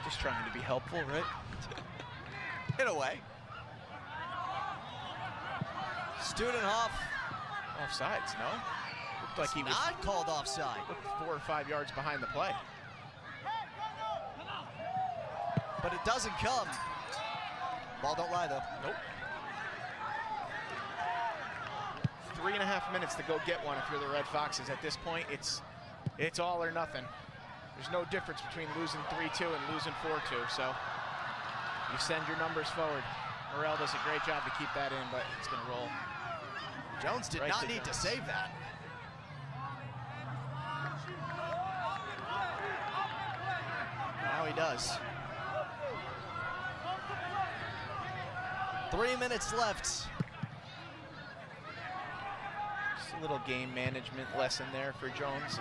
Just trying to be helpful, right? In a way. Studenhoff. Offsides, no? Looked like he was not called offside. Looked 4 or 5 yards behind the play. But it doesn't come. Ball don't lie though. Nope. 3.5 minutes to go get one if you're the Red Foxes. At this point, it's all or nothing. There's no difference between losing 3-2 and losing 4-2, so you send your numbers forward. Morel does a great job to keep that in, but it's going to roll. Jones did not need to save that. Now he does. 3 minutes left. Just a little game management lesson there for Jones.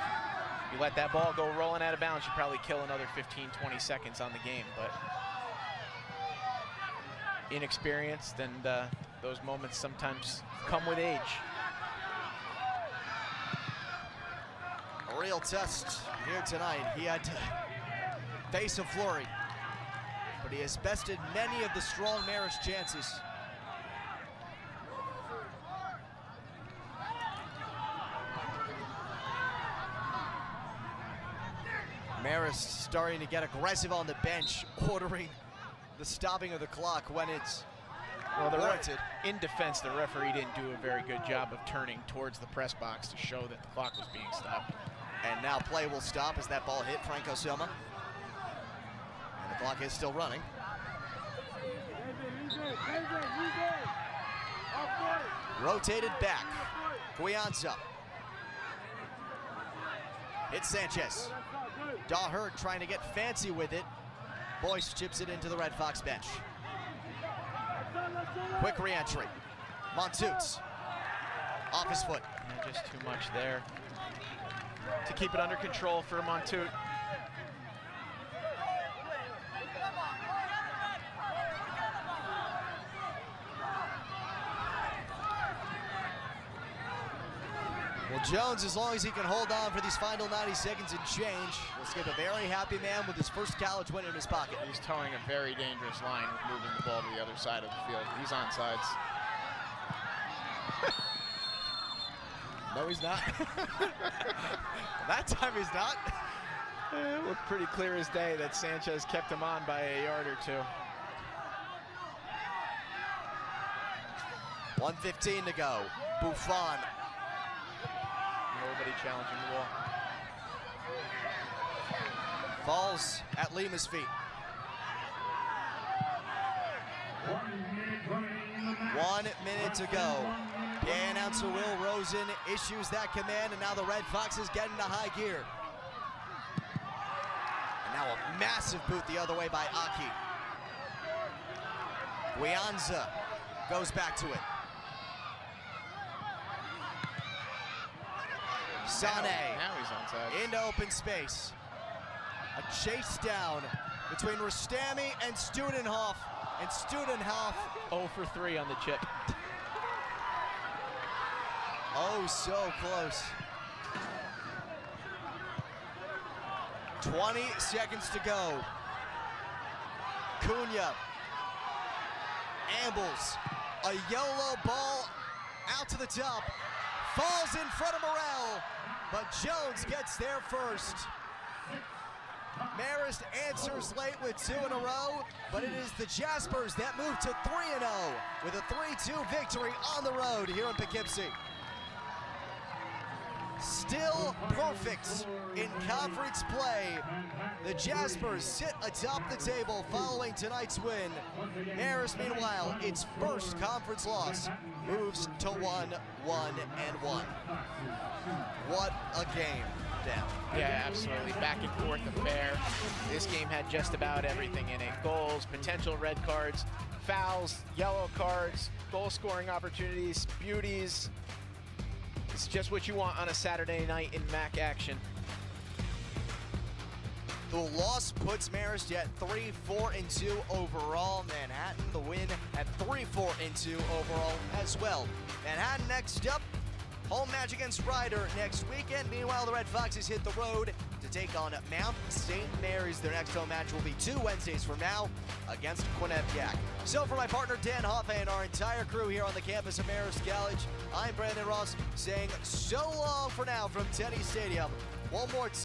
If you let that ball go rolling out of bounds, you probably kill another 15, 20 seconds on the game, but inexperienced, and those moments sometimes come with age. A real test here tonight. He had to face a flurry, but he has bested many of the strong Marist chances. Marist starting to get aggressive on the bench, ordering the stopping of the clock when it's warranted. In defense, the referee didn't do a very good job of turning towards the press box to show that the clock was being stopped. And now play will stop as that ball hit Franco Silva. And the clock is still running. Rotated back. Guianza. It's Sanchez. Dahlherd trying to get fancy with it. Boyce chips it into the Red Fox bench. Quick re-entry. Montoots. Off his foot. Yeah, just too much there to keep it under control for Montoot. Well, Jones, as long as he can hold on for these final 90 seconds and change, will skip a very happy man with his first college win in his pocket. He's towing a very dangerous line with moving the ball to the other side of the field. He's onside. No, he's not. That time he's not. It looked pretty clear as day that Sanchez kept him on by a yard or two. 1:15 to go. Buffon. Nobody challenging the ball. Falls at Lima's feet. 1 minute to go. PA announcer Will Rosen issues that command, and now the Red Foxes get into high gear. And now a massive boot the other way by Aki. Guianza goes back to it. Sane now he's onside. into open space. A chase down between Rustami and Studenhoff. And Studenhoff 0 for 3 on the chip. Oh, so close. 20 seconds to go. Cunha ambles. A YOLO ball out to the top. Falls in front of Morel, but Jones gets there first. Marist answers late with 2 in a row, but it is the Jaspers that move to 3-0 with a 3-2 victory on the road here in Poughkeepsie. Still perfect in conference play. The Jaspers sit atop the table following tonight's win. Marist, meanwhile, its first conference loss, moves to 1-1-1. What a game, Dan. Yeah, absolutely. Back and forth affair. This game had just about everything in it. Goals, potential red cards, fouls, yellow cards, goal scoring opportunities, beauties. It's just what you want on a Saturday night in MAC action. The loss puts Marist at 3-4-2 overall. Manhattan, the win at 3-4-2 overall as well. Manhattan next up. Home match against Ryder next weekend. Meanwhile, the Red Foxes hit the road to take on Mount St. Mary's. Their next home match will be 2 Wednesdays from now against Quinnipiac. So for my partner Dan Hoffe and our entire crew here on the campus of Marist College, I'm Brandon Ross saying so long for now from Teddy Stadium. One more time.